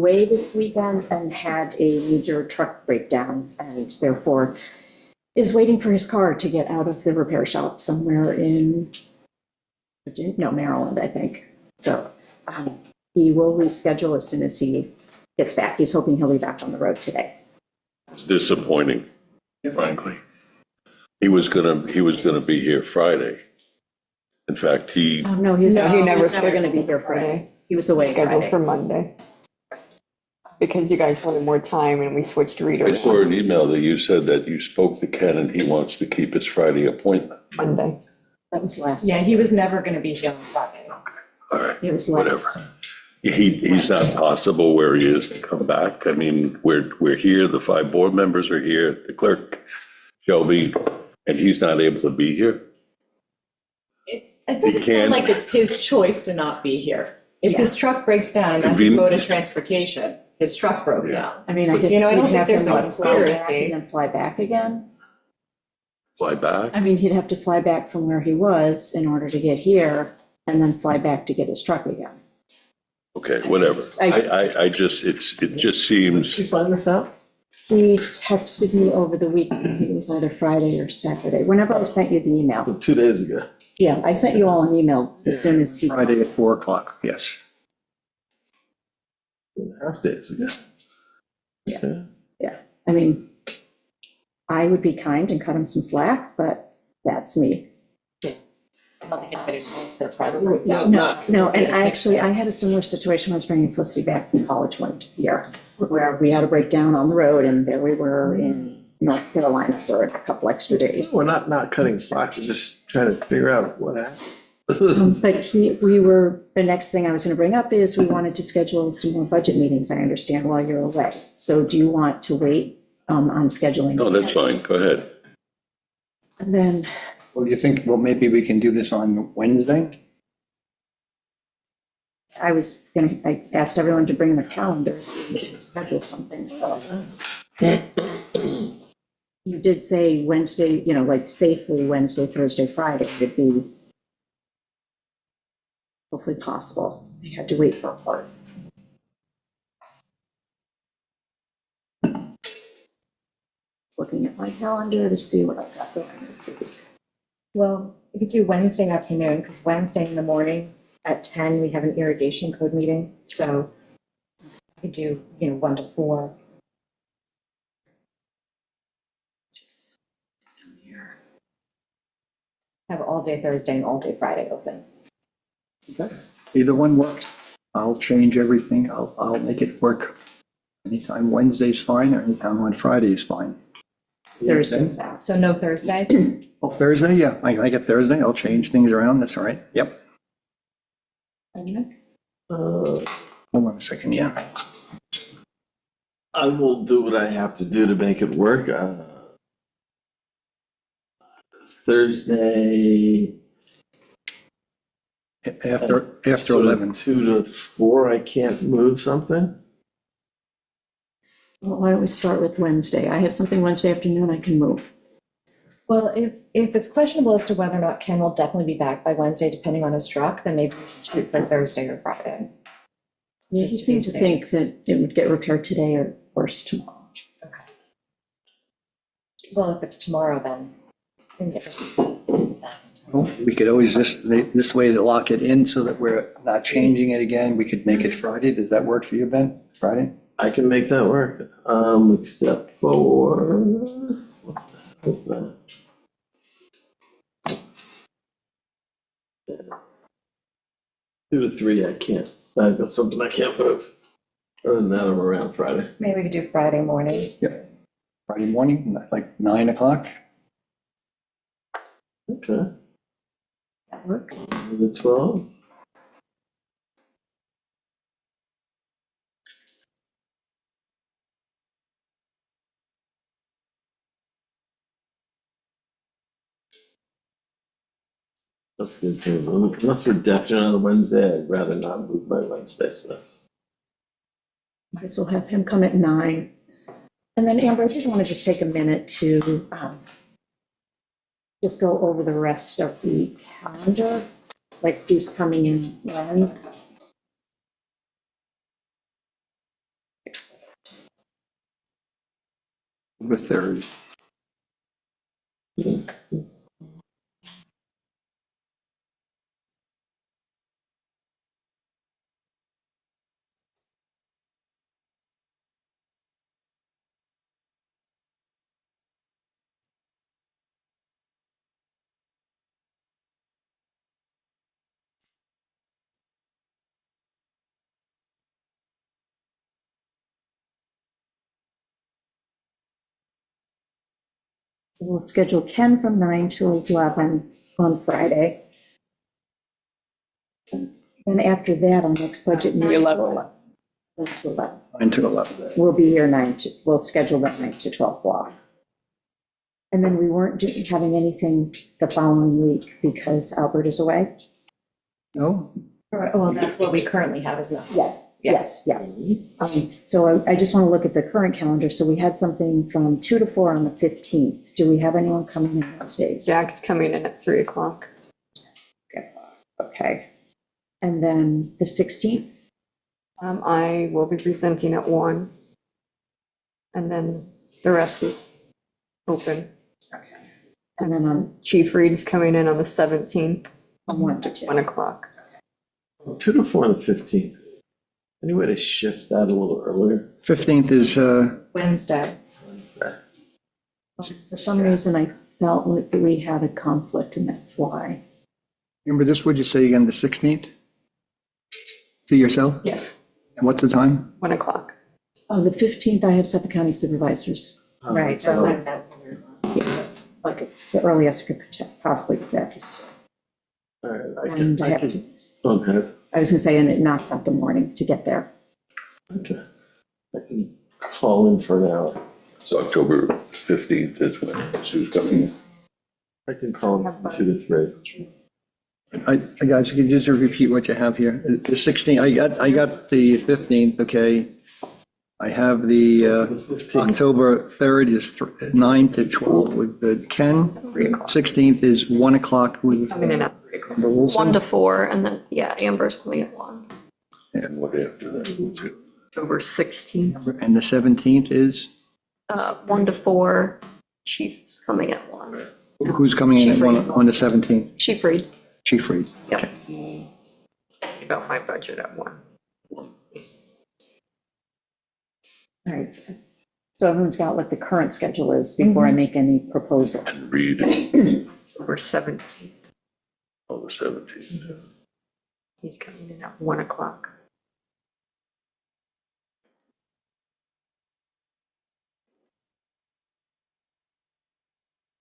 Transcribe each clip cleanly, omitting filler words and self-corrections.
away this weekend and had a major truck breakdown, and therefore is waiting for his car to get out of the repair shop somewhere in Maryland, I think. So he will reschedule as soon as he gets back. He's hoping he'll be back on the road today. It's disappointing, frankly. He was gonna be here Friday. In fact, he No, he was No, he never never scheduled going to be here Friday. He was away Scheduled Friday. for Monday. Because you guys wanted more time and we switched reader I saw an email that you said that you spoke to Ken and he wants to keep his Friday appointment. Monday. That was last. Yeah, he was never gonna be here on Friday. All right, It was whatever. last. He's not possible where he is to come back. I mean, we're here, the 5 board members are here, the clerk, Shelby, and he's not able to be here. It doesn't can't- sound like it's his choice to not be here. If his truck breaks down and that's his mode of transportation, his truck broke down. I mean, I guess. You know, I don't we'd think have there's him, a what, fly back conspiracy. And then fly back again? Fly back? I mean, he'd have to fly back from where he was in order to get here, and then fly back to get his truck again. Okay, whatever. I just, it just seems, You find this out? He texted me over the week, I think it was either Friday or Saturday, whenever I sent you the email. 2 days ago. Yeah, I sent you all an email as soon as he. Friday at 4 o'clock, yes. 2.5 days ago. Yeah. Okay. I mean, I would be kind and cut him some slack, but that's me. I don't think anybody wants their truck broke down. No, and I had a similar situation when I was bringing Felicity back from college one year, where we had a breakdown on the road, and there we were in North Carolina for a couple extra days. We're not cutting slack, we're just trying to figure out what happened. But the next thing I was gonna bring up is we wanted to schedule some more budget meetings, I understand, while you're away. So do you want to wait on scheduling? no, that's fine, go ahead. And then, Well, do you think, well, maybe we can do this on Wednesday? I asked everyone to bring their calendar to schedule something, so. You did say Wednesday, like safely Wednesday, Thursday, Friday would be hopefully possible. I had to wait for a part. Looking at my calendar to see what I've got going this week. Well, we could do Wednesday afternoon, because Wednesday in the morning at 10, we have an irrigation code meeting, so we could do, 1 to 4. Have all day Thursday and all day Friday open. Either one works. I'll change everything. I'll make it work. Anytime Wednesday's fine, or anytime on Friday is fine. Thursday's out. So no Thursday? Oh, Thursday, yeah, I make it Thursday. I'll change things around. That's all right. Yep. Hold on a second, yeah. I will do what I have to do to make it work. Thursday. After sort of 11. 2 to 4, I can't move something. Well, why don't we start with Wednesday? I have something Wednesday afternoon I can move. Well, if it's questionable as to whether or not Ken will definitely be back by Wednesday, depending on his truck, then maybe we should shoot for Thursday or Friday. Yeah, he Just to seemed be to safe. think that it would get repaired today or worse tomorrow. Okay. Well, if it's tomorrow, then. we can get this- Well, we could always this way to lock it in so that we're not changing it again. We could make it Friday. Does that work for you, Ben? Friday? I can make that work, except for, what the hell is that? 2 to 3, I can't. I've got something I can't move. Other than that, I'm around Friday. Maybe we could do Friday morning. Friday morning, like 9 o'clock? Okay, That work? the 12. That's good too. Unless we're definite on a Wednesday, I'd rather not move by Wednesday, so. Might as well have him come at 9. And then Amber, I did want to just take a minute to just go over the rest of the calendar, like who's coming in when. The 3rd. We'll schedule Ken from 9 to 11 on Friday. And after that, our next budget meeting. 11. 9 to 11. 9 to 11. We'll be here we'll schedule that 9 to 12 block. And then we weren't having anything the following week because Albert is away. No? Well, that's what we currently have as well. Yes. So I just want to look at the current calendar. So we had something from 2 to 4 on the 15th. Do we have anyone coming in those days? Jack's coming in at 3 o'clock. Okay. And then the 16th? I will be presenting at 1. And then the rest is open. And then on Chief Reed's coming in on the 17th, 1 to 2. 1 o'clock. 2 to 4 on the 15th. Any way to shift that a little earlier? 15th is, Wednesday. For some reason, I felt like we had a conflict, and that's why. remember this, would you say again, the 16th? For yourself? Yes, And what's the time? 1 o'clock. Oh, the 15th, I have Suffolk County Supervisors. Right, that's why that's. Yeah, that's like it's the earliest I could possibly get. All right, And I have can, to, go ahead. I was gonna say, and it knocks out the morning to get there. Okay. I can call in for an hour. So October 15th is when Sue's coming. I can call in 2 to 3. I guys, can you just repeat what you have here? The 16th, I got the 15th, okay. I have the The 15th. October 3rd is 9 to 12 with the Ken. 3 o'clock. 16th is 1 o'clock with Coming in at 3 o'clock. Amber Wilson. 1 to 4, and then, yeah, Amber's coming at 1. And what after that? October 16th. And the 17th is, 1 to 4, Chief's coming at 1. who's coming in at 1 on the 17th? Chief Reed, Chief Reed. yep. About my budget at 1. All right. So everyone's got what the current schedule is before I make any proposals. And read October 17th. on the 17th. He's coming in at 1 o'clock.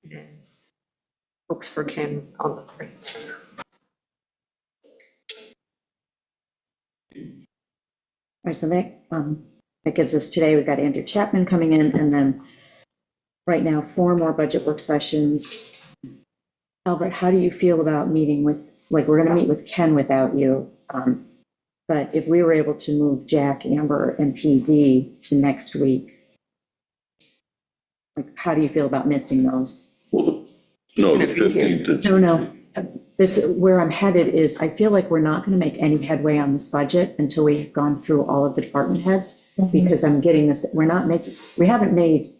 And books for Ken on the 3rd. All right, so that gives us today, we've got Andrew Chapman coming in, and then right now, 4 more budget work sessions. Albert, how do you feel about meeting with, like, we're gonna meet with Ken without you. But if we were able to move Jack, Amber, and PD to next week, like, how do you feel about missing those? Well, no, the He's gonna be here. 15th is. No. Where I'm headed is, I feel like we're not gonna make any headway on this budget until we've gone through all of the department heads, because I'm getting this, we haven't made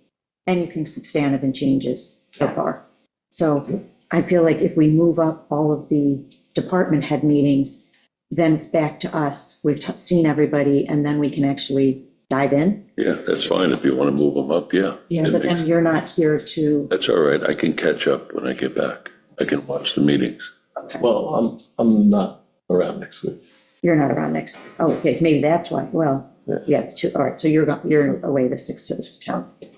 anything substantive in changes so far. So I feel like if we move up all of the department head meetings, then it's back to us. We've seen everybody, and then we can actually dive in. Yeah, that's fine. If you want to move them up, yeah. Yeah, but then you're not here to, That's all right. I can catch up when I get back. I can watch the meetings. Well, I'm not around next week. you're not around next, oh, okay, so maybe that's why, well, Yeah. all right, so you're away the 6th to the 10th.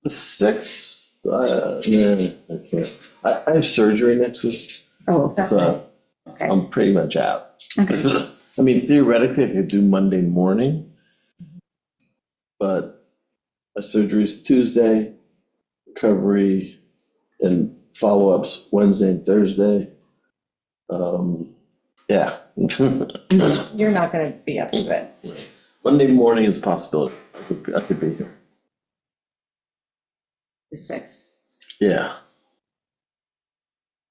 The 6th, I can't. I have surgery next week, Oh, so okay, I'm pretty much out. okay. I mean, theoretically, I could do Monday morning, but my surgery is Tuesday, recovery and follow-ups Wednesday and Thursday. Yeah. You're not gonna be up to it. Monday morning is a possibility. I could be here. The 6th. Yeah.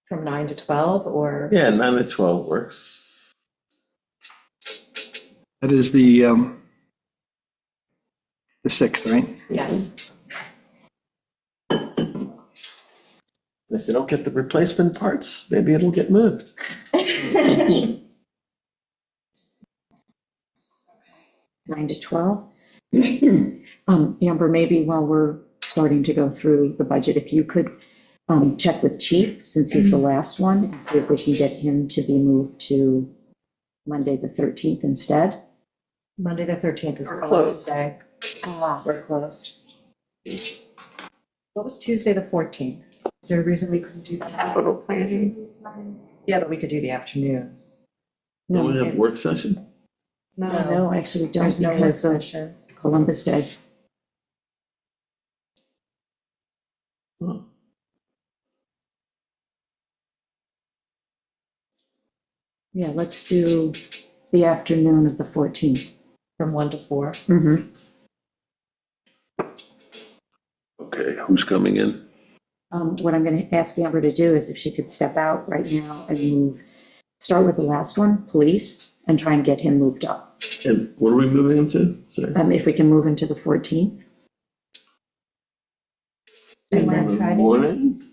From 9 to 12, or? Yeah, 9 to 12 works. That is the The 6th, right? Yes. If they don't get the replacement parts, maybe it'll get moved. 9 to 12. Amber, maybe while we're starting to go through the budget, if you could check with Chief, since he's the last one, and see if we can get him to be moved to Monday, the 13th instead. Monday, the 13th is We're Columbus closed. Day. We're closed. What was Tuesday, the 14th? Is there a reason we couldn't do that? Capital planning. Yeah, but we could do the afternoon. Don't we No, have work session? no, actually, we don't There's no work because of session. Columbus Day. Huh. Yeah, let's do the afternoon of the 14th. From 1 to 4. Mm-hmm. Okay, who's coming in? What I'm going to ask Amber to do is if she could step out right now and move, start with the last one, police, and try and get him moved up. And what are we moving into? Sorry. If we can move into the 14th. Do you And want then- to try to just? Morning?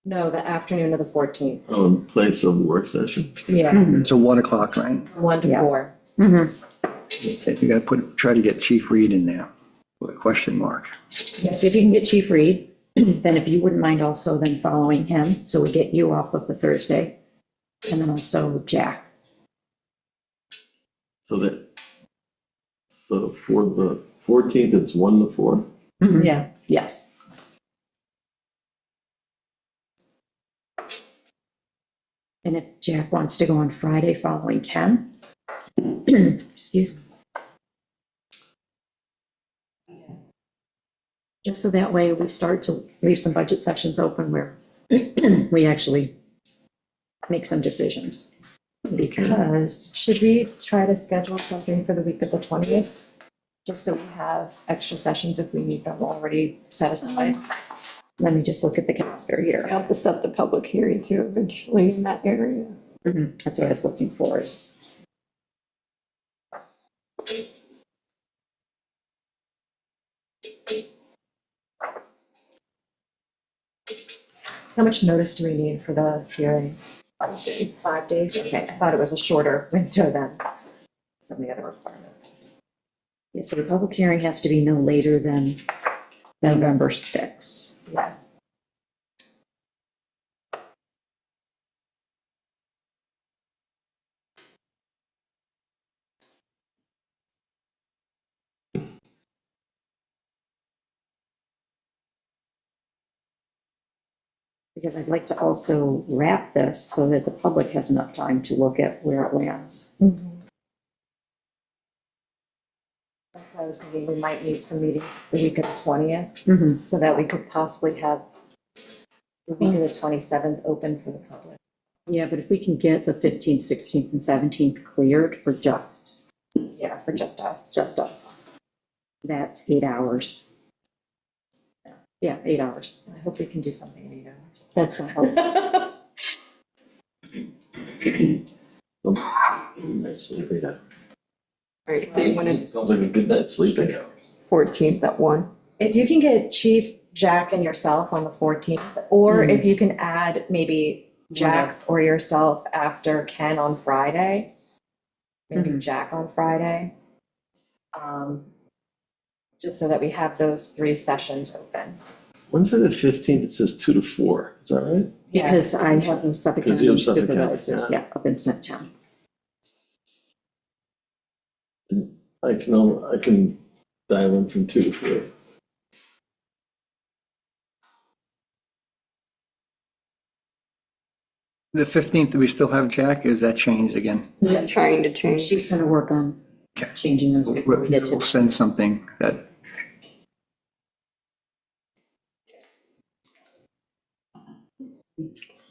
No, the afternoon of the 14th. Oh, in place of the work session? Yeah. It's a 1 o'clock, right? 1 to Yes. 4. Mhm. You gotta try to get Chief Reed in there with a question mark. Yeah, see if you can get Chief Reed, then if you wouldn't mind also then following him, so we get you off of the Thursday. And then also Jack. So for the 14th, it's 1 to 4? Yeah. Yes. And if Jack wants to go on Friday following Ken, excuse me. Just so that way we start to leave some budget sessions open where we actually make some decisions. Because, Should we try to schedule something for the week of the 20th? Just so we have extra sessions if we need them already set aside. let me just look at the calendar We here. have to set the public hearing too eventually in that area. That's what I was looking for is. How much notice do we need for the hearing? 5 days? Okay, I thought it was a shorter window than some of the other requirements. Yeah, so the public hearing has to be no later than November 6th. Yeah. Because I'd like to also wrap this so that the public has enough time to look at where it lands. That's why I was thinking we might need some meetings the week of the 20th, Mhm. so that we could possibly have the week of the 27th open for the public. Yeah, but if we can get the 15th, 16th, and 17th cleared for just Yeah, for just us. us, that's 8 hours. Yeah, 8 hours. I hope we can do something in 8 hours. That's the hope. Nice sleeping. All right, so you want Sounds like a good night's sleeping. 14th at 1. If you can get Chief, Jack, and yourself on the 14th, or if you can add maybe Jack or yourself after Ken on Friday, maybe Jack on Friday. Just so that we have those 3 sessions open. Wednesday the 15th, it says 2 to 4. Is that right? Because I have the Suffolk Because you County have Suffolk County, supervisors, yeah, up in Smithtown. I can dial in from 2 to 4. The 15th, do we still have Jack? Is that changed again? Yeah, trying to change. She's gonna work on Okay. changing those before we get We'll to. send something that,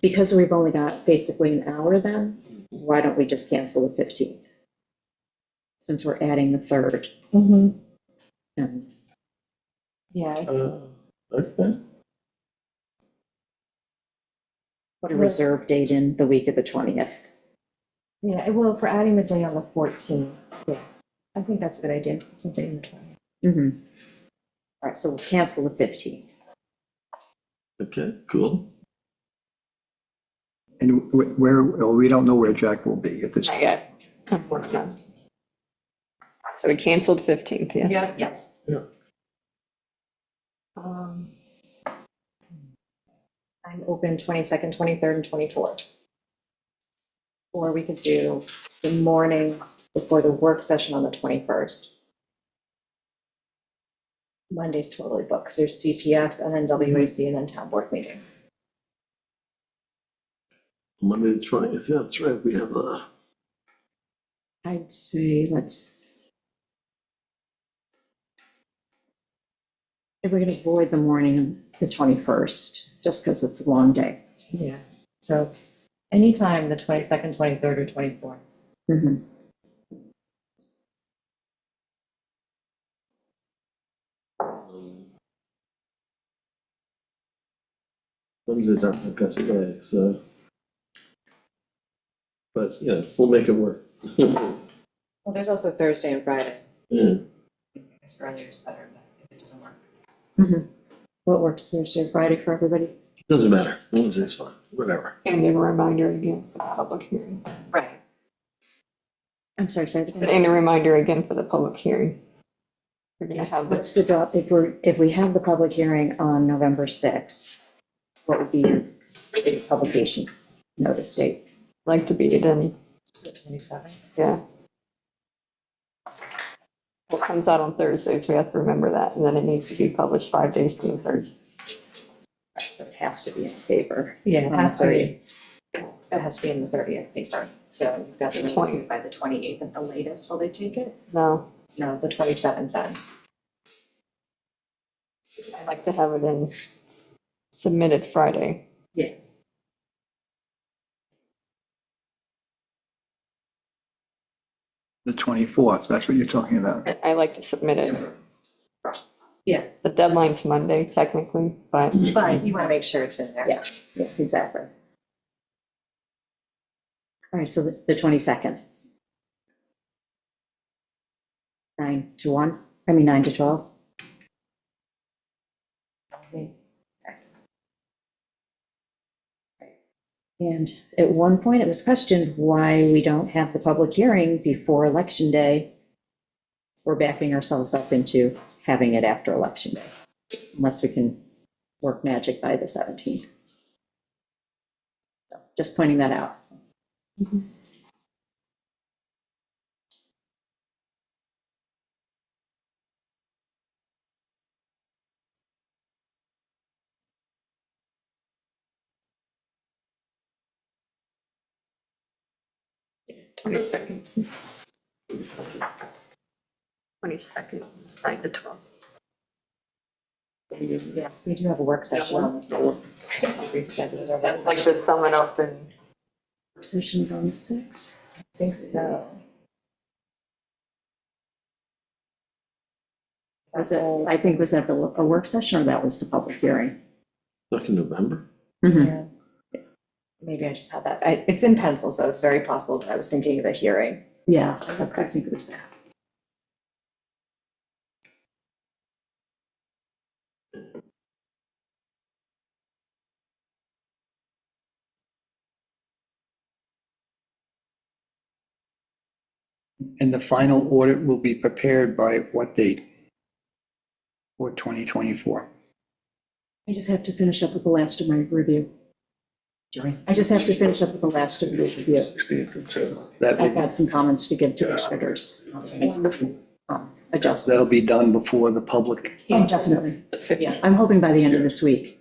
Because we've only got basically an hour then, why don't we just cancel the 15th? Since we're adding the 3rd. And Yeah, Okay. put a reserve date in the week of the 20th. yeah, well, if we're adding the day on the 14th, yeah, I think that's a good idea, put something in the 20th. Mhm. All right, so we'll cancel the 15th. Okay, cool. And where, well, we don't know where Jack will be at this Not time. yet. I'm working on it. So we canceled 15th, yeah? Yes. Um, I'm open 22nd, 23rd, and 24th. Or we could do the morning before the work session on the 21st. Monday's totally booked, because there's CPF and then WAC and then town board meeting. Monday the 20th, yeah, that's right, we have I'd say if we're going to avoid the morning of the 21st, just because it's a long day. Yeah. So anytime the 22nd, 23rd, or 24th. Mhm. Wednesday's our best day, so. But, yeah, we'll make it work. Well, there's also Thursday and Friday. Yeah, I guess earlier is better, but if it doesn't work. Mhm. What works Thursday or Friday for everybody? doesn't matter, Wednesday's fine, whatever. And then a reminder again for the public hearing. Right. I'm sorry, say it again. And a reminder again for the public hearing. We're gonna have What's this, the drop, if we have the public hearing on November 6th, what would be your publication notice date? like to be it in, The 27th. yeah. What comes out on Thursdays, we have to remember that, and then it needs to be published 5 days from the Thursday. So it has to be in favor. Yeah, it on has the to 30th. be. It has to be in the 30th paper. So you've got the The notice 20th. by the 28th at the latest. Will they take it? No, No, the 27th then. I'd like to have it in submitted Friday. The 24th, that's what you're talking about. I like to submit it. Yeah. The deadline's Monday technically, but But you want to make sure it's in there. Yeah. Yeah, exactly. All right, so the 22nd. 9 to 1, 9 to 12. And at one point, it was questioned why we don't have the public hearing before Election Day. We're backing ourselves up into having it after Election Day, unless we can work magic by the 17th. So, just pointing that out. Twenty-second, it's 9 to 12. Yeah, so we do have a work session on the 6th. Rescheduled or That's like the summing up and Work Sessions on the 6th. I think so. Was it, I think, was that a work session or that was the public hearing? Like in November? Yeah. Maybe I just had that. It's in pencil, so it's very possible that I was thinking of a hearing. Yeah, I think it was that. And the final audit will be prepared by what date? For 2024. I just have to finish up with the last of my review. Sorry? I just have to finish up with the last of the review. That I've will, got some comments to give to the editors. Adjustments. that'll be done before the public. Oh, definitely. Yeah, I'm hoping by the end of this week,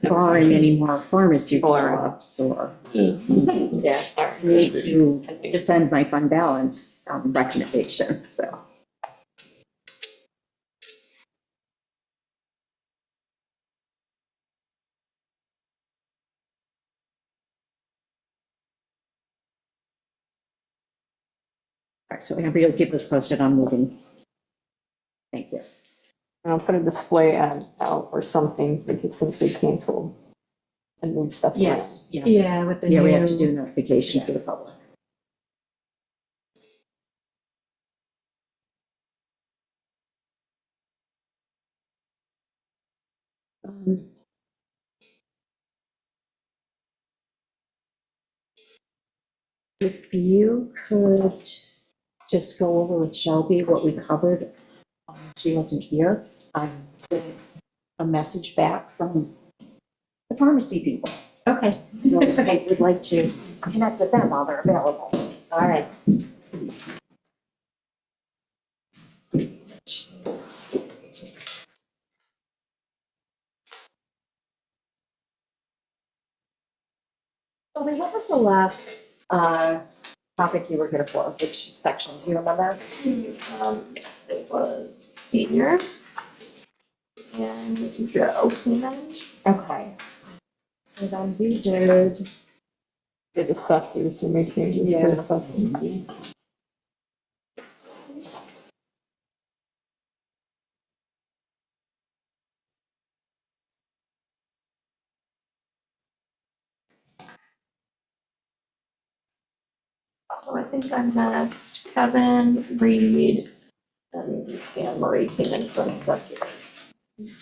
barring any more pharmacy People are- co-ops or Yeah. need to defend my fund balance recommendation, so. All right, so I'm going to keep this posted on moving. Thank you. I'll put a display ad out or something, because since we canceled and moved stuff around. Yes, yeah. Yeah, with the Yeah, we have to new- do notification to the public. Um, If you could just go over with Shelby what we covered, she wasn't here. I did a message back from the pharmacy people. Okay. So I would like to connect with them while they're available. All right. Let's see. Shelby, what was the last topic you were here for? Which section? Do you remember? Yes, it was seniors. And Joe came in. Okay. So then we did, Did assessors to make changes to the assessment. So I think I missed Kevin, Reed, and Anne Marie came in from executive. Yes.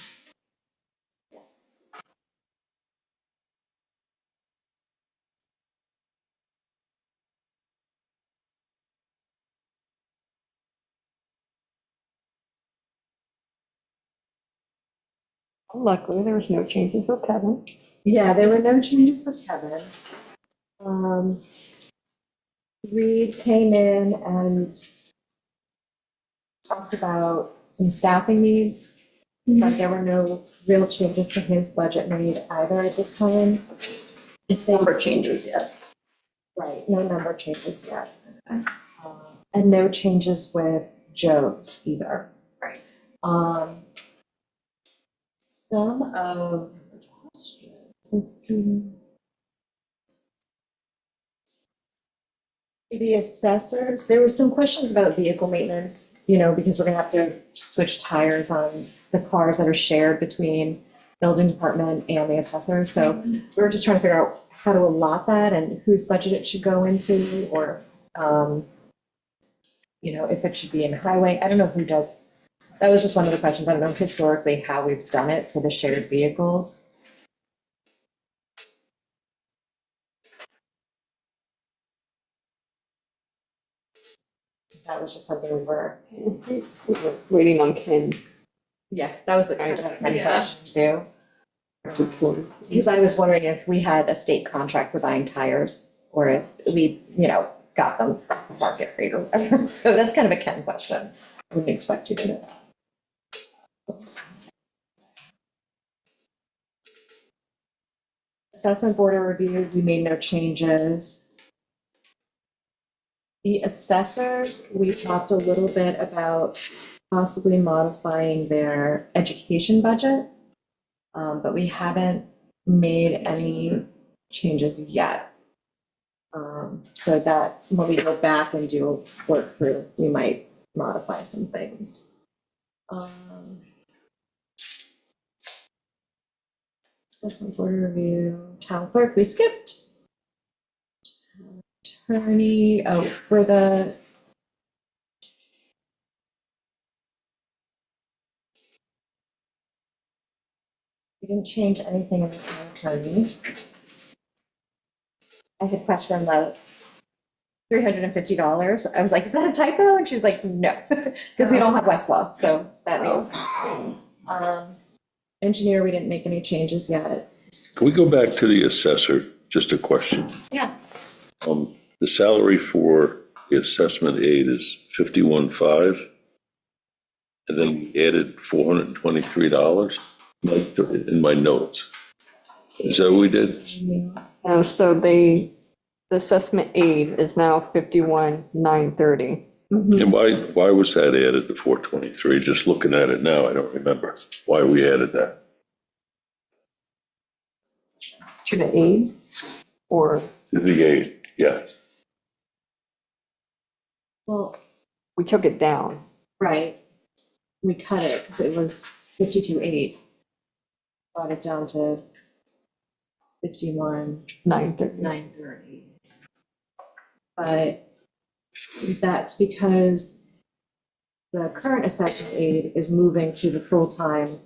Luckily, there was no changes with Kevin. yeah, there were no changes with Kevin. Reed came in and talked about some staffing needs, but there were no real changes to his budget made either at this time. It's number changes yet. Right, no number changes yet. And no changes with Joe's either. Right. Some of the questions, let's see. The assessors, there were some questions about vehicle maintenance, you know, because we're gonna have to switch tires on the cars that are shared between building department and the assessor. So we were just trying to figure out how to allot that and whose budget it should go into, or, you know, if it should be in highway. I don't know who does. That was just one of the questions. I don't know historically how we've done it for the shared vehicles. That was just something we were, We were waiting on Ken. yeah, that was a kind of a Yeah. question too. Which one? Because I was wondering if we had a state contract for buying tires, or if we, you know, got them from market rate or whatever. So that's kind of a Ken question. I wouldn't expect you to do that. Oops. Assessment board review, we made no changes. The assessors, we talked a little bit about possibly modifying their education budget. But we haven't made any changes yet. So that when we go back and do a work through, we might modify some things. Assessment board review, town clerk, we skipped. Attorney, oh, for the. We didn't change anything in the town attorney. I had questioned the $350. I was like, is that a typo? And she's like, no, because we don't have Westlaw, so that means. Engineer, we didn't make any changes yet. Can we go back to the assessor? Just a question. Yeah. The salary for the assessment aide is 51.5, and then you added $423 in my notes. Is that what we did? So the assessment aid is now 51,930. And why was that added to 423? Just looking at it now, I don't remember why we added that. To the aid, or To the aide, yes. Well, we took it down. right. We cut it because it was 52.8. Brought it down to 930. 51,930. But that's because the current assessment aide is moving to the full-time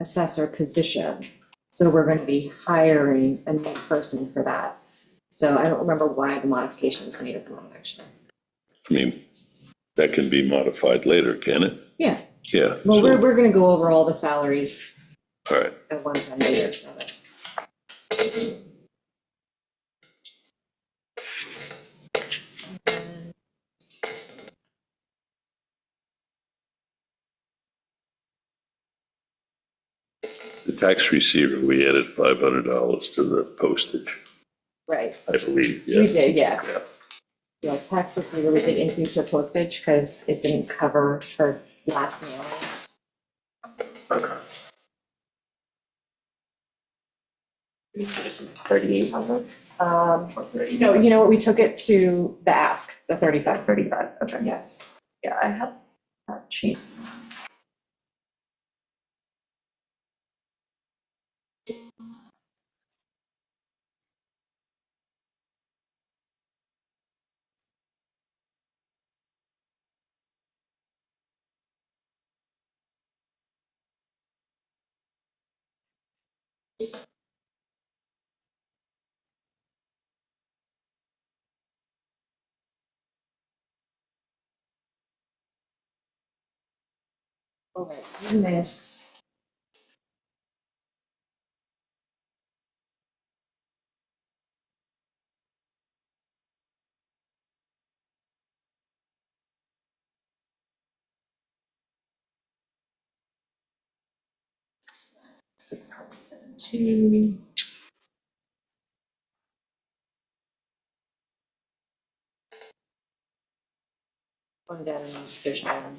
assessor position. So we're going to be hiring a new person for that. So I don't remember why the modification was made at the moment, actually. I mean, that can be modified later, can it? Yeah, Yeah. well, so- we're going to go over all the salaries All right. at one time later, so that's. The tax receiver, we added $500 to the postage, Right. I believe, You yeah. did, yeah. Yeah. Yeah, tax was a really big increase for postage because it didn't cover her last mailing. 3,800 Um, or 30. no, you know what, we took it to the ask, the 35. 35, okay. Yeah. Yeah, I have that sheet. Okay, you missed. Six, seven, 17. Going down in vision.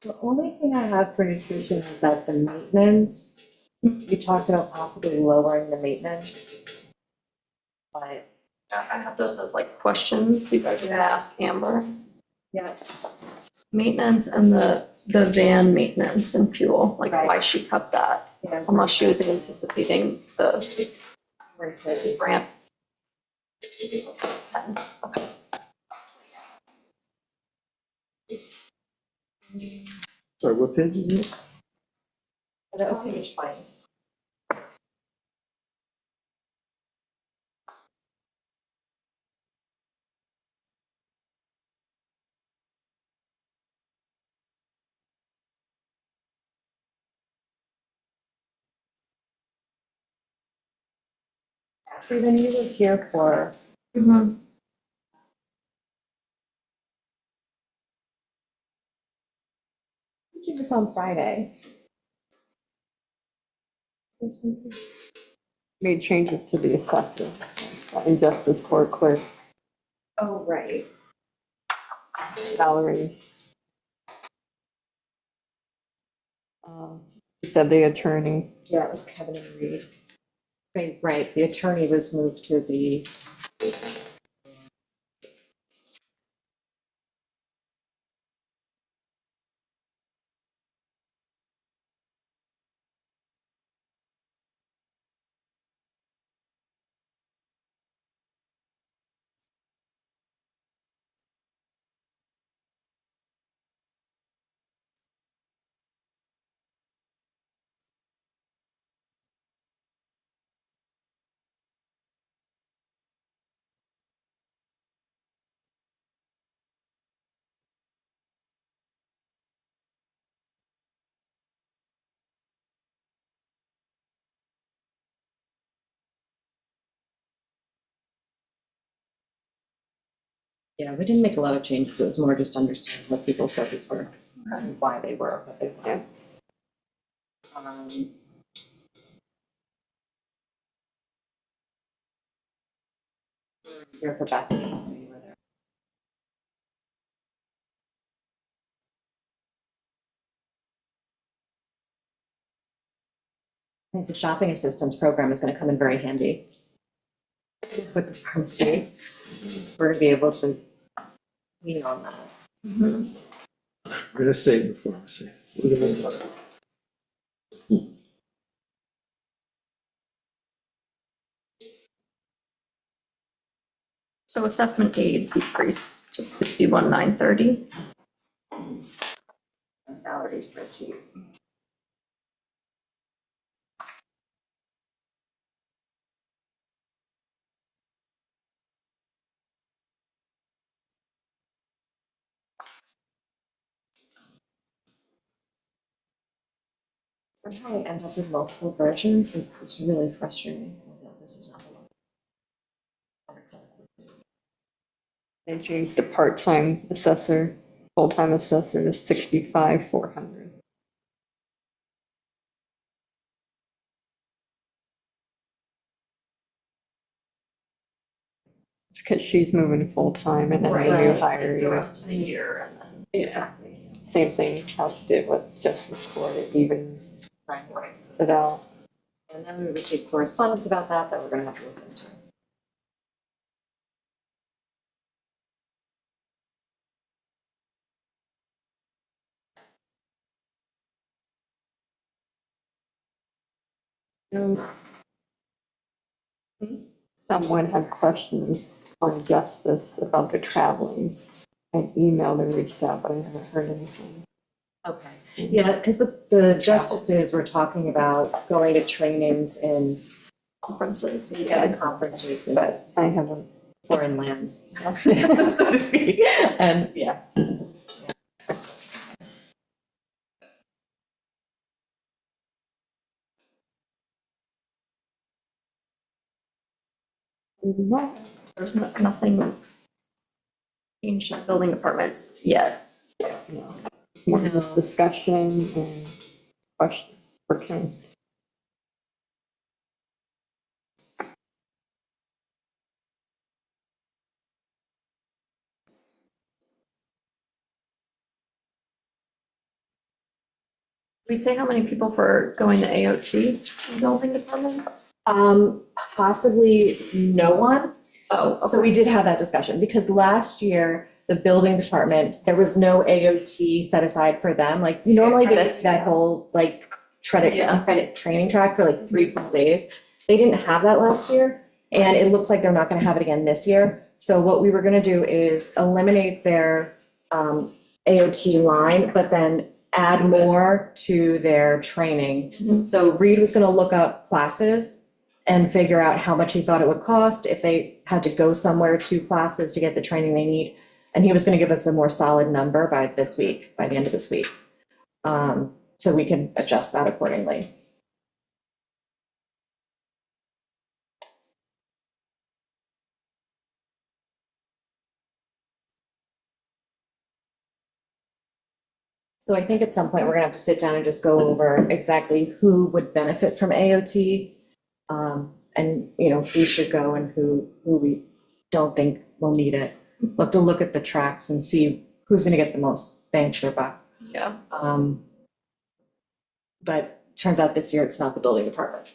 The only thing I have for nutrition is that the maintenance, we talked about possibly lowering the maintenance. But, I have those as like questions you guys are gonna ask Amber. yeah, Maintenance and the van maintenance and fuel, like Right. why she cut that, yeah. unless she was anticipating the Where it's at. ramp. Okay. Sorry, what page is it? That was page 20. So then you were here for, Mhm. did you do this on Friday? Made changes to the assessment and justice court clerk Oh, right. salaries. You said the attorney. Yeah, it was Kevin and Reed. Right, the attorney was moved to the. Yeah, we didn't make a lot of changes. It was more just understanding what people's budgets were and why they were what they were. Um, Here for back to so you were there. I think the shopping assistance program is gonna come in very handy with the pharmacy. We're gonna be able to lean on that. Mhm. We're gonna save the pharmacy. We're gonna- So assessment aid decreased to 51,930. Salary spreadsheet. Somehow I end up with multiple versions. It's really frustrating. Oh, no, this is not the one. They changed the part-time assessor, full-time assessor to 65,400. It's because she's moving full-time and then when you hire The you. rest of the year and then. Exactly. Same thing how she did with Justice Court, it even Right. it out. And then we received correspondence about that we're gonna have to look into. Someone had questions on justice about the traveling. I emailed and reached out, but I haven't heard anything. Okay, yeah, because the justices were talking about going to trainings in Conferences. conferences, but I haven't. foreign lands, so to speak, and yeah. There's nothing changed in building departments yet. No. It's more just discussion and question for Ken. We say how many people for going to AOT in building department? Possibly no one. Oh, So we did have that discussion, because last year, the building department, there was no AOT set aside for them, like, normally they get Credits. that whole, like, Yeah. credit training track for like 3 full days. They didn't have that last year, and it looks like they're not gonna have it again this year. So what we were gonna do is eliminate their, AOT line, but then add more to their training. Mhm. So Reed was gonna look up classes and figure out how much he thought it would cost if they had to go somewhere to classes to get the training they need. And he was gonna give us a more solid number by this week, by the end of this week. So we can adjust that accordingly. So I think at some point, we're gonna have to sit down and just go over exactly who would benefit from AOT. And, who should go and who we don't think will need it. We'll have to look at the tracks and see who's gonna get the most bang for their buck. Yeah. But turns out this year it's not the building department.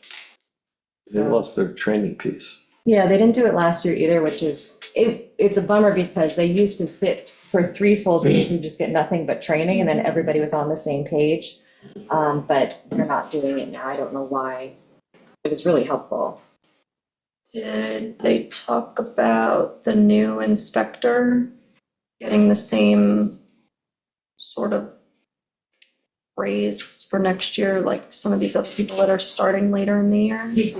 They lost their training piece. Yeah, they didn't do it last year either, which is, it's a bummer because they used to sit for 3 full days and just get nothing but training, and then everybody was on the same page. But they're not doing it now. I don't know why. It was really helpful. Did they talk about the new inspector getting the same sort of raise for next year, like some of these other people that are starting later in the year? We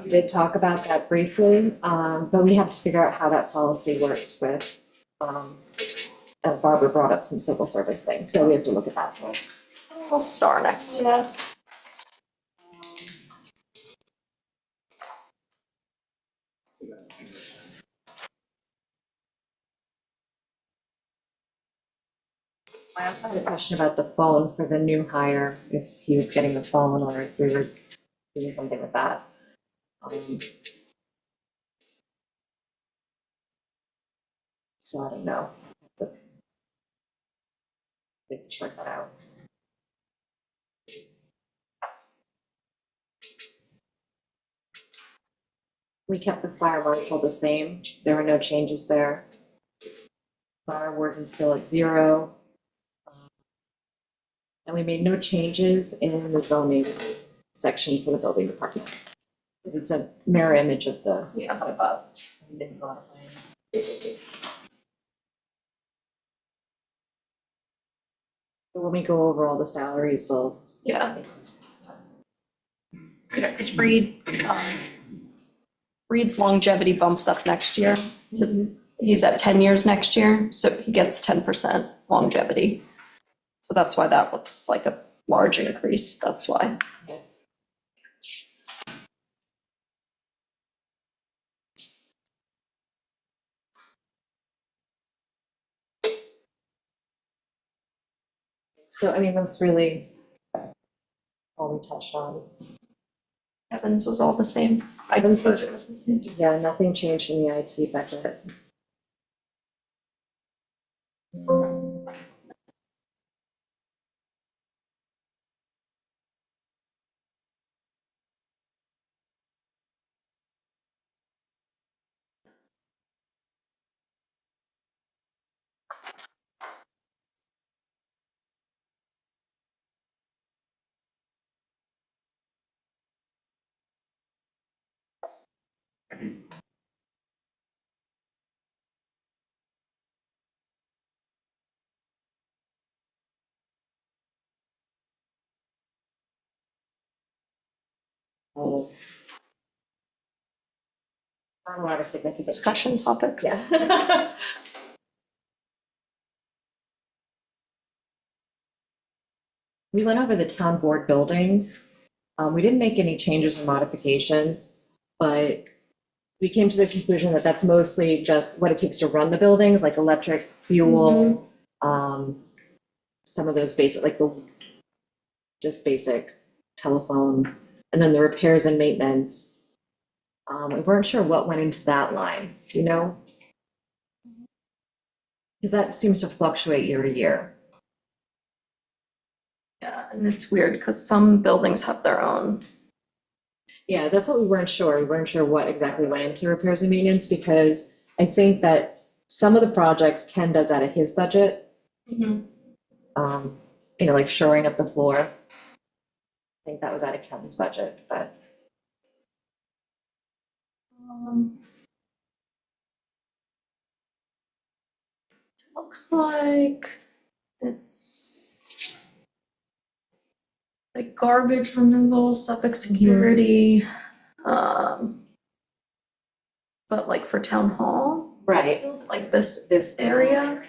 did talk about that briefly, but we have to figure out how that policy works with, Barbara brought up some civil service things, so we have to look at that as well. We'll start next year. I also had a question about the phone for the new hire, if he was getting the phone or if we were doing something with that. So I don't know. We have to sort that out. We kept the fire marshal the same. There were no changes there. Fire warden still at 0. And we made no changes in the zoning section for the building department. Because it's a mirror image of the above, so we didn't modify it. But when we go over all the salaries, we'll. Yeah. Yeah, because Reed's longevity bumps up next year. So he's at 10 years next year, so he gets 10% longevity. So that's why that looks like a large increase, that's why. So, I mean, that's really all we touched on. Evans was all the same. Evans was- It was the same. Yeah, nothing changed in the IT budget. Oh. Not a lot of significant. Discussion topics. Yeah. We went over the town board buildings. We didn't make any changes or modifications, but we came to the conclusion that that's mostly just what it takes to run the buildings, like electric, fuel, some of those basic, like the just basic telephone, and then the repairs and maintenance. We weren't sure what went into that line. Do you know? Because that seems to fluctuate year to year. Yeah, and it's weird because some buildings have their own. Yeah, that's what we weren't sure. We weren't sure what exactly went into repairs and maintenance because I think that some of the projects Ken does out of his budget. Like shoring up the floor. I think that was out of Ken's budget, but Looks like it's like garbage removal, Suffolk security, but like for town hall, right. like this area,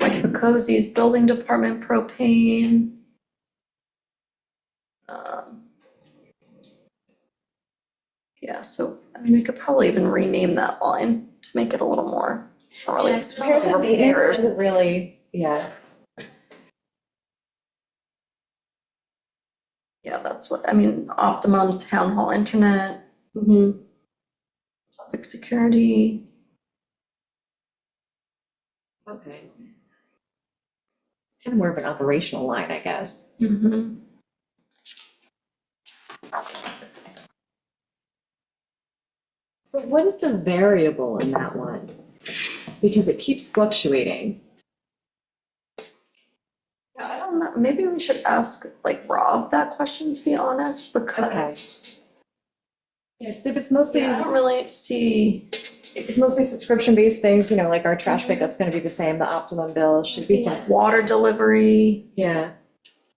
like the Cozy's building department propane. Yeah, so I mean, we could probably even rename that line to make it a little more. It's not really. It's not Repairs and maintenance repairs. doesn't really, yeah. Yeah, that's what, I mean, optimum town hall internet, Suffolk security. Okay. It's kind of more of an operational line, I guess. So what is the variable in that one? Because it keeps fluctuating. Yeah, I don't know, maybe we should ask like Rob that question, to be honest, because Yeah, because if it's mostly, I don't really see. if it's mostly subscription-based things, like our trash pickup's gonna be the same, the optimum bill should be consistent. Water delivery, Yeah,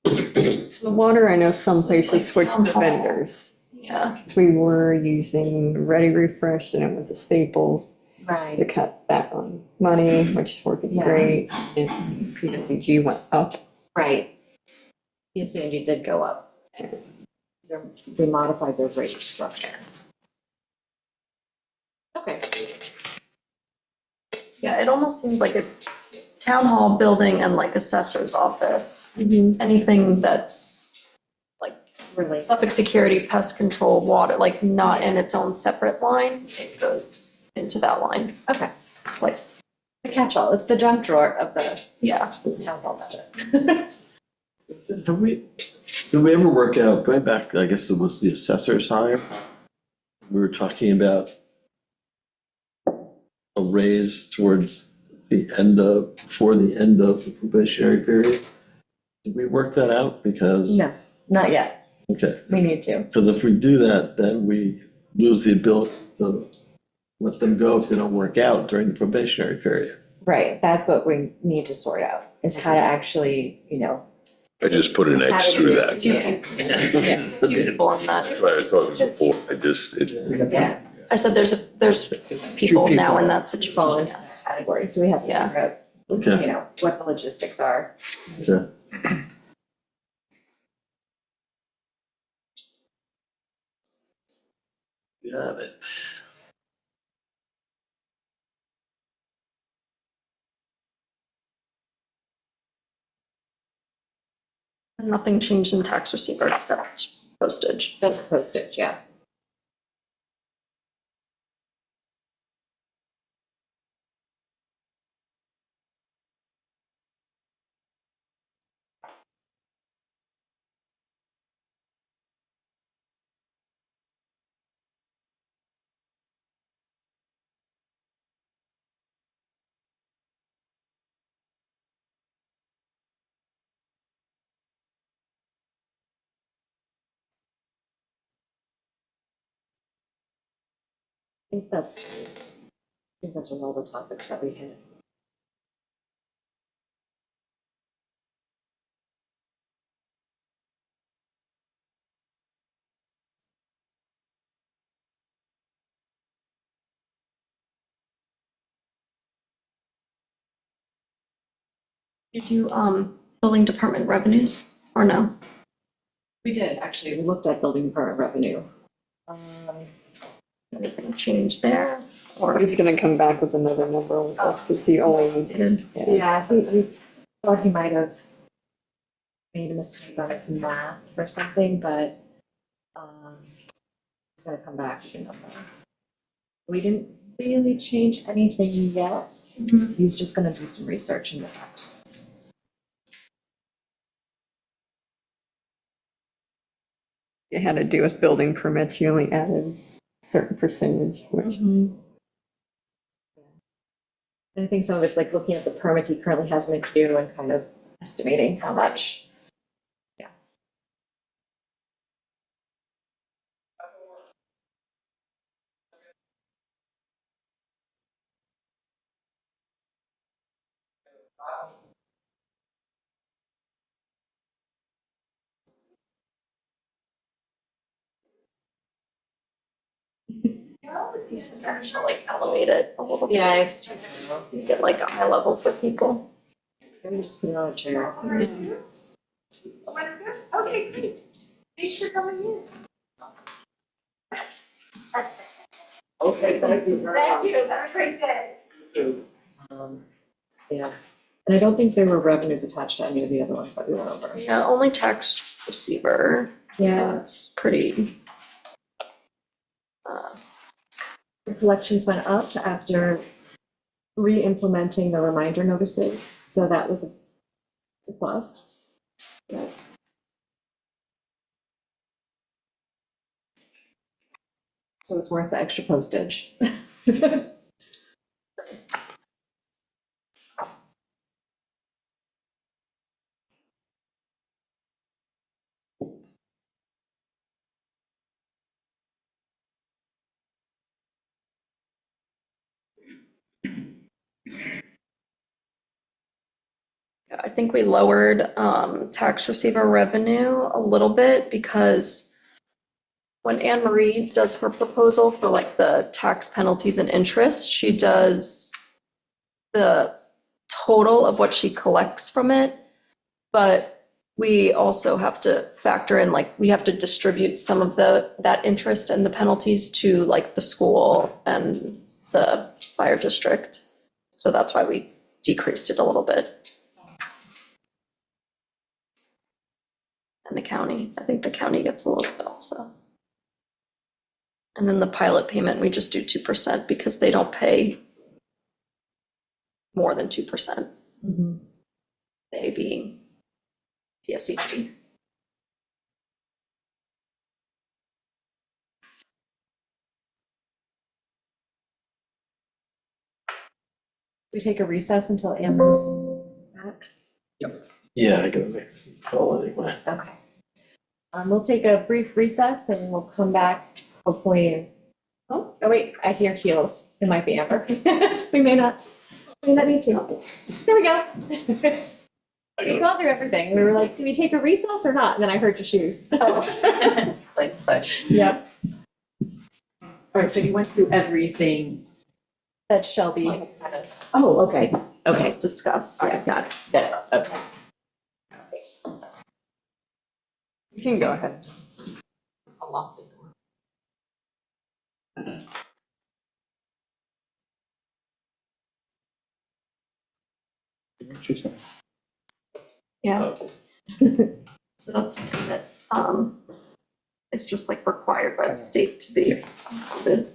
The water, I know some places Like switched town to hall. vendors. yeah, So we were using Ready Refresh and it went to Staples to right. cut back on money, which is working Yeah. great. And PSEG went up. Right. PSCNG did go up. They modified their rate structure. Okay. yeah, it almost seems like it's town hall building and like assessor's office, anything that's like Really. Suffolk security, pest control, water, like not in its own separate line, it goes into that line. Okay, It's like, the catch-all, it's the junk drawer of the yeah. town hall budget. Did we ever work out, going back, I guess it was the assessor's hire? We were talking about a raise towards before the end of the probationary period. Did we work that out? Because. No, not yet, Okay, we need to. because if we do that, then we lose the ability to let them go if they don't work out during the probationary period. Right, that's what we need to sort out, is how to actually, I just put an X through that. Few people on that. That's why I thought before, yeah, I said there's people now in that fall into situation. this category, so we have to Yeah. figure out, Okay, what the logistics are. okay. Got it. Nothing changed in tax receiver except postage. Just postage, yeah. I think that's what all the topics that we had. Did you, building department revenues or no? We did, actually, we looked at building department revenue. Anything changed there? Or He's gonna come back with another number with us, because he only, did? Yeah, I think we thought he might have made a mistake on his math or something, but, he's gonna come back with a number. We didn't really change anything yet. He's just gonna do some research and get back to us. it had to do with building permits, you only added a certain percentage, which, And I think some of it's like looking at the permits he currently has in the queue and kind of estimating how much. Yeah. These are to like elevate it a little bit. Yeah, it's, You get like a high level for people. maybe just put it on a chair. Okay, great. Thanks for coming in. Okay, thank you very Thank you, have a great day. Yeah, and I don't think there were revenues attached to any of the other ones that we went over. Yeah, only tax receiver. Yeah, That's pretty. the collections went up after re-implementing the reminder notices, so that was it's a plus. Yeah. So it's worth the extra postage. Yeah, I think we lowered tax receiver revenue a little bit because when Anne Marie does her proposal for like the tax penalties and interest, she does the total of what she collects from it. But we also have to factor in, like, we have to distribute some of that interest and the penalties to like the school and the fire district. So that's why we decreased it a little bit. And the county, I think the county gets a little bit also. And then the pilot payment, we just do 2% because they don't pay more than 2%, they being PSEG. We take a recess until Amber's back? Yeah, I gotta make a call anyway. Okay. We'll take a brief recess and we'll come back, hopefully. Oh, wait, I hear heels. It might be Amber. We may not need to. There we go. We gone through everything. We were like, do we take a recess or not? And then I heard your shoes. Like push. Yep. All right, so you went through everything. That Shelby had kind of. Oh, okay, okay. Let's discuss. All right, got it. Yeah, okay. You can go ahead. I'll lock the door. What you say? Yeah. So that's something that, it's just like required by the state to be funded.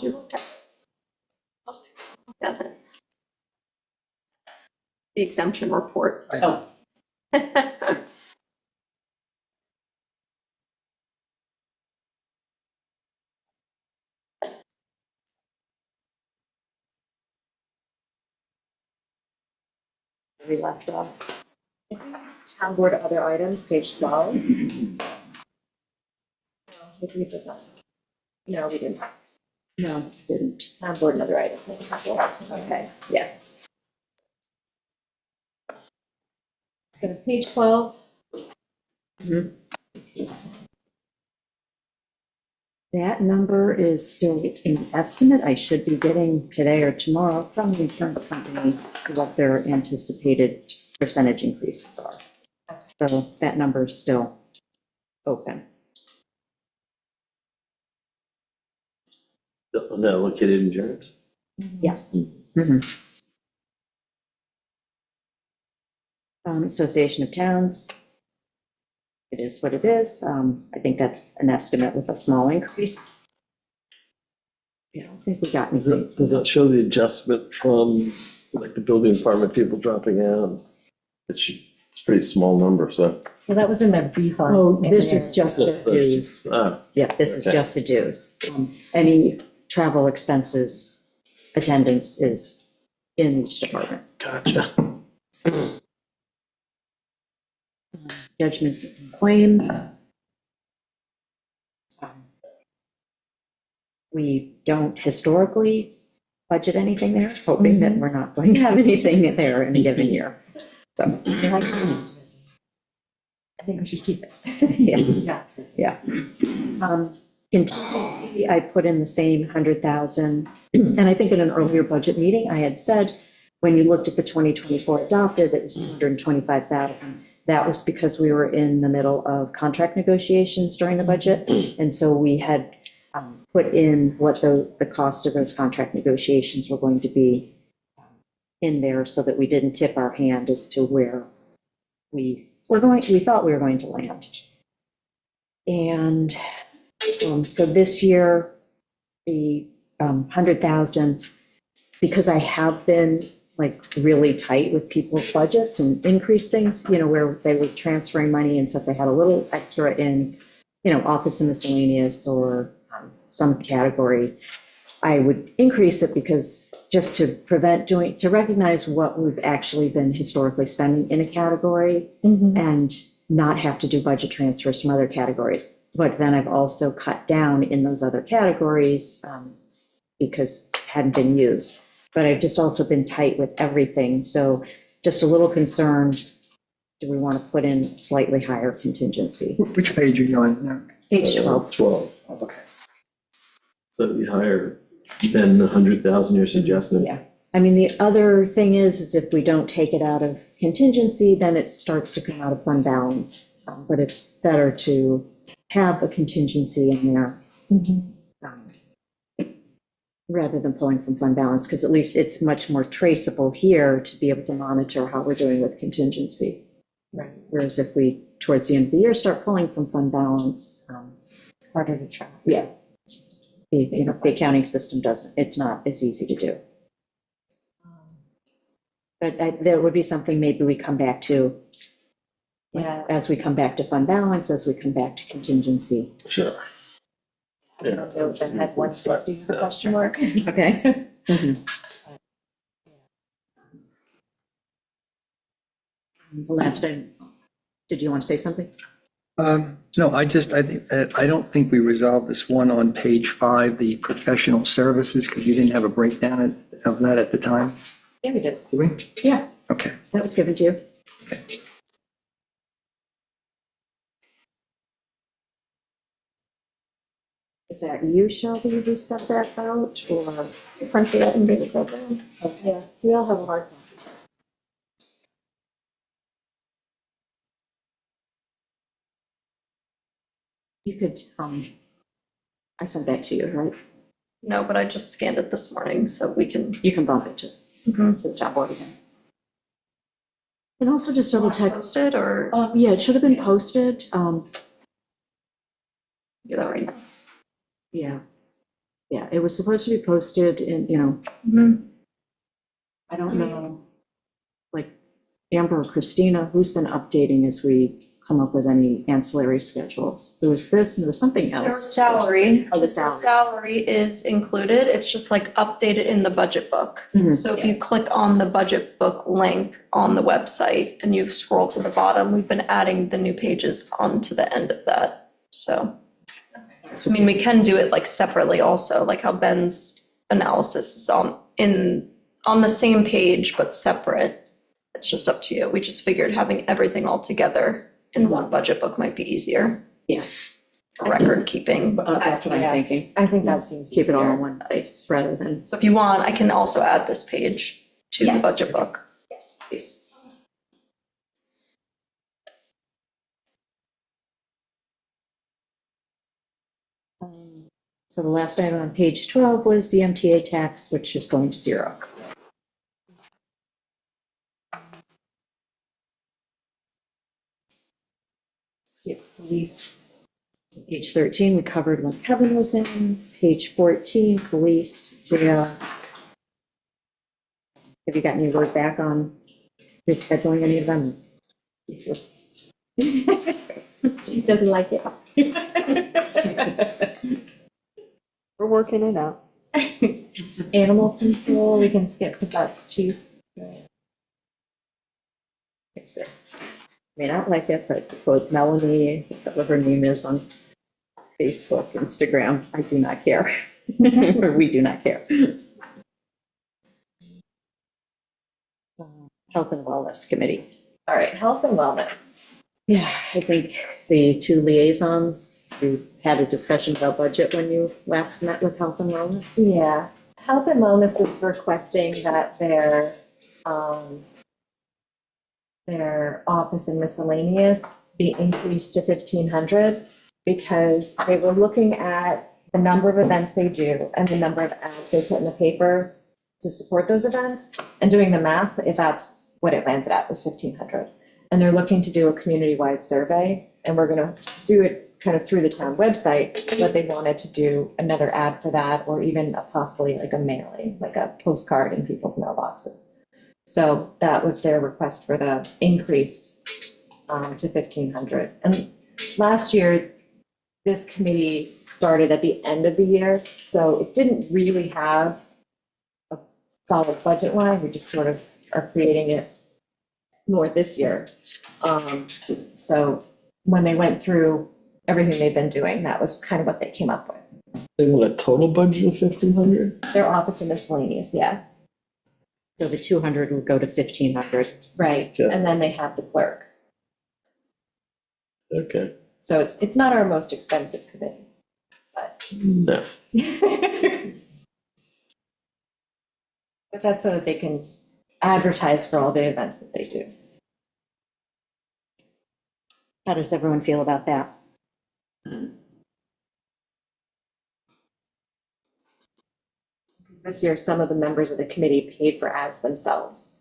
Just- Yeah. The exemption report. Oh. We left off. Town board other items, page 12. No, we did not. No, we didn't. No, didn't. Town board and other items. I think that's the last one. Okay, yeah. So page 12. That number is still an estimate. I should be getting today or tomorrow from the insurance company what their anticipated percentage increases are. So that number is still open. Unallocated insurance? Yes. Association of Towns. It is what it is. I think that's an estimate with a small increase. I don't think we got anything. Does that show the adjustment from, like, the building department people dropping out? It's a pretty small number, so. Well, that was in the refund. Oh, this is just the dues. Yeah, this is Okay. just the dues. Any travel expenses, attendance is in each department. Gotcha. Judgments and claims. We don't historically budget anything there, hoping that we're not going to have anything there in a given year. So, I think we should keep it. yeah. Yeah. Contingency, I put in the same 100,000. And I think in an earlier budget meeting, I had said, when you looked at the 2024 adopted, it was 125,000. That was because we were in the middle of contract negotiations during the budget. And so we had put in what the cost of those contract negotiations were going to be in there so that we didn't tip our hand as to where we thought we were going to land. And so this year, the 100,000, because I have been like really tight with people's budgets and increased things, where they were transferring money, and so if they had a little extra in, office and miscellaneous or some category, I would increase it because just to to recognize what we've actually been historically spending in a category and not have to do budget transfers from other categories. But then I've also cut down in those other categories because it hadn't been used. But I've just also been tight with everything. So just a little concerned, do we want to put in slightly higher contingency? Which page are you on now? Page 12. 12. Oh, okay. That'd be higher than the 100,000 you're suggesting. Yeah. I mean, the other thing is if we don't take it out of contingency, then it starts to come out of fund balance. But it's better to have a contingency in there. rather than pulling from fund balance, because at least it's much more traceable here to be able to monitor how we're doing with contingency. Right. Whereas if we, towards the end of the year, start pulling from fund balance, It's harder to track. yeah, it's just, the accounting system doesn't, it's not as easy to do. But that would be something maybe we come back to, Yeah. as we come back to fund balance, as we come back to contingency. Sure. I don't know if that had 150 as a question mark. Okay. The last time, did you want to say something? No, I think, I don't think we resolved this one on page 5, the professional services, because you didn't have a breakdown of that at the time. Yeah, we did. Did we? Yeah, Okay. that was given to you. Is that you, Shelby, who just sent that out, or? Print it and give it to them. Yeah, we all have a hard one. You could, I sent that to you, right? No, but I just scanned it this morning, so we can. You can bump it to the top board again. And also just double check, Post it or yeah, it should have been posted, do that right now? yeah. Yeah, it was supposed to be posted in, I don't know, like Amber or Christina, who's been updating as we come up with any ancillary schedules? There was this and there was something Their else. salary. Oh, the The salary. salary is included, it's just like updated in the budget book. Mhm. So if you click on the budget book link on the website and you scroll to the bottom, we've been adding the new pages onto the end of that, so. I mean, we can do it like separately also, like how Ben's analysis is on the same page, but separate. It's just up to you. We just figured having everything all together in one budget book might be easier Yes, for record keeping. that's what I'm Yeah. thinking. I think that seems Keep it all in easier. one place rather than, So if you want, I can also add this page to the Yes. budget book. yes, please. So the last item on page 12 was the MTA tax, which is going to zero. Skip police. Page 13, we covered when Kevin was in. Page 14, police, jail. Have you gotten any word back on rescheduling any of them? Yes. She doesn't like it. We're working it out. Animal control, we can skip because that's cheap. May not like it, but quote Melanie, whatever her name is on Facebook, Instagram, I do not care. Or we do not care. Health and Wellness Committee. All right, health and wellness. Yeah, I think the two liaisons, we had a discussion about budget when you last met with Health and Wellness. Yeah, health and wellness is requesting that their office and miscellaneous be increased to 1,500 because they were looking at the number of events they do and the number of ads they put in the paper to support those events and doing the math, if that's what it landed at was 1,500. And they're looking to do a community-wide survey and we're gonna do it kind of through the town website, but they wanted to do another ad for that or even possibly like a mailing, like a postcard in people's mailboxes. So that was their request for the increase to 1,500. And last year, this committee started at the end of the year, so it didn't really have a solid budget line. We just sort of are creating it more this year. So when they went through everything they've been doing, that was kind of what they came up with. They want a total budget of 1,500? Their office and miscellaneous, yeah. So the 200 would go to 1,500. Right, Yeah. and then they have the clerk. Okay. So it's not our most expensive committee, but. No. But that's so that they can advertise for all the events that they do. How does everyone feel about that? because this year, some of the members of the committee paid for ads themselves.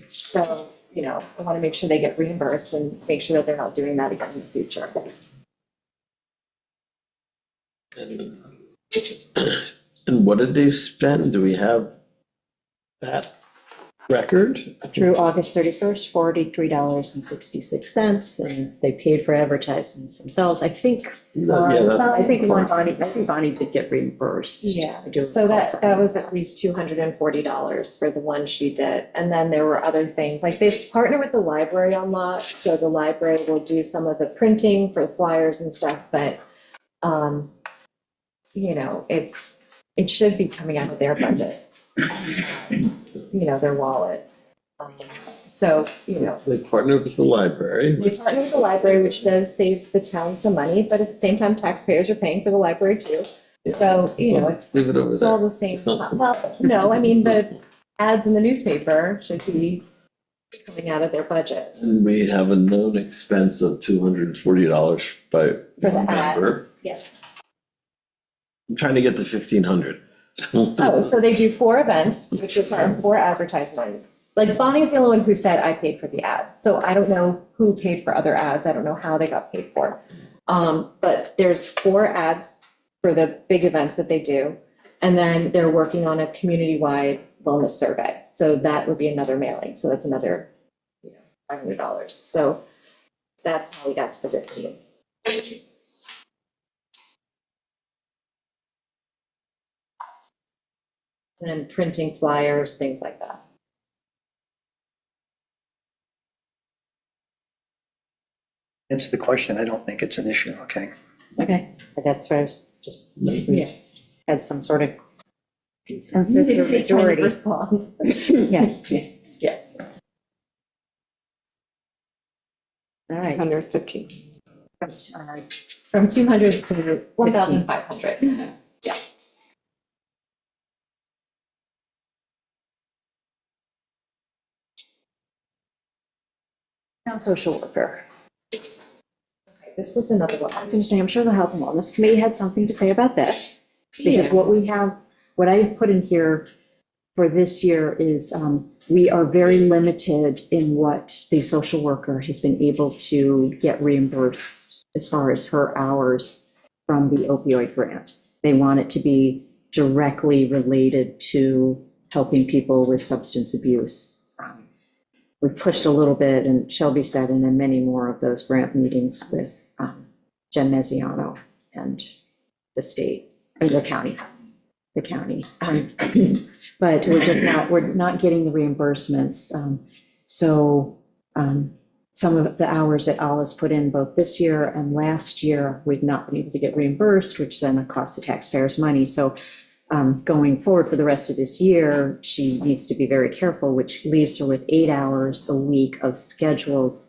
So, you know, I want to make sure they get reimbursed and make sure that they're not doing that again in the future. And what did they spend? Do we have that record? Through August 31st, $43.66, and they paid for advertisements themselves. I think, No, yeah, that- I think Bonnie did get reimbursed. Yeah, I do so recall that something was like at least $240 for the one she did. And then there were other things, like they've partnered with the library on that, so the library will do some of the printing for the flyers and stuff, but, you know, it should be coming out of their budget, you know, their wallet. So, you know, They partnered with the library. we partner with the library, which does save the town some money, but at the same time, taxpayers are paying for the library too. So, you know, it's Leave it over all there. the same. Well, no, I mean, the ads in the newspaper should be coming out of their budget. And we have a known expense of $240 by For the ad. member. Yeah. I'm trying to get to 1,500. Oh, so they do 4 events, which require 4 advertisements. Like Bonnie's the only one who said I paid for the ad. So I don't know who paid for other ads. I don't know how they got paid for. But there's 4 ads for the big events that they do. And then they're working on a community-wide wellness survey. So that would be another mailing. So that's another, you know, $500. So that's how we got to the 15. And then printing flyers, things like that. Answer the question, I don't think it's an issue, okay? Okay, I guess I was just, yeah, had some sort of consensus or majority. Response. Yes, yeah. All right. 115. From 200 to 1,500. Yeah. Town social worker. This was another one. I was going to say, I'm sure the Health and Wellness Committee had something to say about this. Because Yeah. what we have, what I have put in here for this year is we are very limited in what the social worker has been able to get reimbursed as far as her hours from the opioid grant. They want it to be directly related to helping people with substance abuse. We've pushed a little bit, and Shelby said, and in many more of those grant meetings with Jen Meziano and the state, or the county. But we're not getting the reimbursements. So some of the hours that Alice put in both this year and last year, we've not been able to get reimbursed, which then costs the taxpayers money. So going forward for the rest of this year, she needs to be very careful, which leaves her with 8 hours a week of scheduled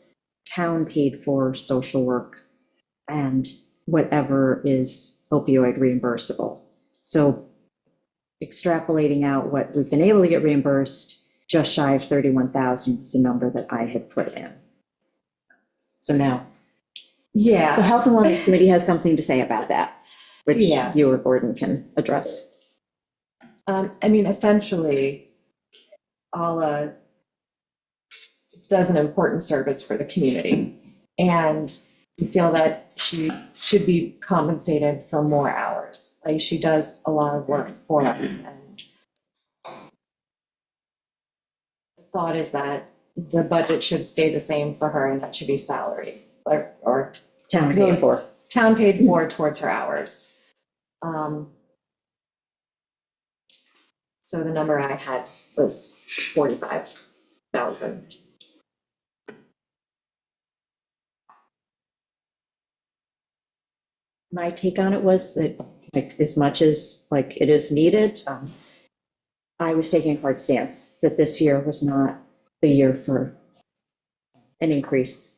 town paid for social work and whatever is opioid reimbursable. So extrapolating out what we've been able to get reimbursed, just shy of 31,000 is the number that I had put in. So now, the Yeah, Health and Wellness Committee has something to say about that, which Yeah. you or Gordon can address. I mean, essentially, Ala does an important service for the community. And we feel that she should be compensated for more hours. Like, she does a lot of work for us. And the thought is that the budget should stay the same for her and that should be salary or Town paid for. town paid for towards her hours. So the number I had was 45,000. My take on it was that, like, as much as, like, it is needed, I was taking a hard stance that this year was not the year for an increase.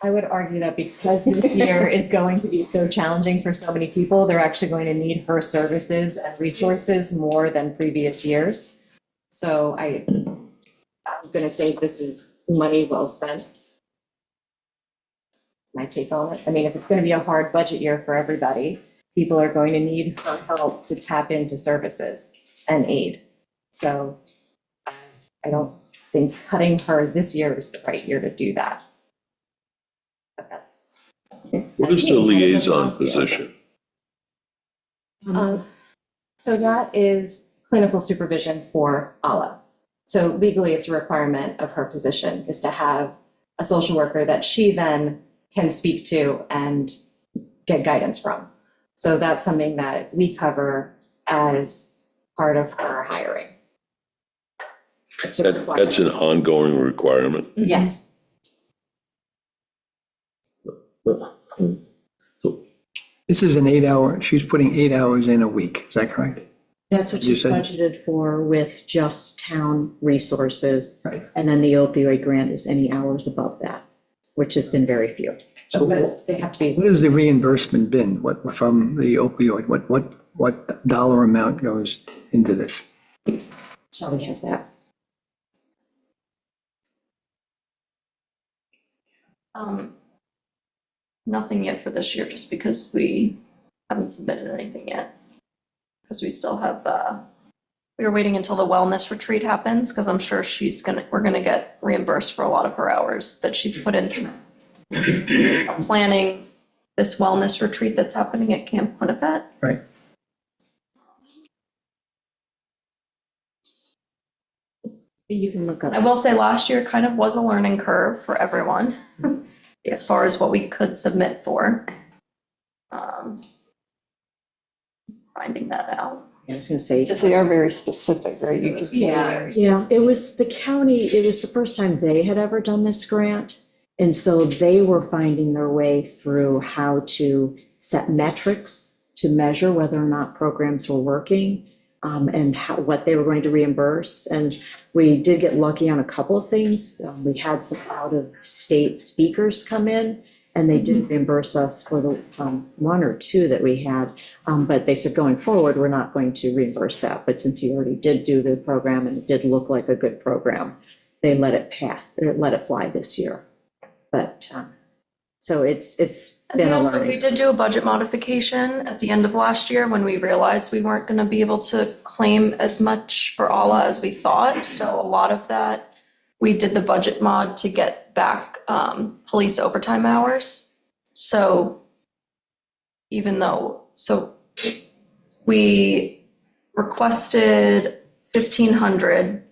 I would argue that because this year is going to be so challenging for so many people, they're actually going to need her services and resources more than previous years. So I'm going to say this is money well spent. That's my take on it. I mean, if it's going to be a hard budget year for everybody, people are going to need her help to tap into services. an aide. So I don't think cutting her this year is the right year to do that. But that's. What is the liaison position? So that is clinical supervision for Ala. So legally, it's a requirement of her position is to have a social worker that she then can speak to and get guidance from. So that's something that we cover as part of her hiring. It's a That's an ongoing requirement. Yes. This is an 8-hour, she's putting 8 hours in a week, is that correct? That's what You she's said- budgeted for with just town resources. Right. And then the opioid grant is any hours above that, which has been very few. So But they have to be. what has the reimbursement been, what, from the opioid, what dollar amount goes into this? Shelley has that. Nothing yet for this year, just because we haven't submitted anything yet. Because we still have, we were waiting until the wellness retreat happens, because I'm sure we're gonna get reimbursed for a lot of her hours that she's put into planning this wellness retreat that's happening at Camp Quinnipiac. Right. You can look up. I will say last year kind of was a learning curve for everyone, as far as what we could submit for. Finding that out. I was gonna say. Because they are very specific, right? You can. Yeah, it was the county, it was the first time they had ever done this grant. And so they were finding their way through how to set metrics to measure whether or not programs were working, and what they were going to reimburse. And we did get lucky on a couple of things. We had some out-of-state speakers come in, and they did reimburse us for the one or two that we had. But they said, going forward, we're not going to reimburse that. But since you already did do the program and it did look like a good program, they let it pass, they let it fly this year. But, so it's And been we a also, we learning. did do a budget modification at the end of last year when we realized we weren't gonna be able to claim as much for ALA as we thought. So a lot of that, we did the budget mod to get back police overtime hours. So even though, we requested 1,500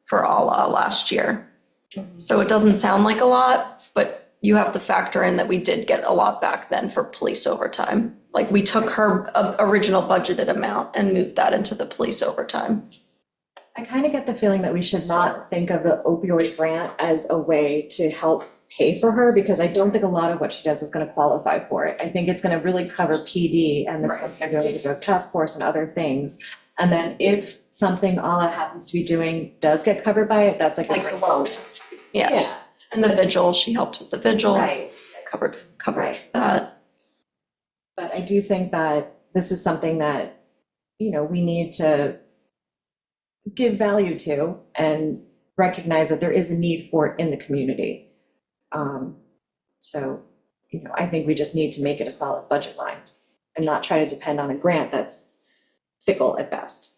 for ALA last year. So it doesn't sound like a lot, but you have to factor in that we did get a lot back then for police overtime. Like, we took her original budgeted amount and moved that into the police overtime. I kind of get the feeling that we should not think of the opioid grant as a way to help pay for her, because I don't think a lot of what she does is going to qualify for it. I think it's going to really cover PD and the Secondary Drug Task Force and other things. And then if something Ala happens to be doing does get covered by it, that's like a Like the great wellness. Yes, and the vigil, she helped with the vigils, Right. covered Right. that. But I do think that this is something that, we need to give value to and recognize that there is a need for it in the community. So, I think we just need to make it a solid budget line and not try to depend on a grant that's fickle at best.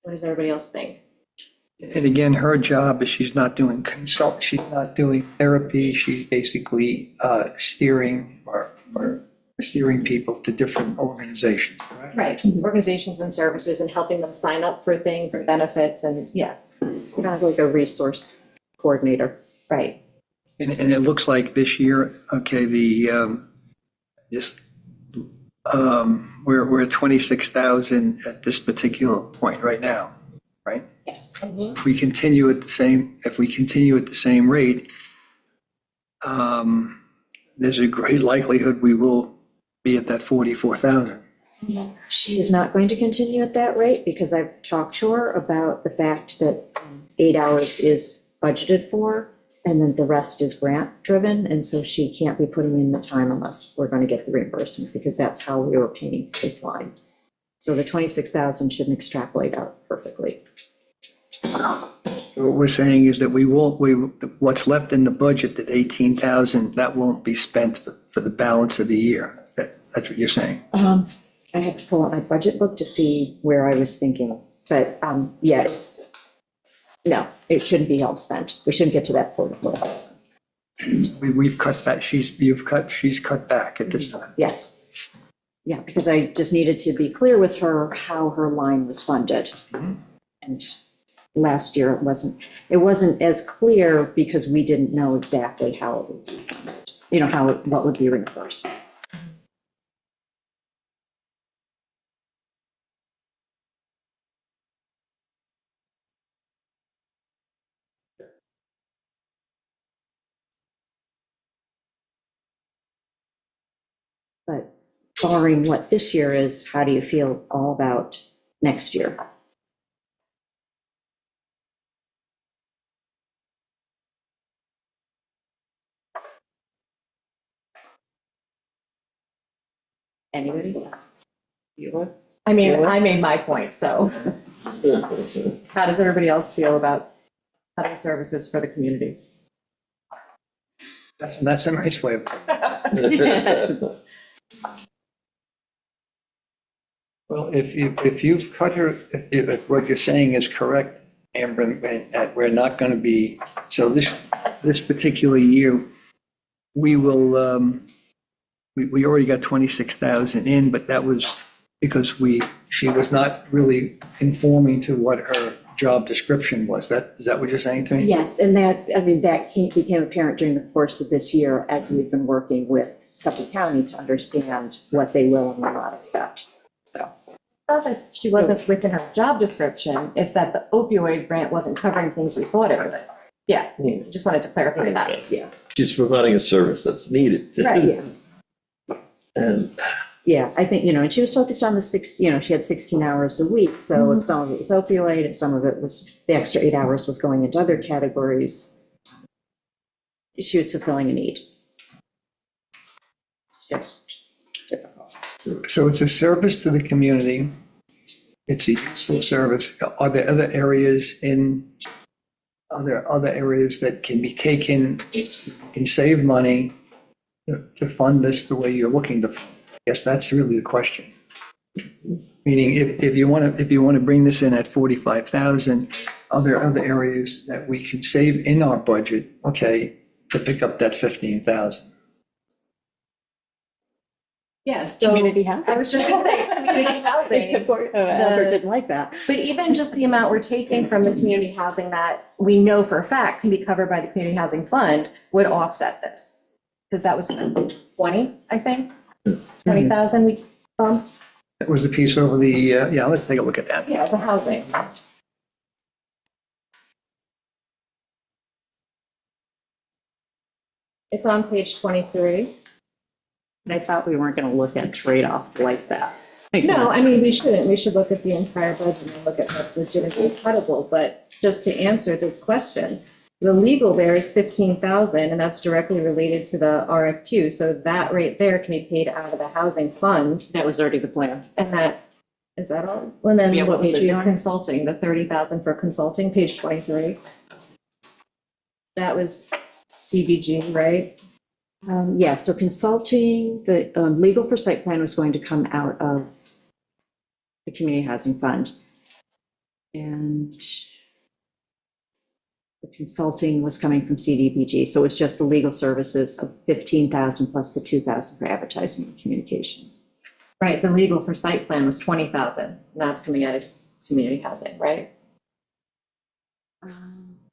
What does everybody else think? And again, her job is she's not doing she's not doing therapy, she's basically steering or steering people to different organizations, right? Right, organizations and services and helping them sign up for things and benefits and, Kind of like a resource coordinator. right. And it looks like this year, okay, we're at 26,000 at this particular point right now, right? Yes. If we continue at the same rate, there's a great likelihood we will be at that 44,000. She is not going to continue at that rate because I've talked to her about the fact that 8 hours is budgeted for and then the rest is grant driven. And so she can't be putting in the time unless we're going to get the reimbursement, because that's how we were paying this line. So the 26,000 shouldn't extrapolate out perfectly. What we're saying is that what's left in the budget, that 18,000, that won't be spent for the balance of the year. That's what you're saying. I have to pull out my budget book to see where I was thinking, but, yeah, no, it shouldn't be all spent. We shouldn't get to that 44,000. We've cut back, she's cut back at this time. Yes. Yeah, because I just needed to be clear with her how her line was funded. And last year it wasn't as clear because we didn't know exactly how it would be funded, what would be reimbursed. But barring what this year is, how do you feel all about next year? Anybody? You would? I mean, I made my point, so how does everybody else feel about cutting services for the community? That's a nice way of. Well, if you've cut her, if what you're saying is correct, Amber, and we're not going to be, so this particular year, we will, we already got 26,000 in, but that was because she was not really conforming to what her job description was. Is that what you're saying to me? Yes, and that became apparent during the course of this year as we've been working with Suffolk County to understand what they will and will not accept, so. Not that she wasn't within her job description, it's that the opioid grant wasn't covering things we thought it would. Yeah, just wanted to clarify that. Yeah. She's providing a service that's needed. Right, yeah. And Yeah, I think, and she was focused on she had 16 hours a week, so if some of it was opioid, if some of it was, the extra 8 hours was going into other categories, she was fulfilling a need. It's just difficult. So it's a service to the community. It's a useful service. Are there other areas that can be taken, can save money to fund this the way you're looking to? I guess that's really the question. Meaning, if you want to bring this in at 45,000, are there other areas that we can save in our budget, okay, to pick up that 15,000? Yeah, so Community housing. I was just gonna say, community housing. Albert didn't like that. But even just the amount we're taking from the community housing that we know for a fact can be covered by the community housing fund would offset this. Because that was 20, I think, 20,000 we bumped. That was the piece over the, yeah, let's take a look at that. Yeah, the housing. It's on page 23. And I thought we weren't going to look at trade-offs like that. No, I mean, we shouldn't. We should look at the entire budget and look at what's legitimately cuttable. But just to answer this question, the legal there is 15,000, and that's directly related to the RFQ. So that right there can be paid out of the housing fund. That was already the plan. And that, is that all? Well, then Yeah, what what was was it? the consulting, the 30,000 for consulting, page 23? That was CBG, right? Yeah, so consulting, the legal for site plan was going to come out of the community housing fund. And the consulting was coming from CDBG, so it's just the legal services of 15,000 plus the 2,000 for advertising and communications. Right, the legal for site plan was 20,000, and that's coming out of community housing, right?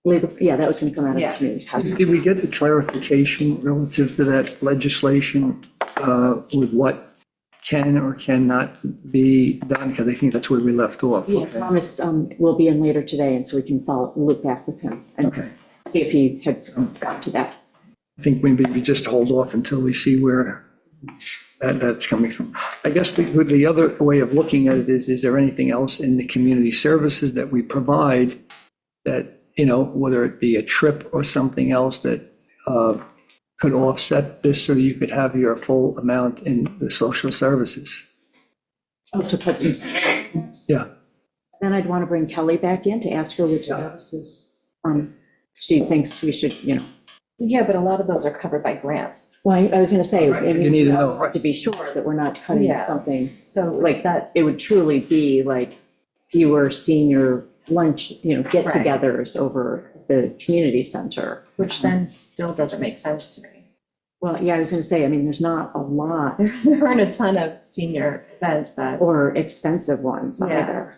Legal, yeah, that was going to come out of Yeah. the community housing. Did we get the clarification relative to that legislation with what can or cannot be done? Because I think that's where we left off. Yeah, Okay. Thomas will be in later today, and so we can loop back with him and Okay. see if he had got to that. I think maybe we just hold off until we see where that's coming from. I guess the other way of looking at it is there anything else in the community services that we provide that, whether it be a trip or something else that could offset this so you could have your full amount in the social services? Also put some. Yeah. Then I'd want to bring Kelly back in to ask her which services she thinks we should, Yeah, but a lot of those are covered by grants. Well, I was gonna say, Right, it you needs need to us know, right. to be sure that we're not cutting Yeah. something, So like, that, it would truly be like fewer senior lunch, get-togethers over the community center. which then still doesn't make sense to me. Well, yeah, I was gonna say, I mean, there's not a lot There aren't a ton of senior events that, or expensive ones Yeah. either.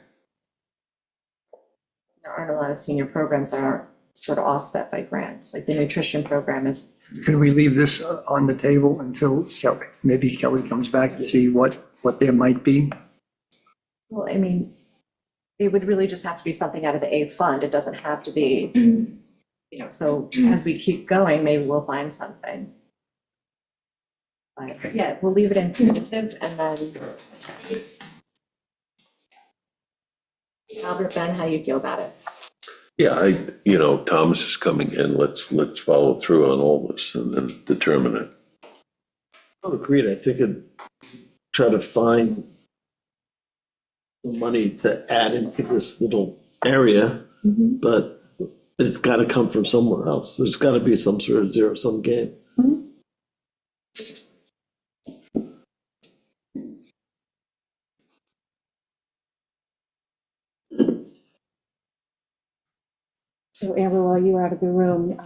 there aren't a lot of senior programs that are sort of offset by grants. Like the nutrition program is, Could we leave this on the table until Kelly, maybe Kelly comes back to see what there might be? well, I mean, it would really just have to be something out of the A fund. It doesn't have to be, so as we keep going, maybe we'll find something. But yeah, we'll leave it in tentative and then. Albert, Ben, how you feel about it? Yeah, Thomas is coming in, let's follow through on all this and then determine it. Oh, agreed, I think I'd try to find the money to add into this little area, but it's gotta come from somewhere else. There's gotta be some sort of zero-sum game. So Amber, while you were out of the room,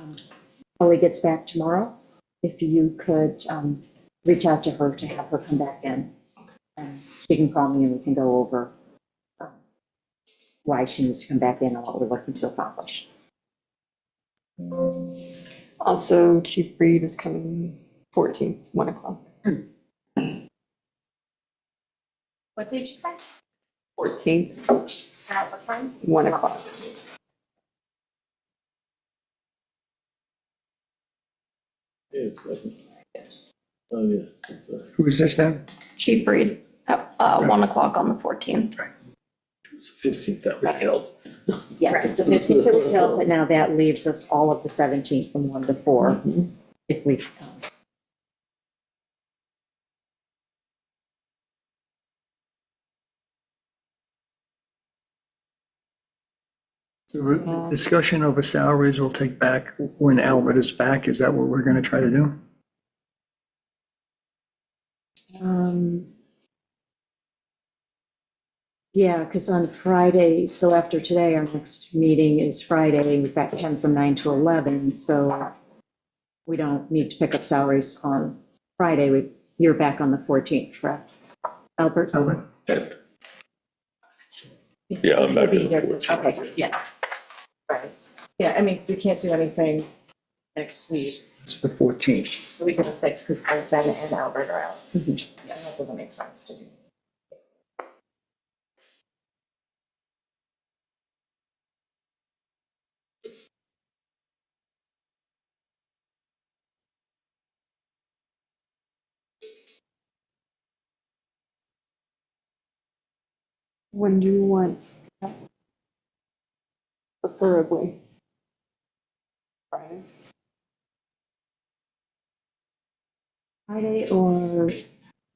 Kelly gets back tomorrow. If you could reach out to her to have her come back in. And she can call me and we can go over why she needs to come back in and what we're looking to accomplish. Also, Chief Reed is coming 14th, 1 o'clock. What did you say? 14th, At what time? 1 o'clock. Oh, yeah. It's, Who is this then? Chief Reed at 1 o'clock on the 14th. it's 15th that we held. Yes, it's the 15th that we held, but now that leaves us all of the 17th from 1 to 4, if we. The discussion over salaries will take back when Albert is back. Is that what we're going to try to do? Yeah, because on Friday, so after today, our next meeting is Friday, we've got him from 9 to 11, so we don't need to pick up salaries on Friday. You're back on the 14th, correct? Albert? Albert? Yeah, I'm back in the 14th. Okay, yes. Right. Yeah, I mean, 'cause we can't do anything next week, It's the 14th. the week of the 6th, because both Ben and Albert are out. Mhm. So that doesn't make sense to do. When do you want? Preferably. Friday. Friday or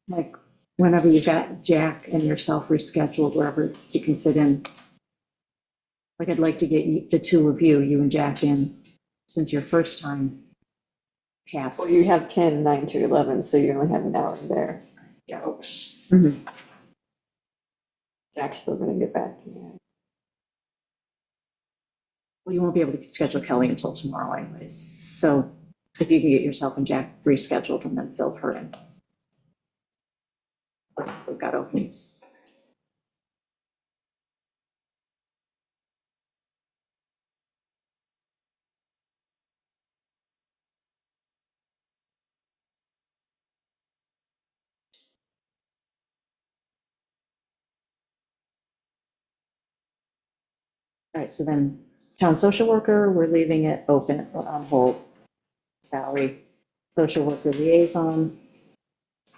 like whenever you got Jack and yourself rescheduled, wherever you can fit in. Like I'd like to get the two of you and Jack in, since your first time passed. Well, you have Ken 9 to 11, so you only have an hour there. Yeah. Mhm. Jack's still gonna get back to me. Well, you won't be able to schedule Kelly until tomorrow anyways. So if you can get yourself and Jack rescheduled and then fill her in. We've got openings. All right, so then town social worker, we're leaving it open on hold. Salary, social worker liaison,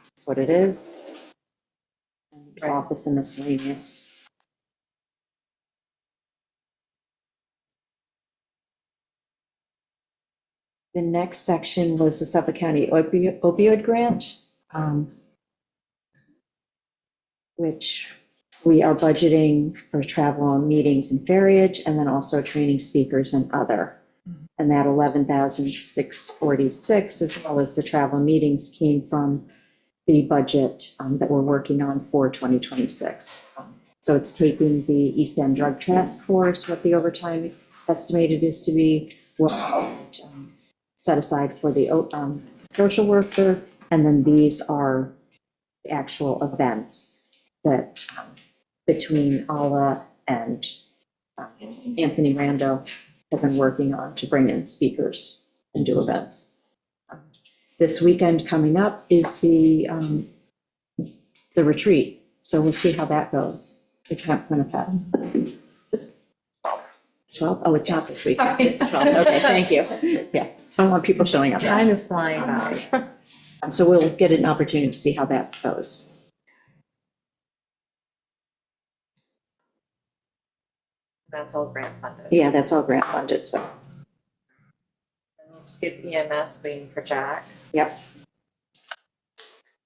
that's what it is. And Right. office and miscellaneous. The next section was the Suffolk County opioid grant, which we are budgeting for travel and meetings and ferriage, and then also training speakers and other. And that 11,646, as well as the travel meetings, came from the budget that we're working on for 2026. So it's taking the East End Drug Task Force, what the overtime estimated is to be, what set aside for the social worker, and then these are the actual events that between Ala and Anthony Rando have been working on to bring in speakers and do events. This weekend coming up is the retreat, so we'll see how that goes, the Camp Winnipeg. 12? Oh, it's not this weekend, it's the 12th, okay, thank you. Yeah, I don't want people showing up. Time is flying by. So we'll get an opportunity to see how that goes. That's all grant funded. Yeah, that's all grant funded, so, We'll skip EMS, waiting for Jack. yep.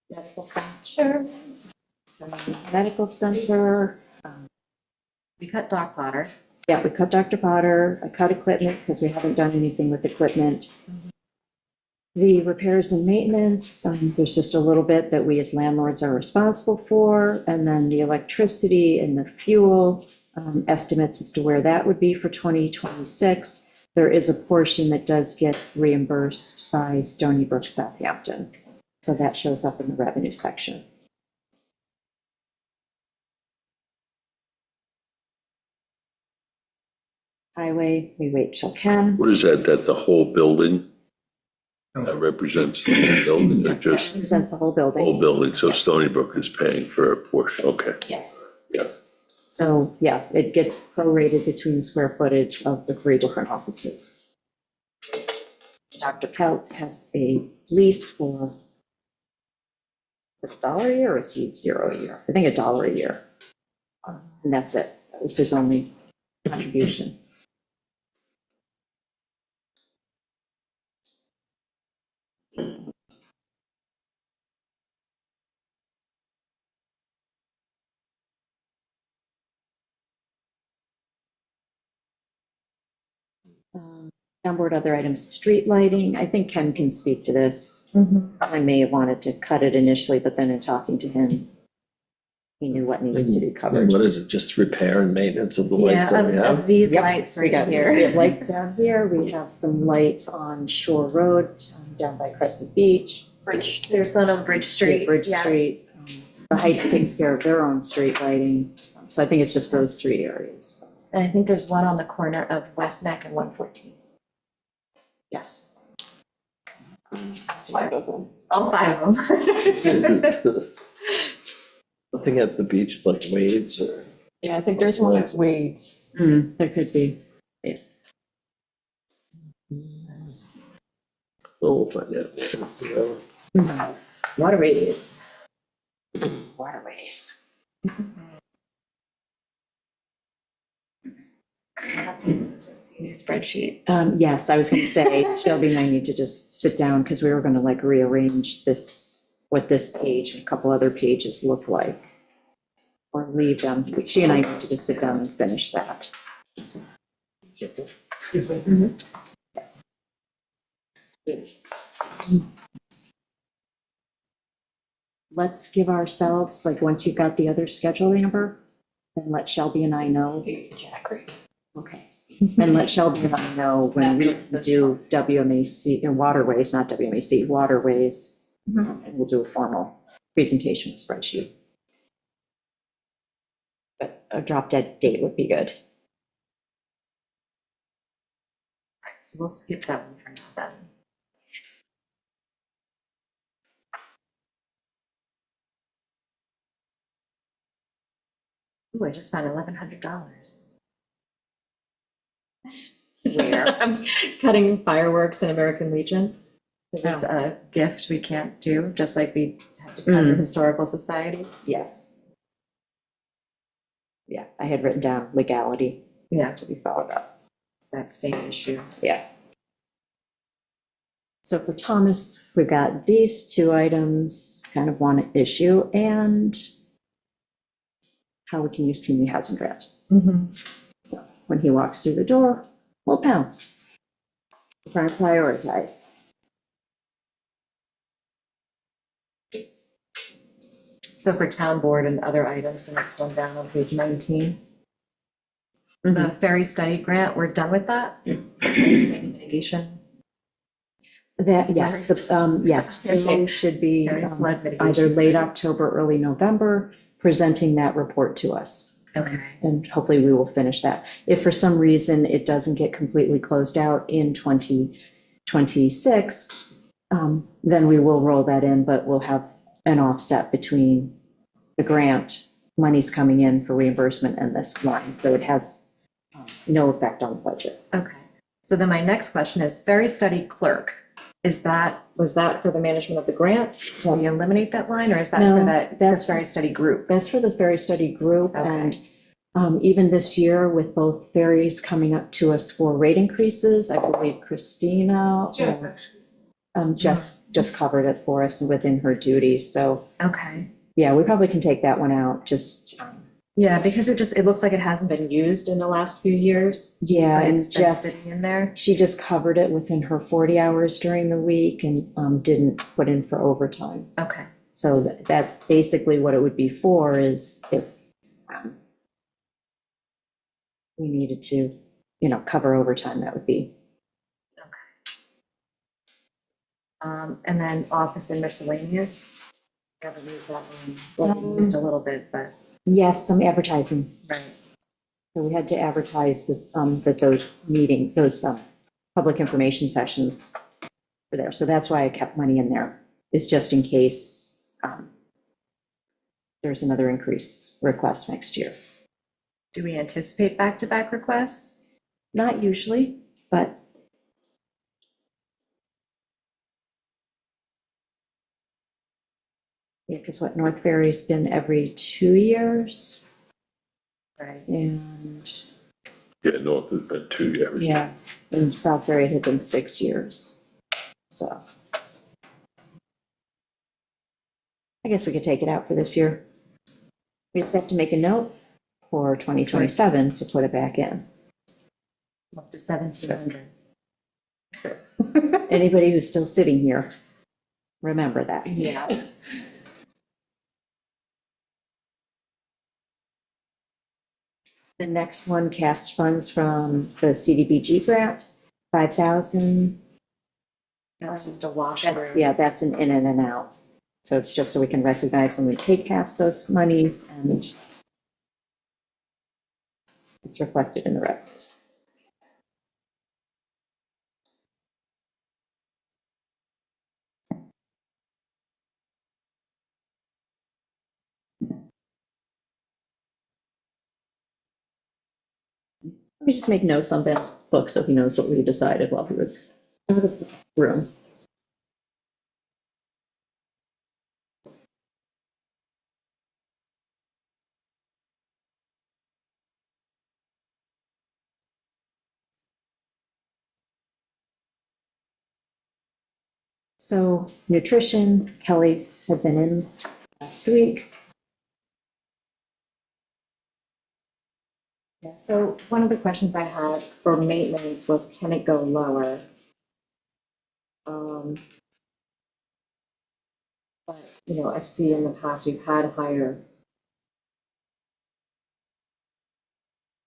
Medical center. So medical center, We cut Doc Potter. yeah, we cut Dr. Potter, I cut equipment because we haven't done anything with equipment. The repairs and maintenance, there's just a little bit that we as landlords are responsible for, and then the electricity and the fuel estimates as to where that would be for 2026. There is a portion that does get reimbursed by Stony Brook Southampton, so that shows up in the revenue section. Highway, we wait till Ken. What is that, the whole building? No. That represents the whole building, or just Represents the whole building. whole building, so Yes. Stony Brook is paying for a portion, okay. Yes. Yes. So, yeah, it gets prorated between the square footage of the 3 different offices. Dr. Pelt has a lease for, is it $1 a year or is he $0 a year? I think $1 a year. And that's it. This is only contribution. Downboard other items, street lighting. I think Ken can speak to this. I may have wanted to cut it initially, but then in talking to him, he knew what needed to be And covered. what is it, just repair and maintenance of the Yeah, lights that we of have? these Yep, lights We right got, we here. have lights down here. We have some lights on Shore Road, down by Crescent Beach. There's one on Bridge Street. Bridge Yeah. Street. The Heights takes care of their own street lighting. So I think it's just those 3 areas. And I think there's one on the corner of West Neck and 114. Yes. Why doesn't? All 5 of them. Nothing at the beach like waves or? Yeah, I think there's one at Wade's. There could be. Oh, we'll find out. Waterways. Waterways. It's a senior spreadsheet. Yes, I was going to say, Shelby and I need to just sit down because we were going to like rearrange this, what this page and a couple other pages look like. Or leave them. She and I need to just sit down and finish that. Excuse me. Let's give ourselves, like, once you've got the other schedule, Amber, then let Shelby and I know. Okay. And let Shelby and I know when we do WMAC, waterways, not WMAC, waterways. And we'll do a formal presentation spreadsheet. But a drop dead date would be good. So we'll skip that one for now then. Ooh, I just found $1,100. Where? I'm cutting fireworks in American Legion. It's a gift we can't do, just like we have to cut the Historical Society. Yes. Yeah, I had written down legality Yeah, to be followed up. it's that same issue. Yeah. So for Thomas, we've got these 2 items, kind of one issue, and how we can use community housing grant. So when he walks through the door, we'll pounce. Trying to prioritize. So for town board and other items, the next one down on page 19. The ferry study grant, we're done with that? Mitigation. That, yes, yes, they should be Ferry flood mitigation. either late October, early November, presenting that report to us. Okay. And hopefully we will finish that. If for some reason it doesn't get completely closed out in 2026, then we will roll that in, but we'll have an offset between the grant monies coming in for reimbursement and this line. So it has no effect on the budget. Okay. So then my next question is ferry study clerk. Was that for the management of the grant? Will we eliminate that line, or is that No, for that, that's- ferry study group? That's for the ferry study group. Okay. And even this year with both ferries coming up to us for rate increases, I believe Christina just covered it for us within her duties. So Okay. yeah, we probably can take that one out. Just, Yeah, because it looks like it hasn't been used in the last few years. yeah, But and it's been just, sitting in there. she just covered it within her 40 hours during the week and didn't put in for overtime. Okay. So that's basically what it would be for, is if we needed to, cover overtime, that would be. And then office and miscellaneous. We haven't used that one. Well, we used a little bit, but. Yes, some advertising. Right. So we had to advertise that those public information sessions were there. So that's why I kept money in there, is just in case there's another increase request next year. Do we anticipate back-to-back requests? Not usually, but yeah, because North Ferry's been every 2 years, Right. and Yeah, North has been 2 years. yeah, and South Ferry had been 6 years. So I guess we could take it out for this year. We just have to make a note for 2027 to put it back in. Up to 1,700. Anybody who's still sitting here, remember that. Yes. The next one, cast funds from the CDBG grant, 5,000. That's just a wash That's, through. yeah, that's an in and an out. So it's just so we can recognize when we take past those monies, and it's reflected in the revenues. Let me just make notes on Ben's book so he knows what we decided while he was out of the room. So nutrition, Kelly had been in last week. Yeah, so one of the questions I had for maintenance was, can it go lower? But, I see in the past, we've had higher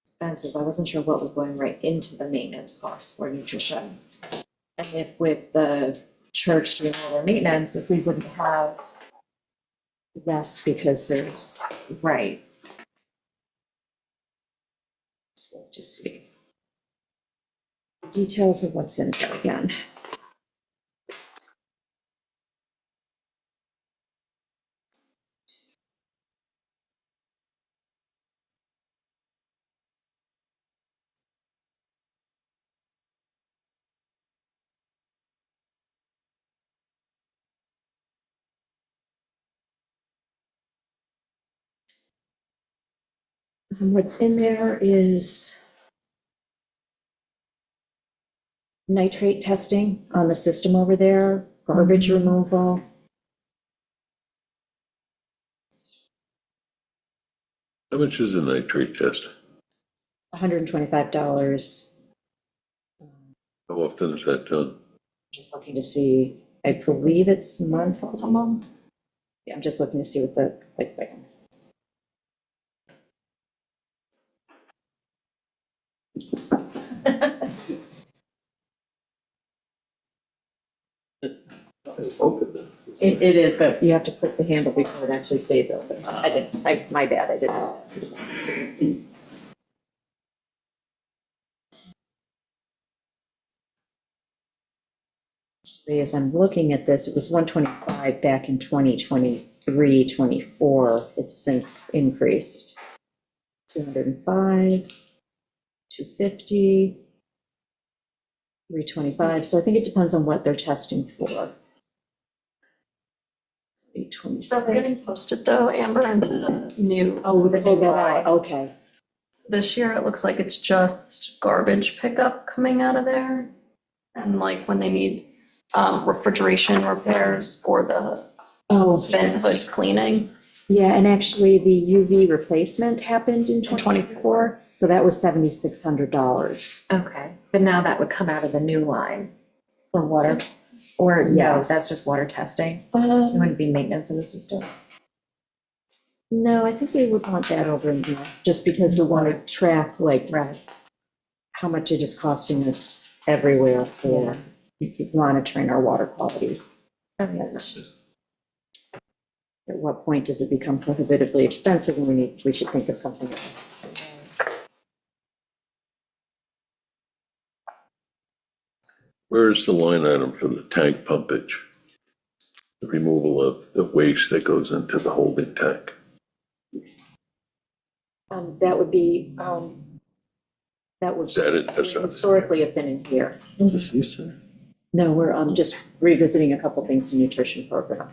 expenses. I wasn't sure what was going right into the maintenance costs for nutrition. And if with the church doing all their maintenance, if we wouldn't have, Less because there's, right, so just see. Details of what's in there again. What's in there is nitrate testing on the system over there, garbage removal. How much is a nitrate test? $125 How often is that done? Just looking to see, I believe it's month Once a month. Yeah, I'm just looking to see what the, like, it is, but you have to click the handle before it actually stays open. I didn't, my bad, I didn't. As I'm looking at this, it was 125 back in 2023, 24. It's since increased. 205, 250, 325. So I think it depends on what they're testing for. It's 826. That's getting posted though, Amber, into the new. Oh, they pulled that line. out, okay. This year, it looks like it's just garbage pickup coming out of there. And like when they need refrigeration repairs or the Oh, bin hood cleaning. yeah, and actually the UV replacement happened in 24, so that was $7,600. Okay, but now that would come out of the new line for water, or no, Yes. that's just water testing? It wouldn't be maintenance of the system? No, I think we would want that over in here, just because we want to track like Right. how much it is costing us everywhere for monitoring our water quality. That makes sense. At what point does it become prohibitively expensive and we should think of something else? Where is the line item for the tank pumpage? The removal of the waste that goes into the holding tank? That would be, that would Is that it? That's not- historically have been in here. This you said? No, we're just revisiting a couple things in nutrition program.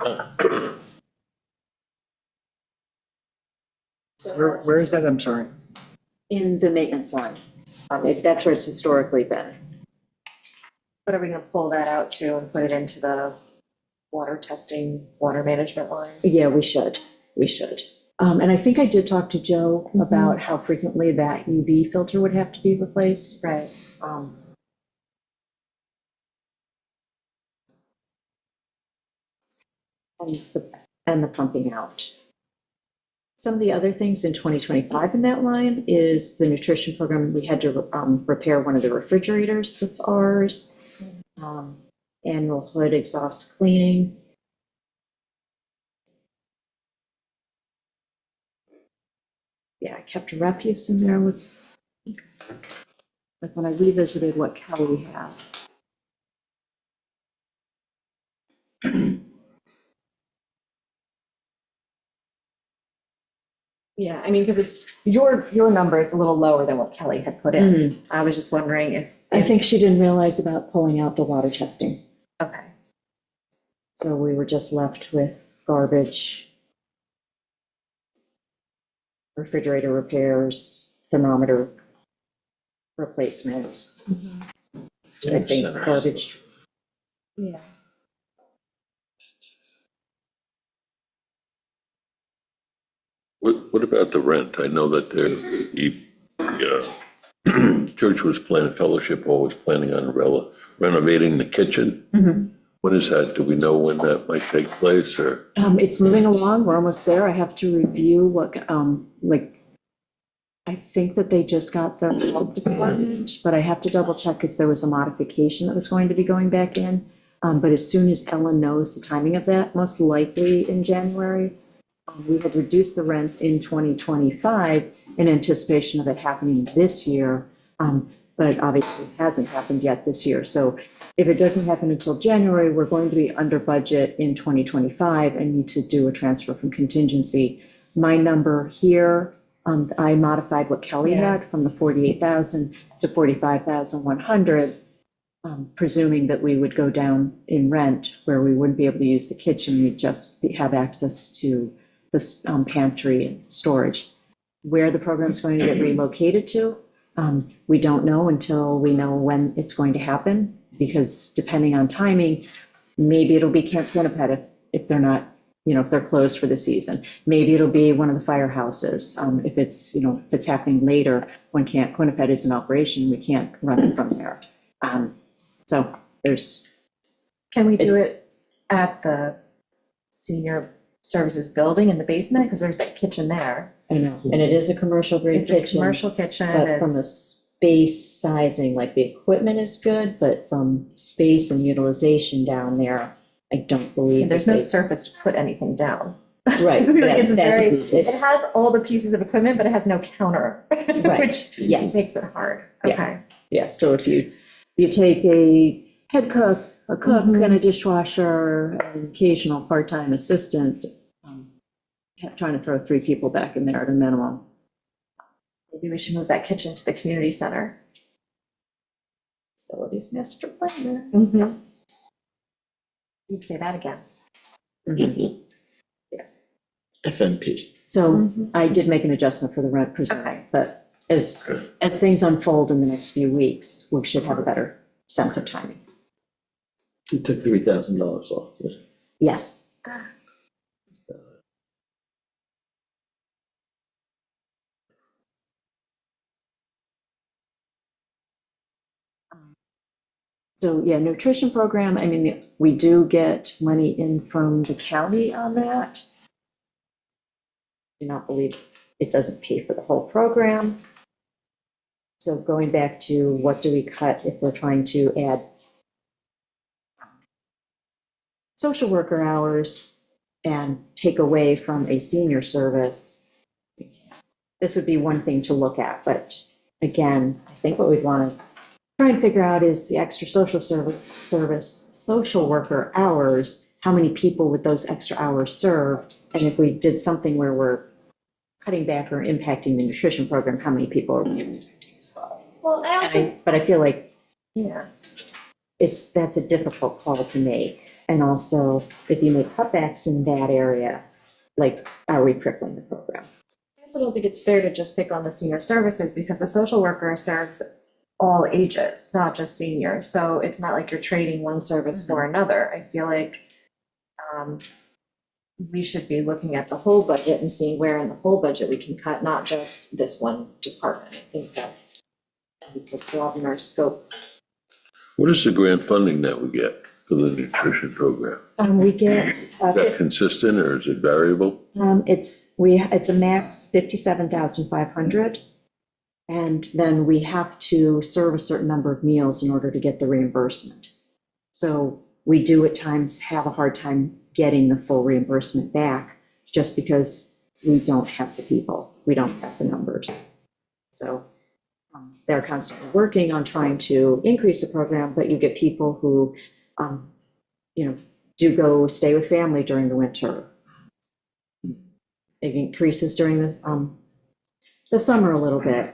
Where is that? I'm sorry. In the maintenance line. That's where it's historically been. But are we gonna pull that out too and put it into the water testing, water management line? Yeah, we should. And I think I did talk to Joe about how frequently that UV filter would have to be replaced. Right. And the pumping out. Some of the other things in 2025 in that line is the nutrition program. We had to repair one of the refrigerators that's ours. Annual hood exhaust cleaning. Yeah, I kept refuse in there. Like when I revisited what Kelly had. Yeah, I mean, because it's, your number is a little lower than what Kelly had put in. I was just wondering if. I think she didn't realize about pulling out the water testing. Okay. So we were just left with garbage, refrigerator repairs, thermometer replacement. I think garbage. Yeah. What about the rent? I know that there's, church was planning, fellowship hall was planning on renovating the kitchen. When is that? Do we know when that might take place or? It's moving along. We're almost there. I have to review what, I think that they just got the health department, but I have to double check if there was a modification that was going to be going back in. But as soon as Ellen knows the timing of that, most likely in January, we had reduced the rent in 2025 in anticipation of it happening this year. But obviously it hasn't happened yet this year. So if it doesn't happen until January, we're going to be under budget in 2025 and need to do a transfer from contingency. My number here, I modified what Kelly had from the 48,000 to 45,100, presuming that we would go down in rent where we wouldn't be able to use the kitchen. We'd just have access to the pantry and storage. Where the program's going to get relocated to, we don't know until we know when it's going to happen, because depending on timing, maybe it'll be Camp Quinnipiac if they're not, if they're closed for the season. Maybe it'll be one of the firehouses. If it's happening later when Camp Quinnipiac is in operation, we can't run it from there. So there's, Can we do It's- it at the senior services building in the basement? Because there's that kitchen there. I know, and it is a commercial grade It's a kitchen. commercial kitchen, But from a it's, space sizing, like the equipment is good, but from space and utilization down there, I don't believe. there's that no they- surface to put anything down. Right. Like, that- it's that very, is- it has all the pieces of equipment, but it has no counter, which Yes. makes it hard. Yeah. Okay. Yeah, so if you take a head cook, a cook Mhm. and a dishwasher, an occasional part-time assistant, trying to throw 3 people back in there at a minimum. Maybe we should move that kitchen to the community center. Facilities master planner. Mm-hmm. You'd say that again. FMP. So Mhm. I did make an adjustment for the rent per Okay. zone, but as things unfold in the next few weeks, we should have a better sense of timing. You took $3,000 off. Yeah. Yes. So, yeah, nutrition program, I mean, we do get money in from the county on that. Do not believe it doesn't pay for the whole program. So going back to what do we cut if we're trying to add social worker hours and take away from a senior service, this would be one thing to look at. But again, I think what we'd want to try and figure out is the extra service, social worker hours, how many people would those extra hours serve? And if we did something where we're cutting back or impacting the nutrition program, how many people are we impacting as well? Well, I But I feel like yeah. that's a difficult call to make. And also, if you make cutbacks in that area, like, are we crippling the program? I guess I don't think it's fair to just pick on the senior services because the social worker serves all ages, not just seniors. So it's not like you're trading one service for another. I feel like we should be looking at the whole budget and seeing where in the whole budget we can cut, not just this one department. I think that it's a broaden our scope. What is the grant funding that we get for the nutrition program? We get, Is that consistent or is it variable? it's a max 57,500. And then we have to serve a certain number of meals in order to get the reimbursement. So we do at times have a hard time getting the full reimbursement back just because we don't have the people, we don't have the numbers. So they're constantly working on trying to increase the program, but you get people who, do go stay with family during the winter. It increases during the summer a little bit.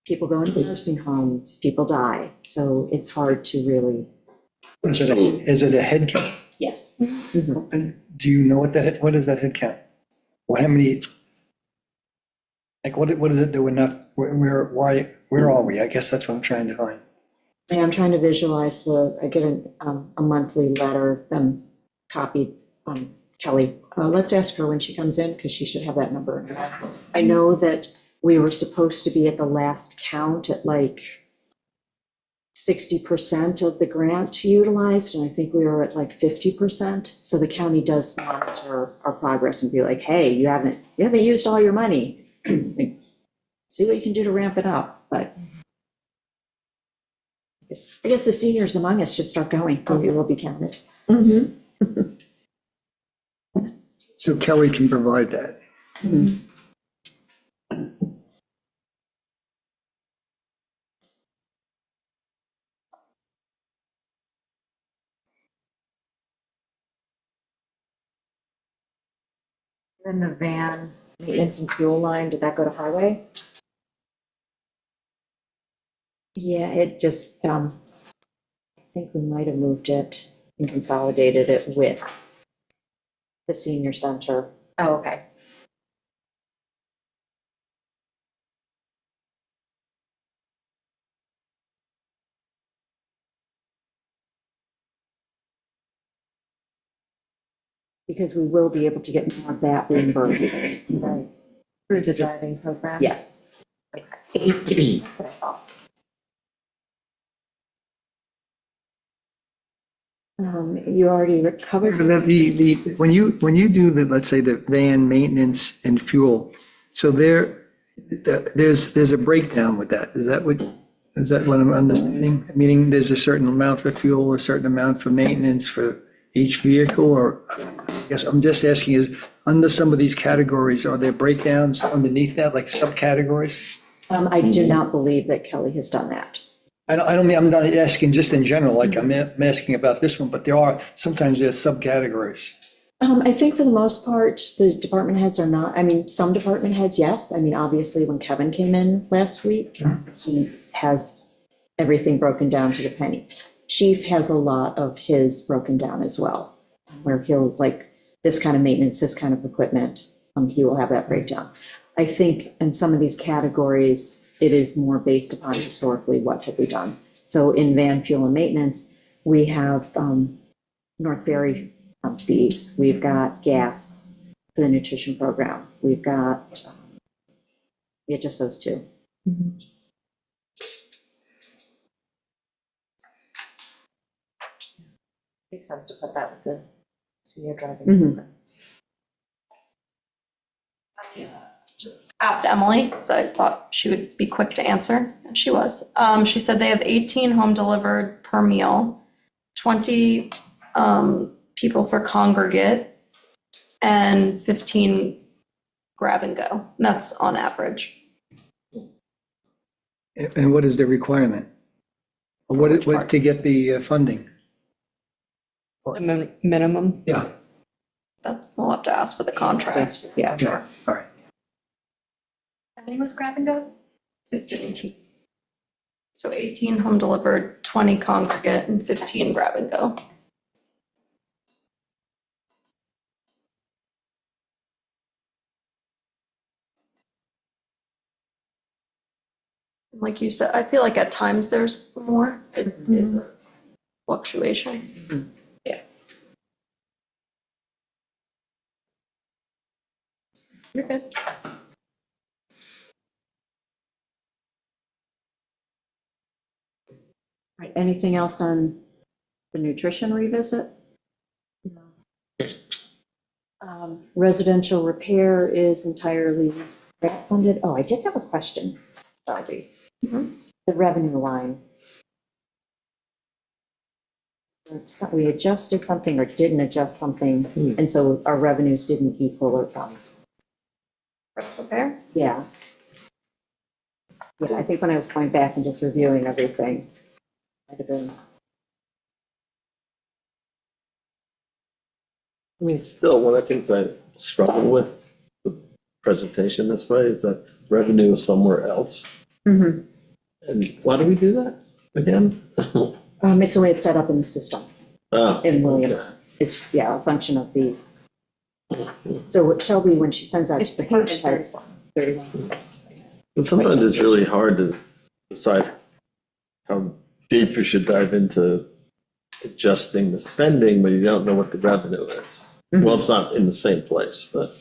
People go into nursing homes, people die, so it's hard to really, Is it a head count? yes. And do you know what is that head count? Well, how many, like, what is it that we're not, where are we? I guess that's what I'm trying to find. And I'm trying to visualize I get a monthly letter, copied, Kelly. Let's ask her when she comes in, because she should have that number. I know that we were supposed to be at the last count at like 60% of the grant utilized, and I think we were at like 50%. So the county does monitor our progress and be like, hey, you haven't used all your money. See what you can do to ramp it up, but I guess the seniors among us should start going, or we will be counted. So Kelly can provide that. Then the van maintenance and fuel line, did that go to highway? Yeah, it just, I think we might have moved it and consolidated it with the senior center. Oh, okay. Because we will be able to get more of that reimbursed. Right. Through the driving programs? Yes. That's what I thought. You already covered. When you do the, let's say, the van maintenance and fuel, so there's a breakdown with that. Is that what I'm understanding? Meaning there's a certain amount for fuel, a certain amount for maintenance for each vehicle, or I guess I'm just asking is, under some of these categories, are there breakdowns underneath that, like subcategories? I do not believe that Kelly has done that. I don't mean, I'm not asking just in general, like I'm asking about this one, but sometimes there's subcategories. I think for the most part, the department heads are not, I mean, some department heads, yes. I mean, obviously, when Kevin came in last week, he has everything broken down to the penny. Chief has a lot of his broken down as well, where he'll, like, this kind of maintenance, this kind of equipment, he will have that breakdown. I think in some of these categories, it is more based upon historically, what have we done? So in van, fuel, and maintenance, we have North Berry fees, we've got gas for the nutrition program, we've got, yeah, just those two. Makes sense to put that with the senior driving. Mhm. Asked Emily, because I thought she would be quick to answer, and she was. She said they have 18 home delivered per meal, 20 people for congregate, and 15 grab and go. And that's on average. And what is the requirement? What to get the funding? The minimum. Yeah, That we'll have to ask for the contract. Yeah. yeah, all right. How many was grab and go? 15. So 18 home delivered, 20 congregate, and 15 grab and go. Like you said, I feel like at times there's more. It is a fluctuation. Yeah. You're good. Right, anything else on the nutrition revisit? Residential repair is entirely grant funded. Oh, I did have a question, Darby. The revenue line. So we adjusted something or didn't adjust something, and so our revenues didn't equal or, Repair? yes. Yeah, I think when I was going back and just reviewing everything, might have been. I mean, still, one of the things I struggle with the presentation this way is that revenue is somewhere else. Mm-hmm. And why do we do that again? It's the way it's set up in the system Oh, in Williams. It's, yeah, a function of the, so Shelby, when she sends out It's the page page heads, 31. and sometimes it's really hard to decide how deep you should dive into adjusting the spending, but you don't know what the revenue is. Well, it's not in the same place, but,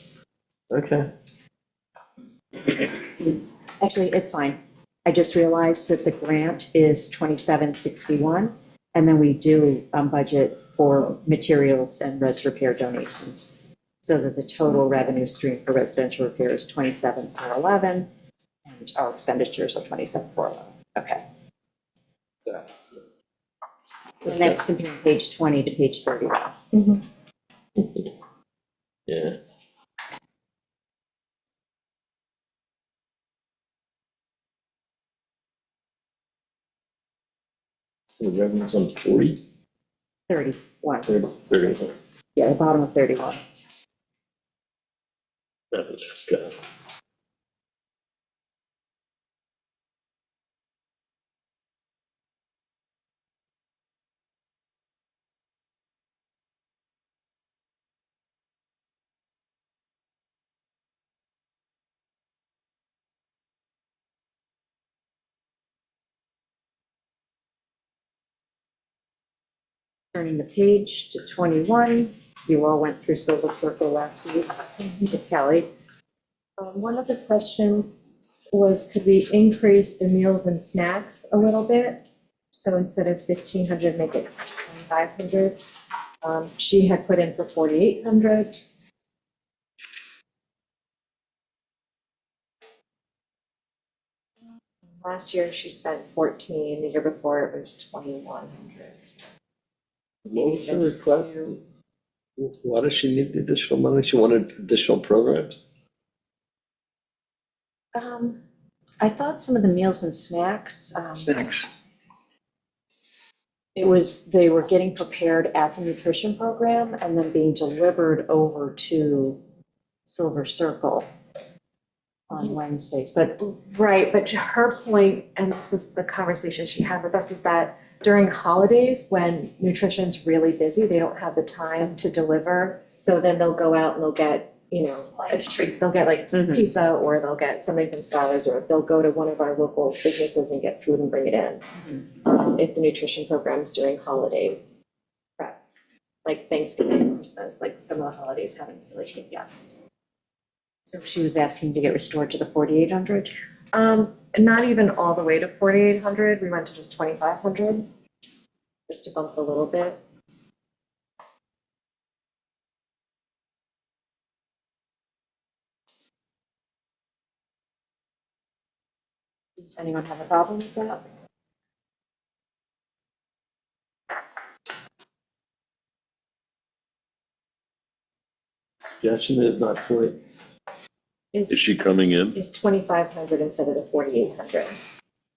okay. Actually, it's fine. I just realized that the grant is 2761, and then we do budget for materials and res repair donations. So that the total revenue stream for residential repair is 27,411, and our expenditures are 27,411. Okay. And that's comparing page 20 to page 31. Yeah. So the revenue's on 40, 31. 30. Yeah, the bottom of 31. Revenue's good. Turning the page to 21, you all went through Silver Circle last week with Kelly. One of the questions was, could we increase the meals and snacks a little bit? So instead of 1,500, make it 2,500. She had put in for 4,800. Last year, she spent 14, the year before it was 2,100. What was the request? Why does she need the additional money? She wanted additional programs? I thought some of the meals and snacks, Snacks. it was, they were getting prepared at the nutrition program and then being delivered over to Silver Circle on Wednesdays, but Right, but her point, and this is the conversation she had with us, was that during holidays, when nutrition's really busy, they don't have the time to deliver. So then they'll go out and they'll get, a treat, they'll get like Mhm. pizza, or they'll get something from Starlers, or they'll go to one of our local businesses and get food and bring it in. If the nutrition program's doing holiday prep, like Thanksgiving and Christmas, like some of the holidays haven't really hit yet. so she was asking to get restored to the 4,800. Not even all the way to 4,800, we went to just 2,500, just to bump a little bit. Does anyone have a problem with that? Suggestion is not fully. Is she coming in? Is 2,500 instead of the 4,800.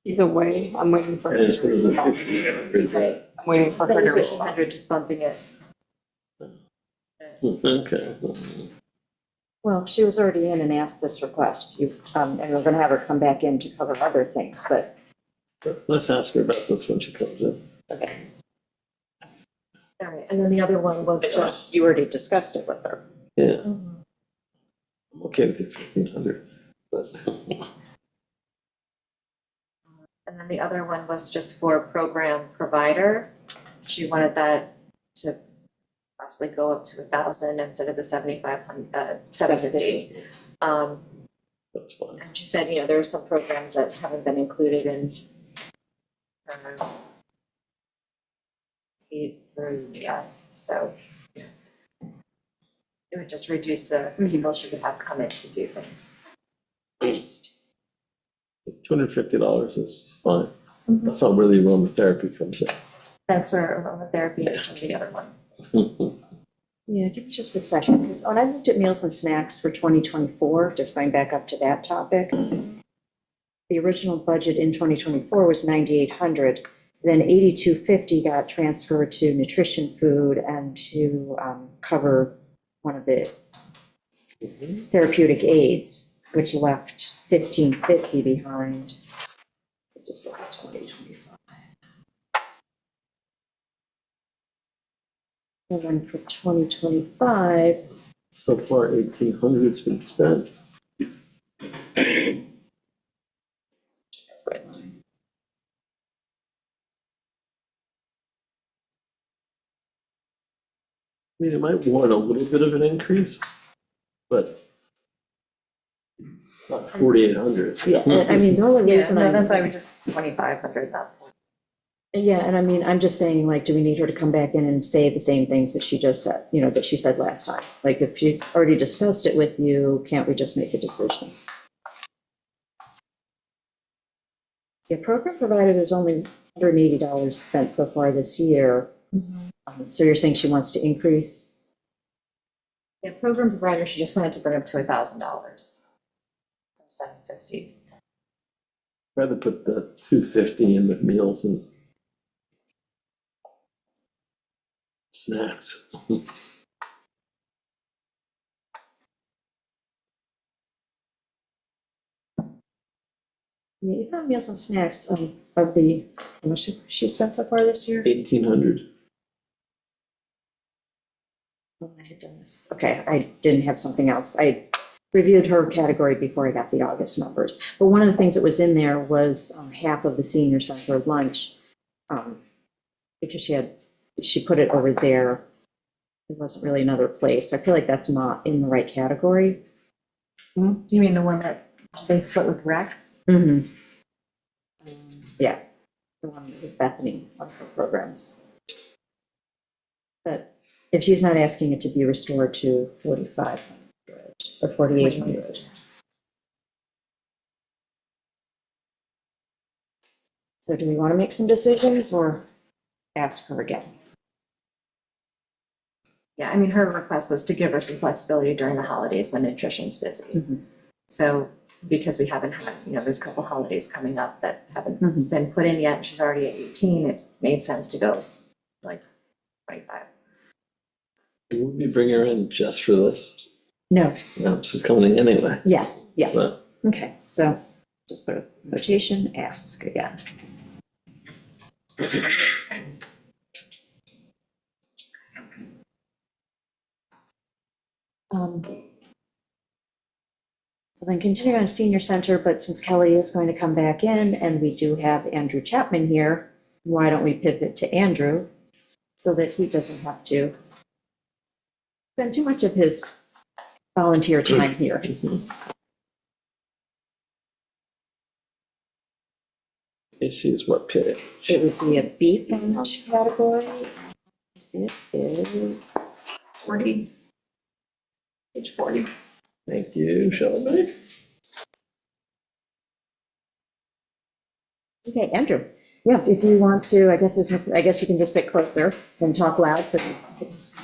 Either way, I'm waiting for her And to instead of the respond. 1,500, I'm waiting for her to Instead of respond. 1,500, just bumping it. okay. Well, she was already in and asked this request, and we're gonna have her come back in to cover other things, but, Let's ask her about this when she comes in. okay. All right, and then the other one was just, You already discussed it with her. Yeah, I'm okay with the 1,500, but. and then the other one was just for program provider. She wanted that to possibly go up to 1,000 instead of the 7,500, 750. That's fine. And she said, there are some programs that haven't been included in so it would just reduce the people she would have come in to do things. $250 is fine. That's not really aromatherapy comes in. That's where aromatherapy and some of the other ones. Yeah, give me just a second, because when I looked at meals and snacks for 2024, just going back up to that topic, the original budget in 2024 was 9,800, then 8,250 got transferred to nutrition food and to cover one of the therapeutic aids, which left 1,550 behind. Just look at 2025. And then for 2025, So far, 1,800's been spent. I mean, it might warrant a little bit of an increase, but not 4,800. yeah, and I mean, the only reason I. That's why we just 2,500 at that point. Yeah, and I mean, I'm just saying, like, do we need her to come back in and say the same things that she just said, that she said last time? Like, if she's already discussed it with you, can't we just make a decision? Yeah, program provider, there's only $180 spent so far this year. So you're saying she wants to increase? Yeah, program provider, she just wanted to bring up to $1,000 from 750. Rather put the 250 in the meals and snacks. Yeah, even on meals and snacks, of the, how much she spent so far this year? 1,800. Oh, I had done this. Okay, I didn't have something else. I reviewed her category before I got the August numbers. But one of the things that was in there was half of the senior center lunch. Because she put it over there. It wasn't really another place. I feel like that's not in the right category. You mean the one that they split with rec? Mm-hmm. Yeah, the one with Bethany on her programs. But if she's not asking it to be restored to 4,500 or 4,800. So do we want to make some decisions or ask her again? Yeah, I mean, her request was to give her some flexibility during the holidays when nutrition's busy. Mhm. So because we haven't had, there's a couple holidays coming up that haven't Mhm. been put in yet, and she's already at 18, it made sense to go like 25. Would we bring her in just for this? No, No, she's coming in anyway, yes, yeah, but okay, so just put a quotation, ask again. Um, So then continue on senior center, but since Kelly is going to come back in and we do have Andrew Chapman here, why don't we pivot to Andrew so that he doesn't have to spend too much of his volunteer time here. this is what pay. It would be a B fund category. It is 40. Page 40. Thank you, Shelby. Okay, Andrew. Yeah, if you want to, I guess you can just sit closer and talk loud so it's.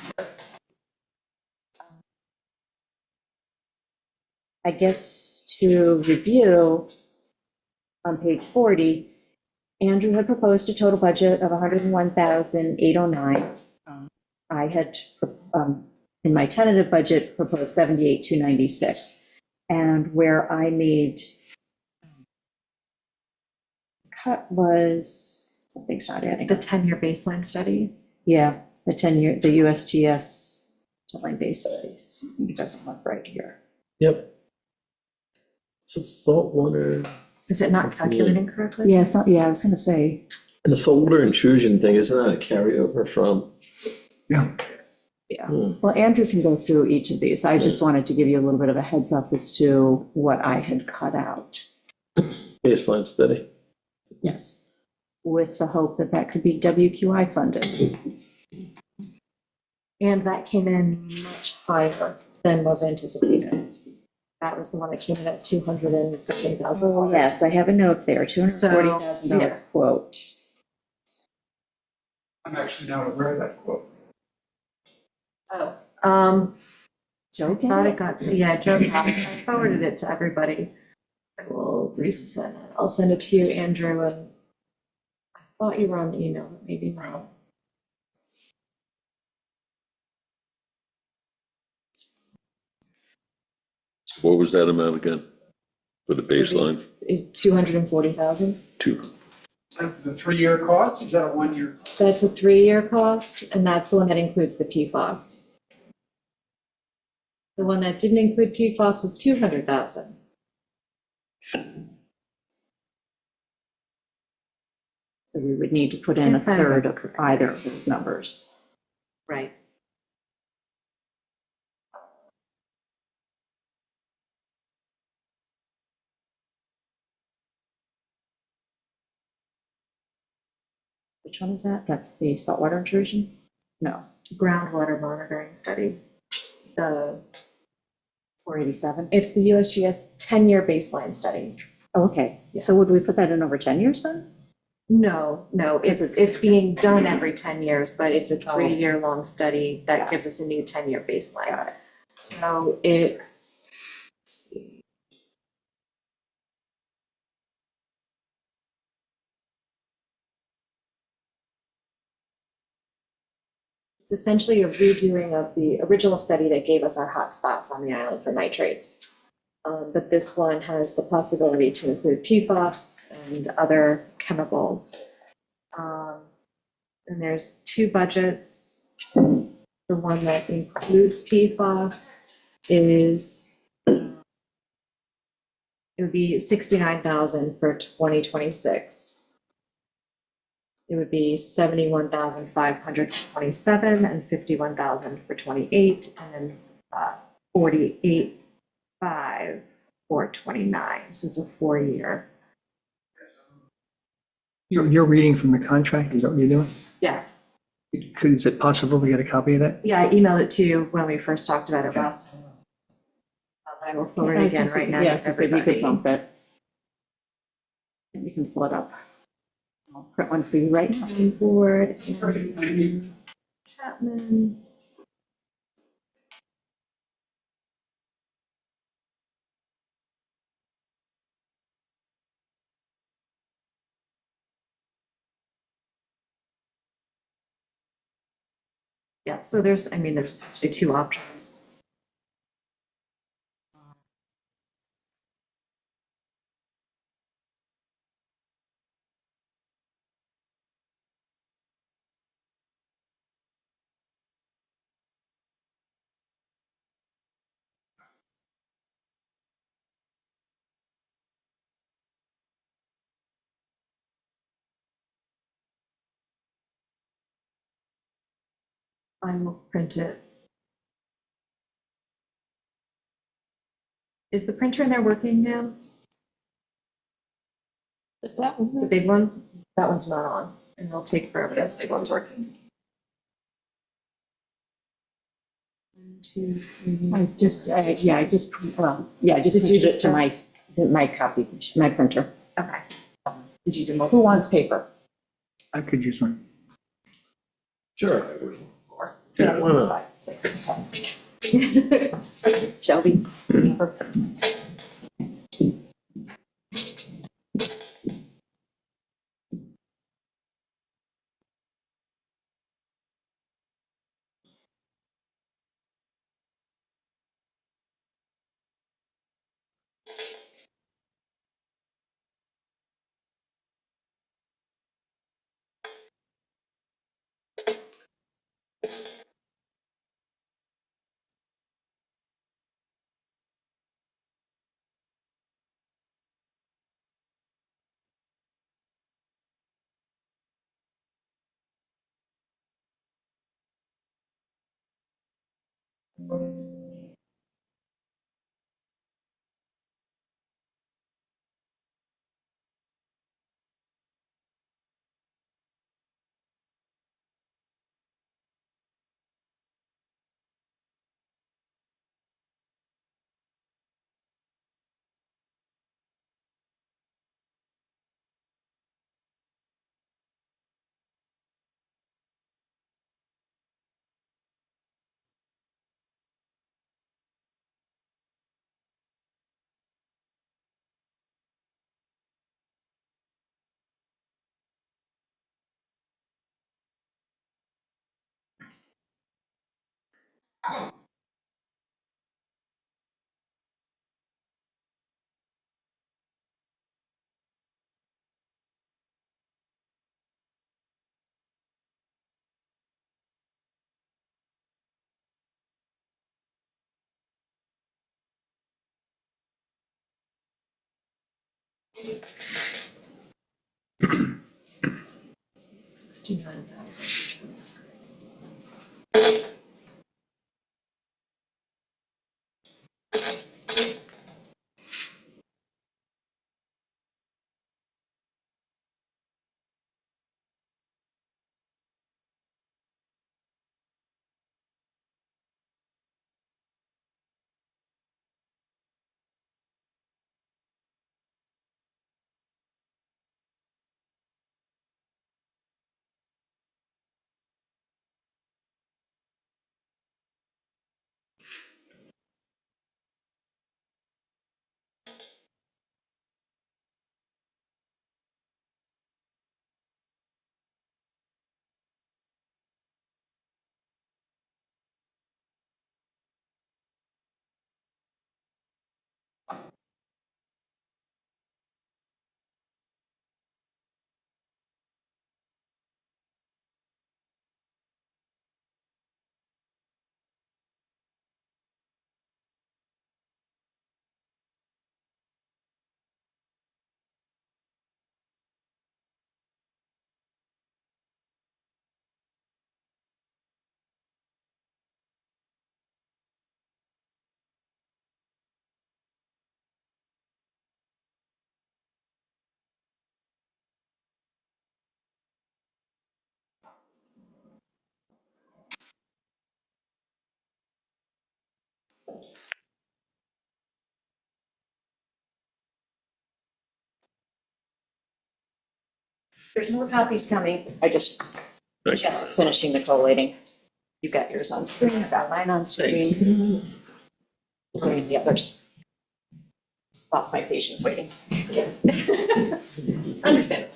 I guess to review, on page 40, Andrew had proposed a total budget of 101,809. I had, in my tentative budget, proposed 78,296. And where I made cut was, something's not adding The up. 10-year baseline study. Yeah, the 10-year, the USGS line base study. Something doesn't look right here. Yep. It's a saltwater, Is it not calculating correctly? Yeah, I was gonna say. and the saltwater intrusion thing, isn't that a carryover from? Yeah. Yeah, Hmm. well, Andrew can go through each of these. I just wanted to give you a little bit of a heads up as to what I had cut out. Baseline study? Yes. With the hope that that could be WQI funded. And that came in much higher than was anticipated. That was the one that came in at $216,000. Oh, yes, I have a note there, $240,000 yeah. quote. I'm actually not aware of that quote. Oh. Joe, I thought it got, yeah, Joe, I forwarded it to everybody. I will resend it. I'll send it to you, Andrew, and I thought you were on email, but maybe not. So what was that amount again? For the baseline? 240,000. Two. So for the 3-year cost, is that a 1-year? That's a 3-year cost, and that's the one that includes the PFAS. The one that didn't include PFAS was 200,000. So we would need to put in a If I third remember of either of those numbers. Right. Which one is that? That's the saltwater intrusion? No, Groundwater monitoring study. The 487? It's the USGS 10-year baseline study. Oh, okay, so would we put that in over 10 years then? No, Because it's being done every 10 years, but it's a 3-year long study that gives us a new 10-year baseline. Got it. So let's see. It's essentially a redoing of the original study that gave us our hotspots on the island for nitrates. But this one has the possibility to include PFAS and other chemicals. And there's 2 budgets. The one that includes PFAS is, it would be 69,000 for 2026. It would be 71,527 and 51,000 for 28, and then 48,500 for 29. So it's a 4-year. You're reading from the contract, is that what you're doing? Yes. Is it possible to get a copy of that? Yeah, I emailed it to you when we first talked about it last time. I will forward it again right now Yeah, to so we could everybody. bump it. And we can pull it up. I'll print one for you right now. Board, Perfect, thank you. Chapman. Yeah, so there's actually two options. I will print it. Is the printer in there working now? Is that The one? big one? That one's not on, and it'll take forever. Yes, big one's working. 1, 2, 3. I just, I just Did you printed just it to my copy, my printer. Okay. Did you do Who multiple? wants paper? I could use one. Sure. Yeah, why not? 5, 6. Shelby? Perfect. There's more copies coming. Jess is finishing the collating. You got yours on screen, I got mine on screen. And the others. Lost my patience waiting. Understand.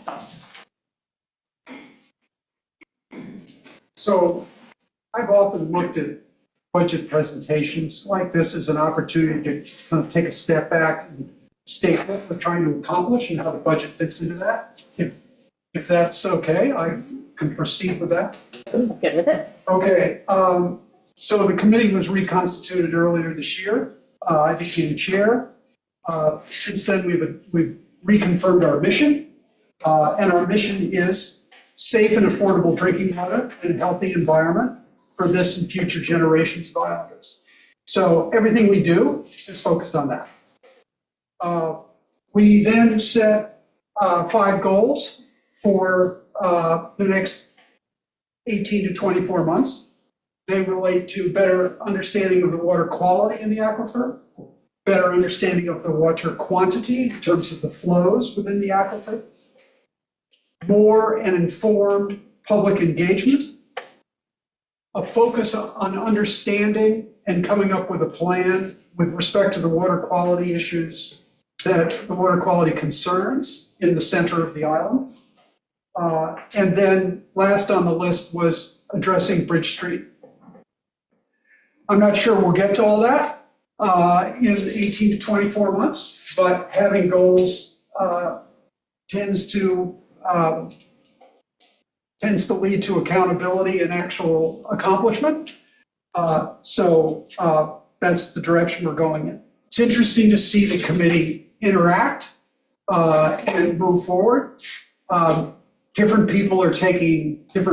So I've often looked at budget presentations like this as an opportunity to kind of take a step back and state what we're trying to accomplish and how the budget fits into that. If that's okay, I can proceed with that. Good with it? Okay, so the committee was reconstituted earlier this year. I became chair. Since then, we've reconfirmed our mission. And our mission is safe and affordable drinking water and a healthy environment for this and future generations of Islanders. So everything we do is focused on that. We then set 5 goals for the next 18 to 24 months. They relate to better understanding of the water quality in the aquifer, better understanding of the water quantity in terms of the flows within the aquifer, more and informed public engagement, a focus on understanding and coming up with a plan with respect to the water quality issues that the water quality concerns in the center of the island. And then last on the list was addressing Bridge Street. I'm not sure we'll get to all that in 18 to 24 months, but having goals tends to lead to accountability and actual accomplishment. So that's the direction we're going in. It's interesting to see the committee interact and move forward. Different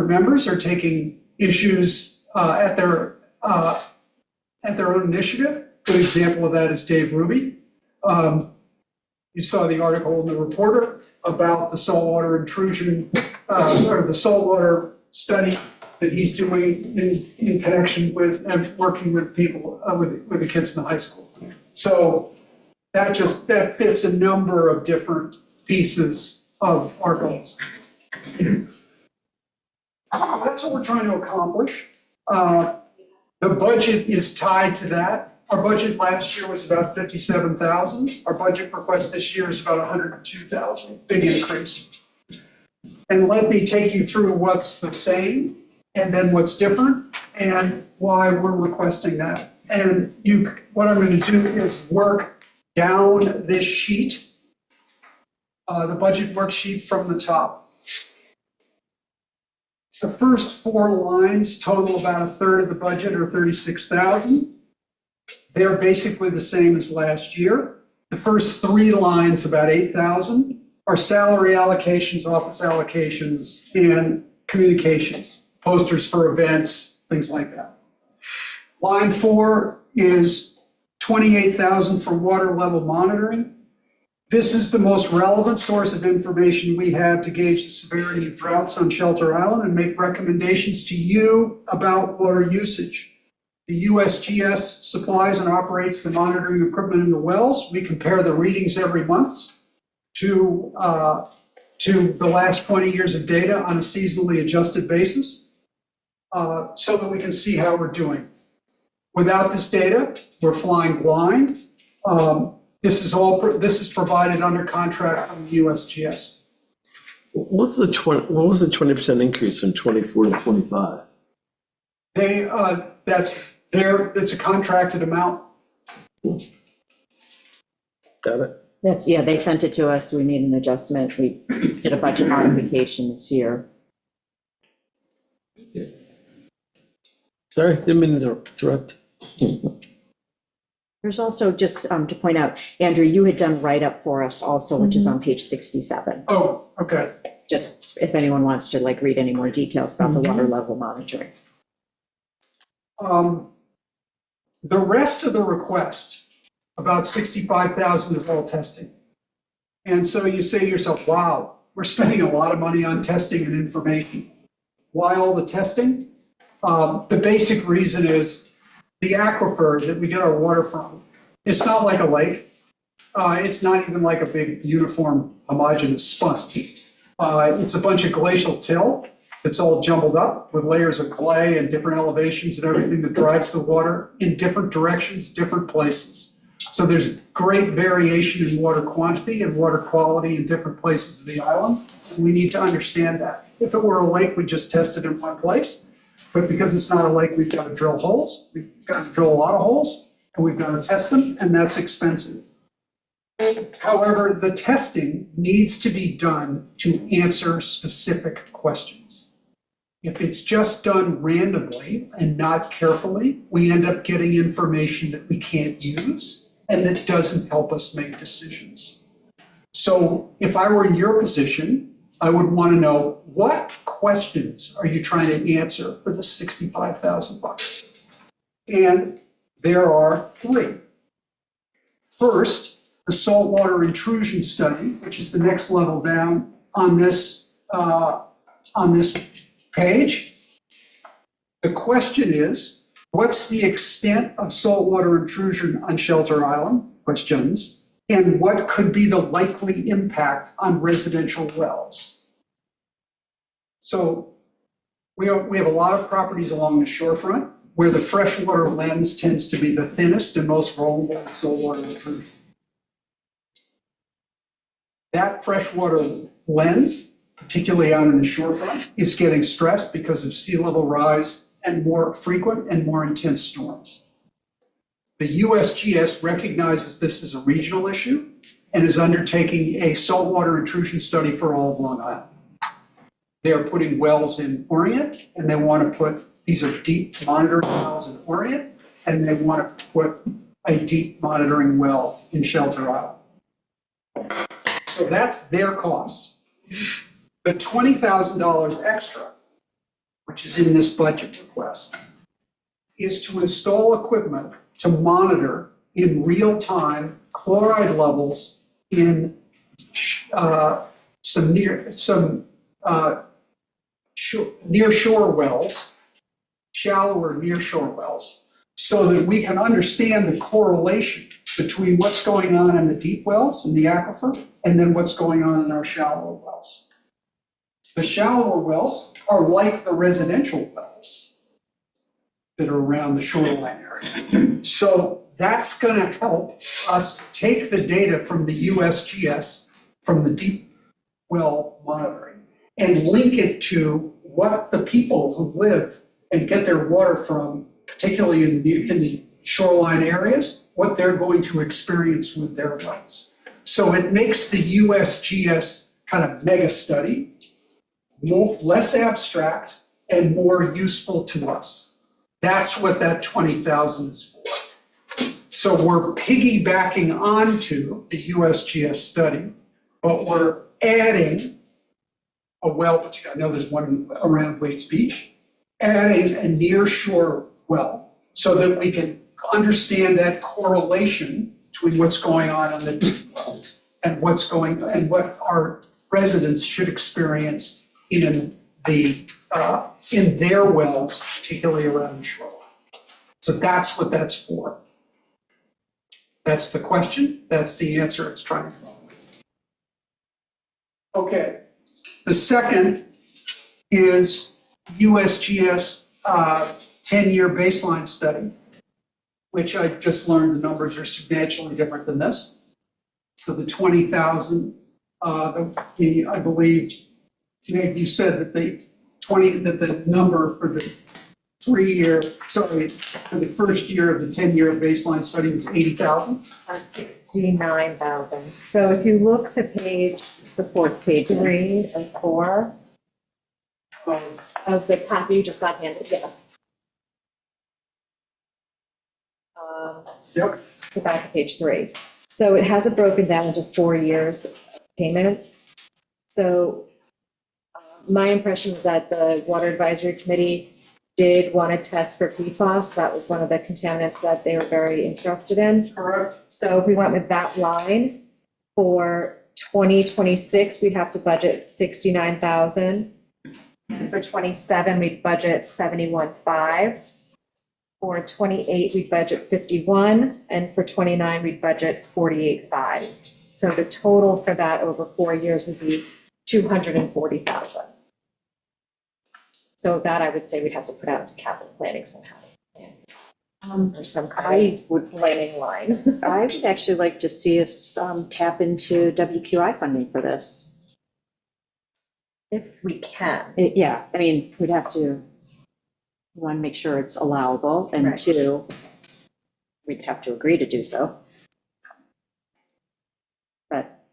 members are taking issues at their own initiative. Good example of that is Dave Ruby. You saw the article in the Reporter about the saltwater intrusion, or the saltwater study that he's doing in connection with and working with people, with the kids in the high school. So that fits a number of different pieces of our goals. That's what we're trying to accomplish. The budget is tied to that. Our budget last year was about 57,000. Our budget request this year is about 102,000, big increase. And let me take you through what's the same and then what's different and why we're requesting that. And what I'm going to do is work down this sheet, the budget worksheet from the top. The first 4 lines total about a third of the budget, or 36,000. They're basically the same as last year. The first 3 lines, about 8,000, are salary allocations, office allocations, and communications, posters for events, things like that. Line 4 is 28,000 for water level monitoring. This is the most relevant source of information we have to gauge the severity of droughts on Shelter Island and make recommendations to you about water usage. The USGS supplies and operates the monitoring equipment in the wells. We compare the readings every month to the last 20 years of data on a seasonally adjusted basis, so that we can see how we're doing. Without this data, we're flying blind. This is provided under contract from the USGS. What was the 20% increase from 24 to 25? It's a contracted amount. Got it? They sent it to us. We made an adjustment. We did a budget modification this year. Sorry, didn't mean to interrupt. There's also, just to point out, Andrew, you had done write-up for us also, which is on page 67. Oh, okay. Just if anyone wants to read any more details about the water level monitoring. The rest of the request, about 65,000, is all testing. And so you say to yourself, wow, we're spending a lot of money on testing and information. Why all the testing? The basic reason is the aquifer that we get our water from, it's not like a lake. It's not even like a big uniform homogeneous sponge. It's a bunch of glacial till that's all jumbled up with layers of clay and different elevations and everything that drives the water in different directions, different places. So there's great variation in water quantity and water quality in different places of the island. And we need to understand that. If it were a lake, we just test it in one place. But because it's not a lake, we've got to drill holes. We've got to drill a lot of holes, and we've got to test them, and that's expensive. However, the testing needs to be done to answer specific questions. If it's just done randomly and not carefully, we end up getting information that we can't use and that doesn't help us make decisions. So if I were in your position, I would want to know, what questions are you trying to answer for the $65,000? And there are three. First, the saltwater intrusion study, which is the next level down on this page. The question is, what's the extent of saltwater intrusion on Shelter Island? Questions. And what could be the likely impact on residential wells? So we have a lot of properties along the shorefront where the freshwater lens tends to be the thinnest and most vulnerable to saltwater intrusion. That freshwater lens, particularly out in the shorefront, is getting stressed because of sea level rise and more frequent and more intense storms. The USGS recognizes this as a regional issue and is undertaking a saltwater intrusion study for all of Long Island. They are putting wells in Orient, and they want to put, these are deep monitoring wells in Orient, and they want to put a deep monitoring well in Shelter Island. So that's their cost. The $20,000 extra, which is in this budget request, is to install equipment to monitor in real time chloride levels in some near shore wells, shallower near shore wells, so that we can understand the correlation between what's going on in the deep wells in the aquifer and then what's going on in our shallower wells. The shallower wells are like the residential wells that are around the shoreline area. So that's going to help us take the data from the USGS, from the deep well monitoring, and link it to what the people who live and get their water from, particularly in the shoreline areas, what they're going to experience with their wells. So it makes the USGS kind of mega study less abstract and more useful to us. That's what that 20,000 is for. So we're piggybacking onto the USGS study, but we're adding a well, I know there's one around Waits Beach, adding a near shore well so that we can understand that correlation between what's going on the deep wells and what our residents should experience in their wells, particularly around the shoreline. So that's what that's for. That's the question, that's the answer it's trying to come up with. Okay, the second is USGS 10-year baseline study, which I just learned the numbers are substantially different than this. So the 20,000, I believe, Meg, you said that the number for the for the first year of the 10-year baseline study was 80,000. 69,000. So if you look to it's the fourth page, 3 and 4 of the copy you just got handed, yeah. Yep. The back of page 3. So it has it broken down into 4 years of payment. So my impression is that the Water Advisory Committee did want to test for PFAS. That was one of the contaminants that they were very interested in. Correct. So if we went with that line for 2026, we'd have to budget 69,000. For 27, we'd budget 71.5. For 28, we budget 51, and for 29, we budget 48.5. So the total for that over 4 years would be 240,000. So that I would say we'd have to put out to capital planning somehow. Or some kind of planning line. I would actually like to see us tap into WQI funding for this. If we can. Yeah, I mean, we'd have to, one, make sure it's allowable, and Right. two, we'd have to agree to do so. But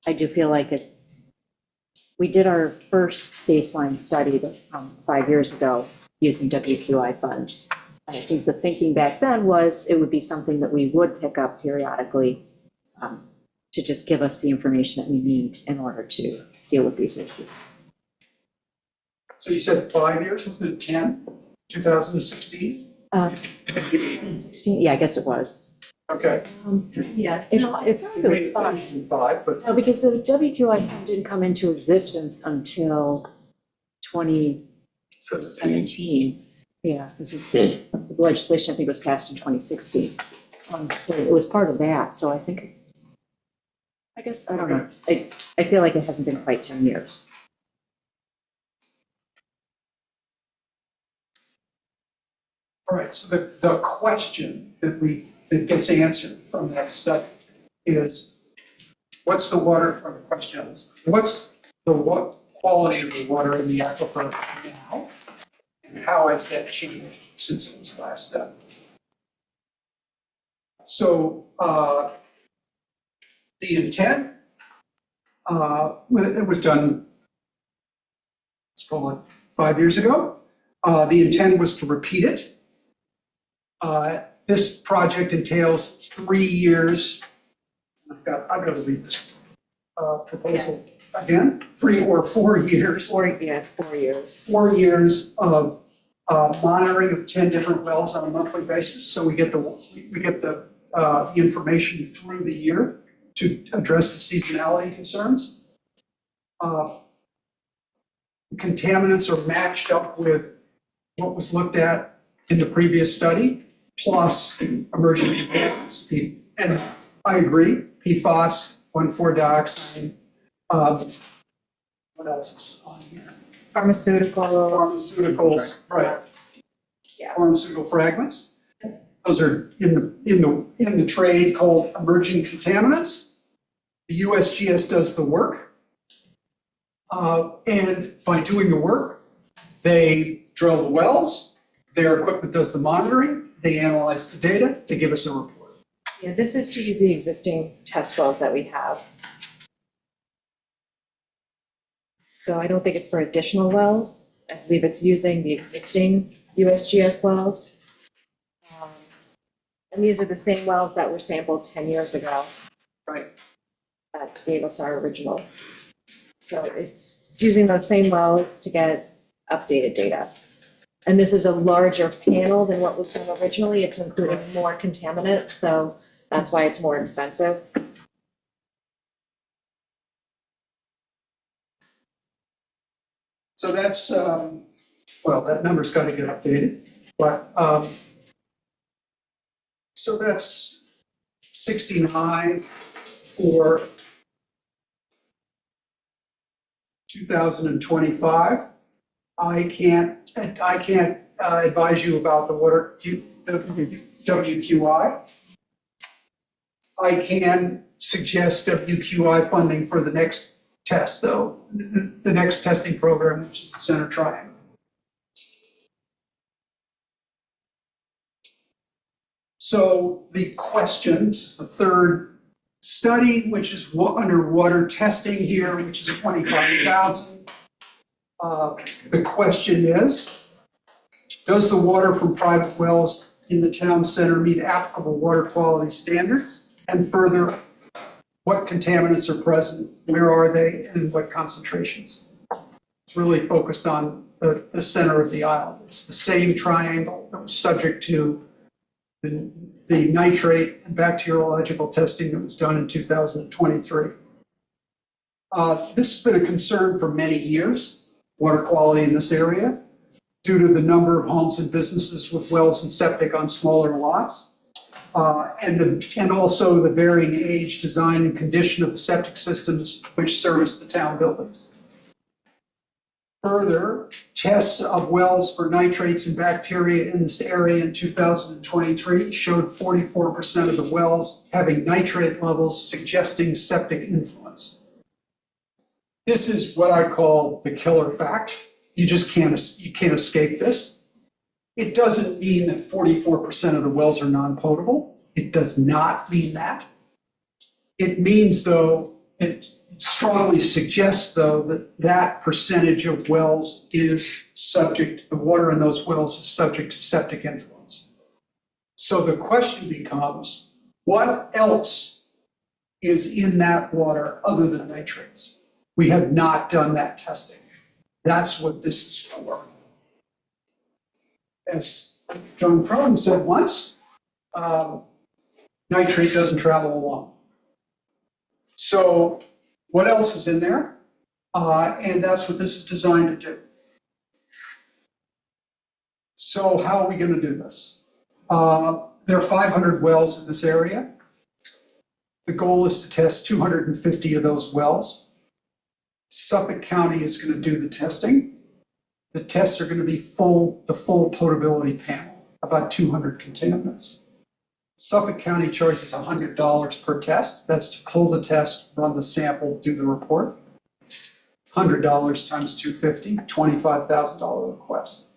I do feel like we did our first baseline study 5 years ago using WQI funds. And I think the thinking back then was it would be something that we would pick up periodically to just give us the information that we need in order to deal with these issues. So you said 5 years, wasn't it 10, 2016? 16, yeah, I guess it was. Okay. Yeah, it was fun. 5, but No, because the WQI fund didn't come into existence until 2017. Yeah, this is- the legislation, I think, was passed in 2016. So it was part of that, so I think, I guess, I don't know. I feel like it hasn't been quite 10 years. all right, so the question that gets answered from that study is, what's the water, or the question is, what's the quality of the water in the aquifer now? And how has that changed since it was last done? So, the intent, it was done, let's call it 5 years ago. The intent was to repeat it. This project entails 3 years. I've got to read this proposal again, 3 or 4 years. 4 years. 4 years of monitoring of 10 different wells on a monthly basis. So we get the information through the year to address the seasonality concerns. Contaminants are matched up with what was looked at in the previous study, plus emerging contaminants. And I agree, PFAS, 1,4-dioxane, what else is on here? Pharmaceuticals. Pharmaceuticals, right. Yeah. Pharmaceutical fragments. Those are in the trade called emerging contaminants. The USGS does the work. And by doing the work, they drill the wells, their equipment does the monitoring, they analyze the data, they give us a report. Yeah, this is to use the existing test wells that we have. So I don't think it's for additional wells. I believe it's using the existing USGS wells. And these are the same wells that were sampled 10 years ago. Right. That gave us our original. So it's using those same wells to get updated data. And this is a larger panel than what was done originally. It's including more contaminants, so that's why it's more expensive. So that's, well, that number's got to get updated, but, so that's 69 for 2025. I can't advise you about the WQI. I can suggest WQI funding for the next test, though, the next testing program, which is the Center Triangle. So the question, this is the third study, which is underwater testing here, which is 25,000. The question is, does the water from private wells in the town center meet applicable water quality standards? And further, what contaminants are present, where are they, and what concentrations? It's really focused on the center of the island. It's the same triangle that was subject to the nitrate and bacteriological testing that was done in 2023. This has been a concern for many years, water quality in this area. due to the number of homes and businesses with wells and septic on smaller lots, and also the varying age, design, and condition of the septic systems which service the town buildings. Further, tests of wells for nitrates and bacteria in this area in 2023 showed 44% of the wells having nitrate levels suggesting septic influence. This is what I call the killer fact. You just can't escape this. It doesn't mean that 44% of the wells are non-potable. It does not mean that. It means, though, it strongly suggests, though, that that percentage of wells is subject, the water in those wells is subject to septic influence. So the question becomes, what else is in that water other than nitrates? We have not done that testing. That's what this is for. As John Cronin said once, nitrate doesn't travel alone. So what else is in there? And that's what this is designed to do. So how are we going to do this? There are 500 wells in this area. The goal is to test 250 of those wells. Suffolk County is going to do the testing. The tests are going to be the full potability panel, about 200 contaminants. Suffolk County charges $100 per test. That's to pull the test, run the sample, do the report. $100 times 250, $25,000 request.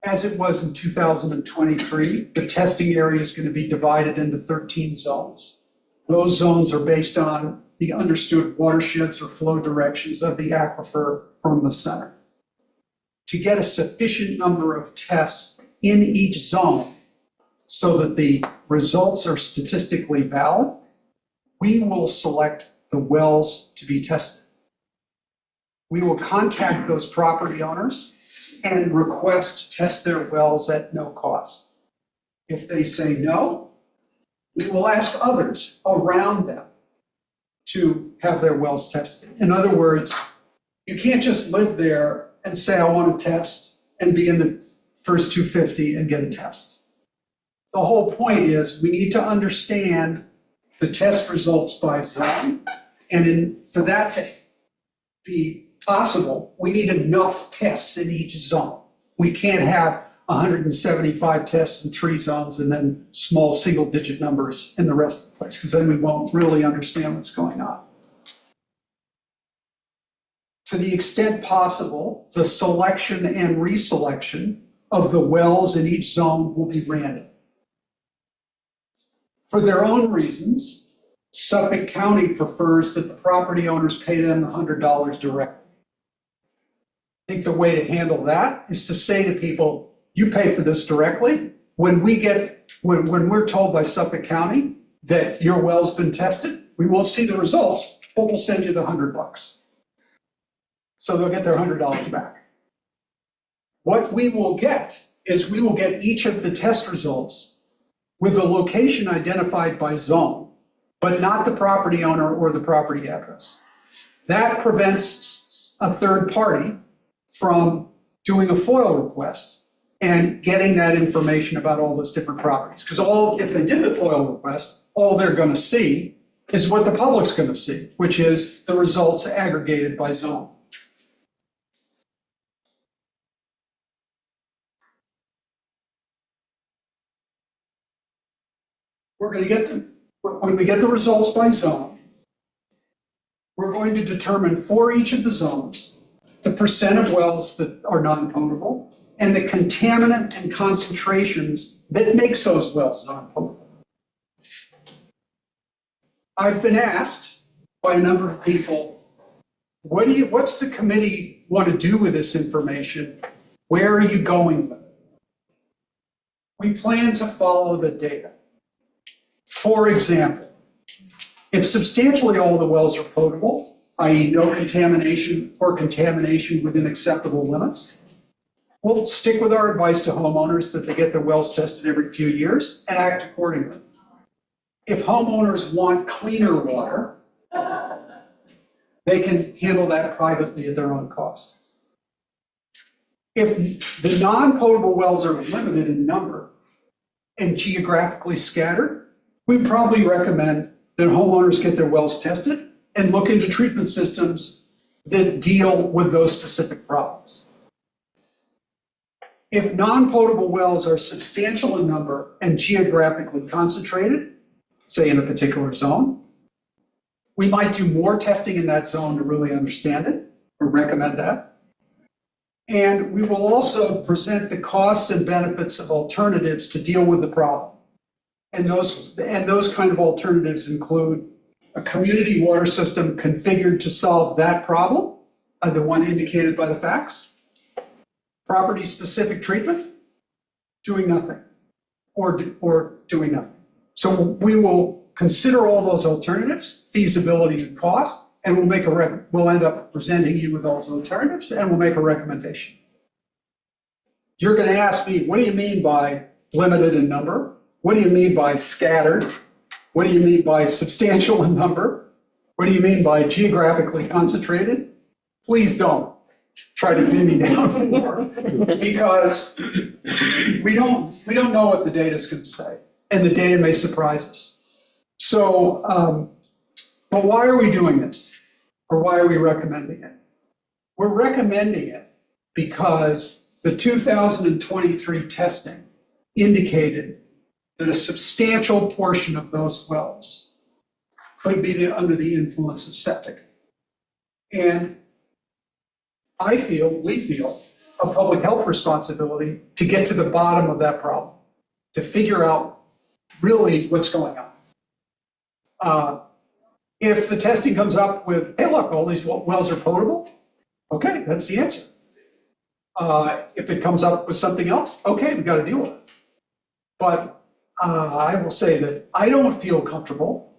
As it was in 2023, the testing area is going to be divided into 13 zones. Those zones are based on the understood watersheds or flow directions of the aquifer from the center. To get a sufficient number of tests in each zone so that the results are statistically valid, we will select the wells to be tested. We will contact those property owners and request to test their wells at no cost. If they say no, we will ask others around them to have their wells tested. In other words, you can't just live there and say, I want to test, and be in the first 250 and get a test. The whole point is we need to understand the test results by zone, and for that to be possible, we need enough tests in each zone. We can't have 175 tests in 3 zones and then small single-digit numbers in the rest of the place, because then we won't really understand what's going on. To the extent possible, the selection and reselection of the wells in each zone will be random. For their own reasons, Suffolk County prefers that the property owners pay them the $100 directly. I think the way to handle that is to say to people, you pay for this directly. When we're told by Suffolk County that your well's been tested, we won't see the results, but we'll send you the $100. So they'll get their $100 back. What we will get is we will get each of the test results with the location identified by zone, but not the property owner or the property address. That prevents a third party from doing a FOIL request and getting that information about all those different properties. Because if they did the FOIL request, all they're going to see is what the public's going to see, which is the results aggregated by zone. We're going to get when we get the results by zone, we're going to determine for each of the zones the percent of wells that are non-potable and the contaminant and concentrations that makes those wells non-potable. I've been asked by a number of people, what's the committee want to do with this information? Where are you going with it? We plan to follow the data. For example, if substantially all the wells are potable, i.e. no contamination or contamination within acceptable limits, we'll stick with our advice to homeowners that they get their wells tested every few years and act accordingly. If homeowners want cleaner water, they can handle that privately at their own cost. If the non-potable wells are limited in number and geographically scattered, we probably recommend that homeowners get their wells tested and look into treatment systems that deal with those specific problems. If non-potable wells are substantial in number and geographically concentrated, say in a particular zone, we might do more testing in that zone to really understand it, or recommend that. And we will also present the costs and benefits of alternatives to deal with the problem. And those kind of alternatives include a community water system configured to solve that problem, the one indicated by the facts, property-specific treatment, doing nothing, or doing nothing. So we will consider all those alternatives, feasibility and cost, and we'll end up presenting you with those alternatives, and we'll make a recommendation. You're going to ask me, what do you mean by limited in number? What do you mean by scattered? What do you mean by substantial in number? What do you mean by geographically concentrated? Please don't try to pin me down more, because we don't know what the data is going to say, and the data may surprise us. So, but why are we doing this? Or why are we recommending it? We're recommending it because the 2023 testing indicated that a substantial portion of those wells could be under the influence of septic. And we feel a public health responsibility to get to the bottom of that problem, to figure out really what's going on. If the testing comes up with, hey, look, all these wells are potable, okay, that's the answer. If it comes up with something else, okay, we've got to deal with it. But I will say that I don't feel comfortable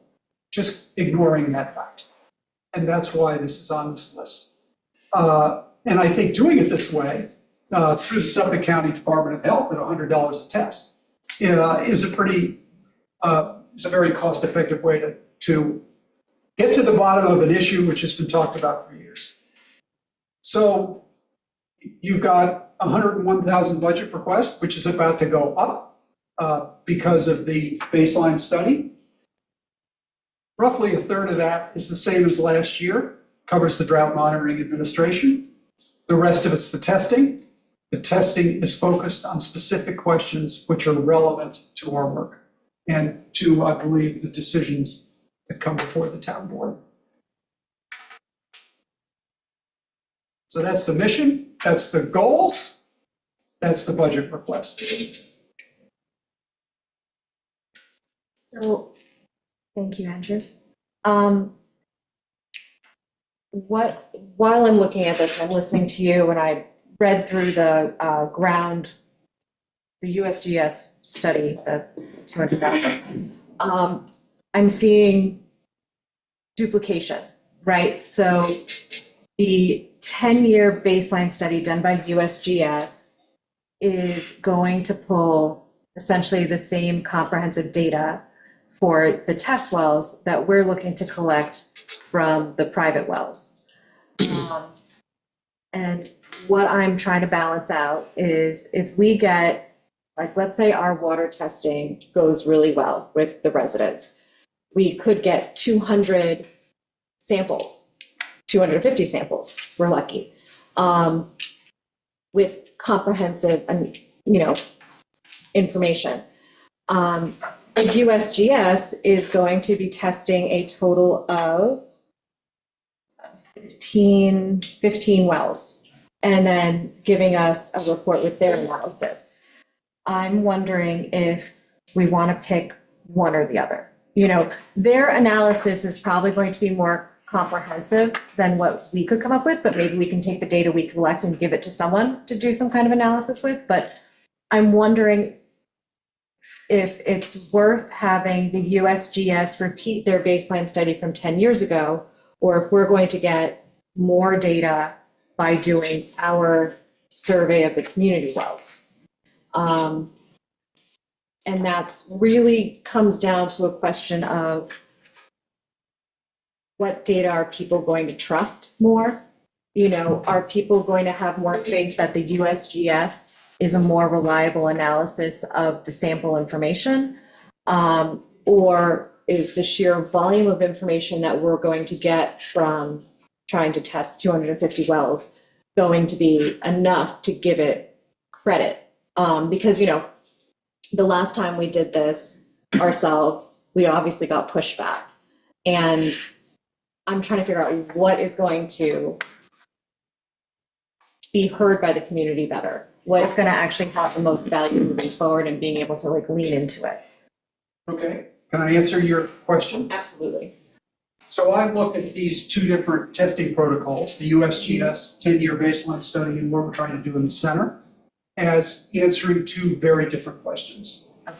just ignoring that fact. And that's why this is on this list. And I think doing it this way, through the Suffolk County Department of Health at $100 a test, is a very cost-effective way to get to the bottom of an issue which has been talked about for years. So you've got 101,000 budget request, which is about to go up because of the baseline study. Roughly a third of that is the same as last year, covers the drought monitoring administration. The rest of it's the testing. The testing is focused on specific questions which are relevant to our work and to, I believe, the decisions that come before the town board. So that's the mission, that's the goals, that's the budget request. So, thank you, Andrew. While I'm looking at this, I'm listening to you, and I read through the USGS study, the 200,000. I'm seeing duplication, right? So the 10-year baseline study done by USGS is going to pull essentially the same comprehensive data for the test wells that we're looking to collect from the private wells. And what I'm trying to balance out is if we get, like, let's say our water testing goes really well with the residents, we could get 200 samples, 250 samples, we're lucky, with comprehensive, information. The USGS is going to be testing a total of 15 wells, and then giving us a report with their analysis. I'm wondering if we want to pick one or the other. Their analysis is probably going to be more comprehensive than what we could come up with, but maybe we can take the data we collect and give it to someone to do some kind of analysis with. But I'm wondering if it's worth having the USGS repeat their baseline study from 10 years ago, or if we're going to get more data by doing our survey of the community wells. And that's really comes down to a question of what data are people going to trust more? You know, are people going to have more faith that the USGS is a more reliable analysis of the sample information? Or is the sheer volume of information that we're going to get from trying to test 250 wells going to be enough to give it credit? Because, you know, the last time we did this ourselves, we obviously got pushback. And I'm trying to figure out what is going to be heard by the community better. What's going to actually have the most value moving forward and being able to like lean into it. Okay, can I answer your question? Absolutely. So I looked at these two different testing protocols, the USGS 10-year baseline study and what we're trying to do in the center, as answering two very different questions. Okay.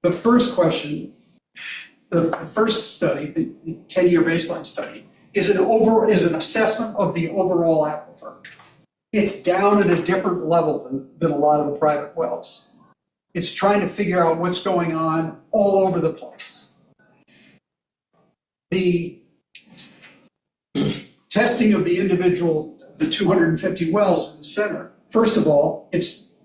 The first question, the first study, the 10-year baseline study, is an assessment of the overall aquifer. It's down at a different level than a lot of the private wells. It's trying to figure out what's going on all over the place. The testing of the individual, the 250 wells in the center, first of all,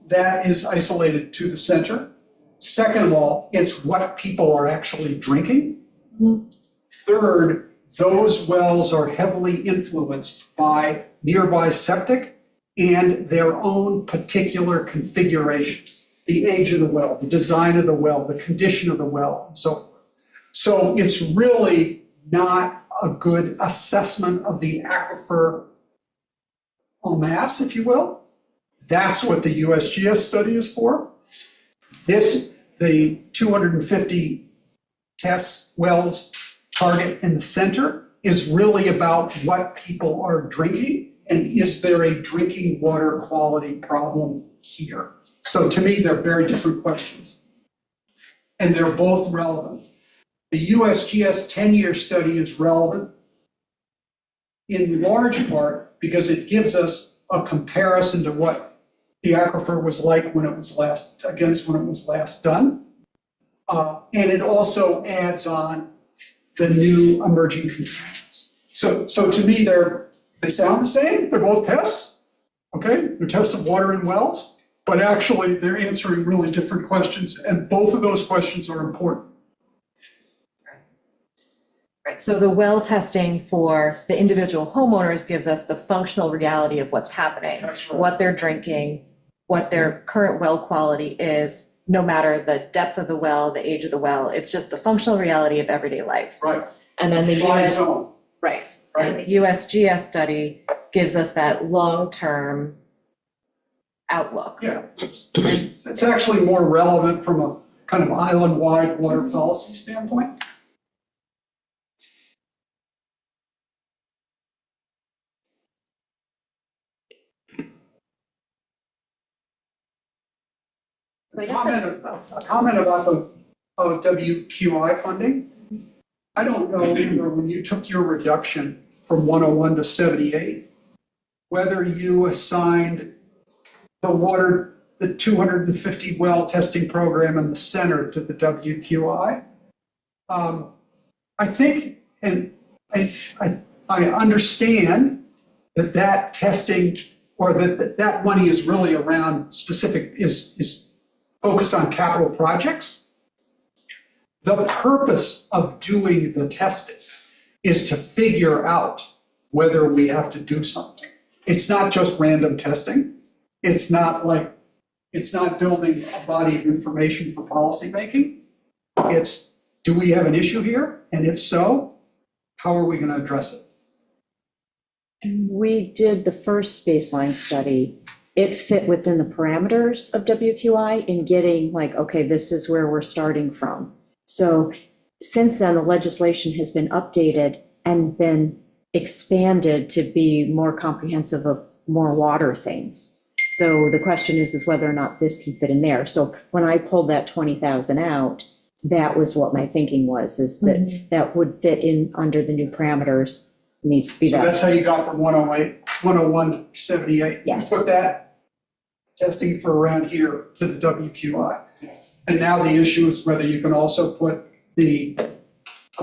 that is isolated to the center. Second of all, it's what people are actually drinking. Third, those wells are heavily influenced by nearby septic and their own particular configurations, the age of the well, the design of the well, the condition of the well, and so forth. So it's really not a good assessment of the aquifer en masse, if you will. That's what the USGS study is for. The 250 test wells target in the center is really about what people are drinking and is there a drinking water quality problem here? So to me, they're very different questions. And they're both relevant. The USGS 10-year study is relevant in large part because it gives us a comparison to what the aquifer was like when it was last done. And it also adds on the new emerging contaminants. So to me, they sound the same. They're both tests, okay? They're tests of water in wells, but actually they're answering really different questions, and both of those questions are important. Right, so the well testing for the individual homeowners gives us the functional reality of what's happening, That's right. what they're drinking, what their current well quality is, no matter the depth of the well, the age of the well, it's just the functional reality of everyday life. Right. And then the By US, zone. right, Right. and the USGS study gives us that long-term outlook. Yeah, it's actually more relevant from a kind of island-wide water policy standpoint. So I guess that- A comment about the WQI funding. I don't know, Amber, when you took your reduction from 101 to 78, whether you assigned the 250 well testing program in the center to the WQI. I think, and I understand that testing or that money is really around specific, is focused on capital projects. The purpose of doing the testing is to figure out whether we have to do something. It's not just random testing. It's not building a body of information for policymaking. It's, do we have an issue here? And if so, how are we going to address it? And we did the first baseline study. It fit within the parameters of WQI in getting like, okay, this is where we're starting from. So since then, the legislation has been updated and been expanded to be more comprehensive of more water things. So the question is whether or not this can fit in there. So when I pulled that 20,000 out, that was what my thinking was, is that that would fit in under the new parameters. It needs to be So that's that. how you got from 101 to 78. Yes. Put that testing for around here to the WQI. Yes. And now the issue is whether you can also put a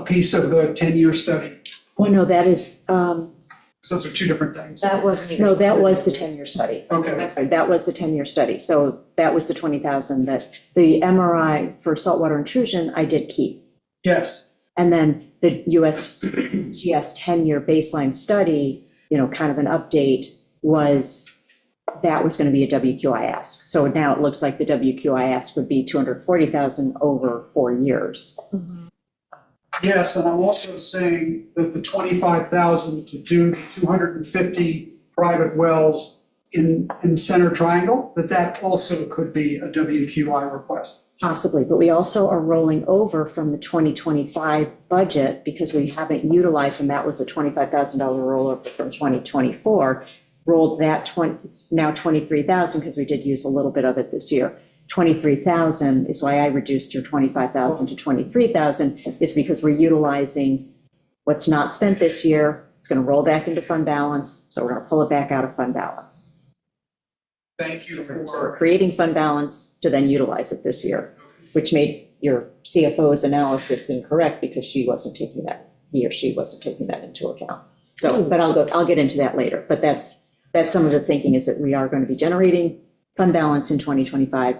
piece of the 10-year study. Oh, no, that is, So those are two different things. That wasn't even. No, that was the 10-year study. Okay. That's right, that was the 10-year study. So that was the 20,000 that, the MRI for saltwater intrusion, I did keep. Yes. And then the USGS 10-year baseline study, you know, kind of an update was, that was going to be a WQI ask. So now it looks like the WQI ask would be 240,000 over 4 years. Yes, and I'm also saying that the 25,000 to do 250 private wells in the center triangle, that also could be a WQI request. Possibly, but we also are rolling over from the 2025 budget because we haven't utilized, and that was a $25,000 rollover from 2024. Rolled that 20, it's now 23,000 because we did use a little bit of it this year. 23,000 is why I reduced your 25,000 to 23,000, is because we're utilizing what's not spent this year. It's going to roll back into fund balance, so we're going to pull it back out of fund balance. Thank you So we're for, creating fund balance to then utilize it this year, which made your CFO's analysis incorrect because she wasn't taking that, he or she wasn't taking that into account. So, but I'll get into that later. But that's some of the thinking, is that we are going to be generating fund balance in 2025.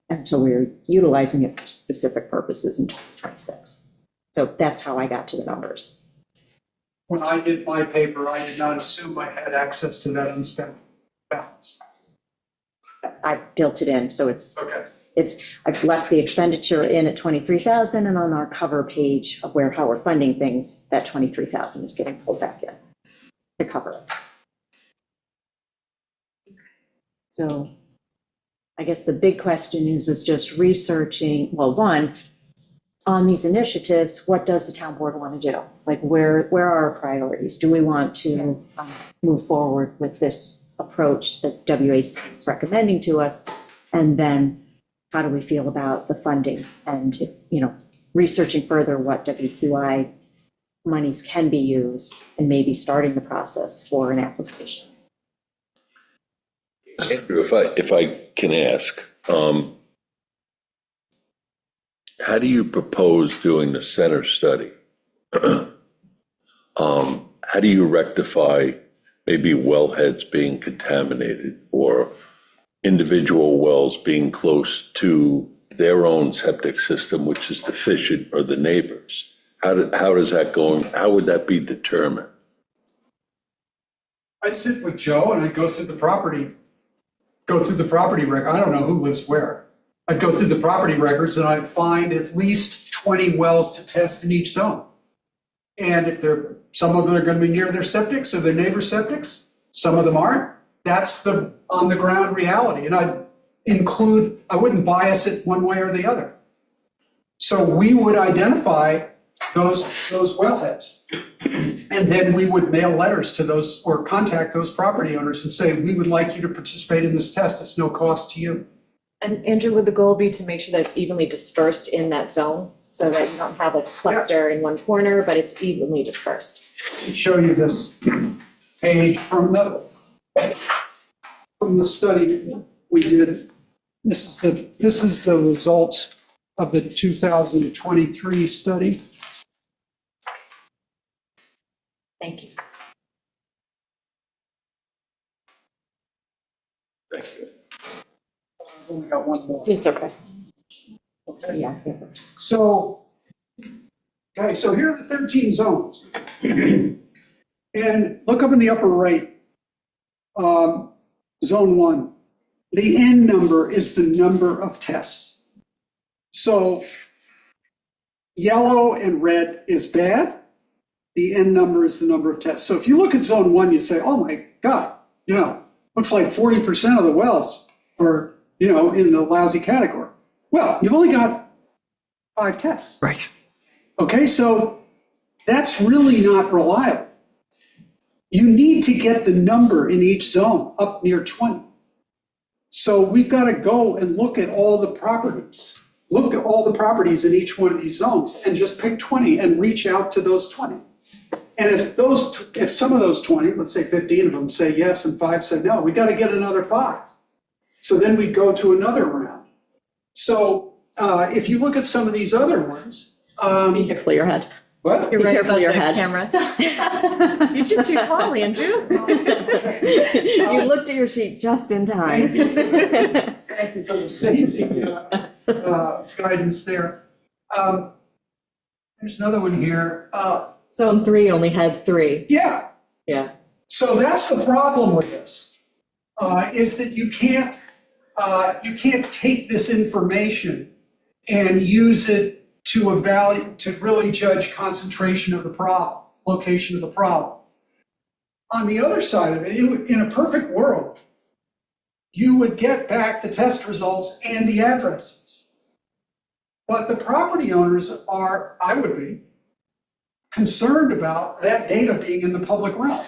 And so we're utilizing it for specific purposes in 2026. So that's how I got to the numbers. when I did my paper, I did not assume I had access to that unspent balance. I built it in, so Okay. I've left the expenditure in at 23,000, and on our cover page of how we're funding things, that 23,000 is getting pulled back in to cover it. So I guess the big question is just researching, well, one, on these initiatives, what does the town board want to do? Like, where are our priorities? Do we want to move forward with this approach that WAC is recommending to us? And then how do we feel about the funding and, you know, researching further what WQI monies can be used and maybe starting the process for an application? Andrew, if I can ask, how do you propose doing the center study? How do you rectify maybe wellheads being contaminated or individual wells being close to their own septic system, which is deficient, or the neighbors? How does that go? How would that be determined? I'd sit with Joe and I'd go through the property record. I don't know who lives where. I'd go through the property records and I'd find at least 20 wells to test in each zone. And if some of them are going to be near their septics or their neighbor's septics, some of them aren't. That's the on the ground reality. And I wouldn't bias it one way or the other. So we would identify those wellheads. And then we would mail letters to those or contact those property owners and say, we would like you to participate in this test. It's no cost to you. And Andrew, would the goal be to make sure that it's evenly dispersed in that zone so that you don't have a cluster in one corner, but it's evenly dispersed? Let me show you this page from the study we did. This is the results of the 2023 study. Thank you. Thank you. I've only got one more. It's okay. Okay. Yeah. So here are the 13 zones. And look up in the upper right, zone 1. The N number is the number of tests. So yellow and red is bad. The N number is the number of tests. So if you look at zone 1, you say, oh my God, looks like 40% of the wells are, in the lousy category. Well, you've only got 5 tests. Right. Okay, so that's really not reliable. You need to get the number in each zone up near 20. So we've got to go and look at all the properties. Look at all the properties in each one of these zones and just pick 20 and reach out to those 20. And if some of those 20, let's say 15 of them say yes and 5 say no, we got to get another 5. So then we go to another round. So if you look at some of these other ones, Be careful your head. What? You're Be right careful about your the head. camera. You should too tall, Andrew. You looked at your sheet just in time. Thank you for the safety guidance there. There's another one here. Zone 3 only had 3. Yeah, Yeah. so that's the problem with this, is that you can't take this information and use it to evaluate, to really judge concentration of the problem, location of the problem. On the other side of it, in a perfect world, you would get back the test results and the addresses. But the property owners are, I would be, concerned about that data being in the public realm.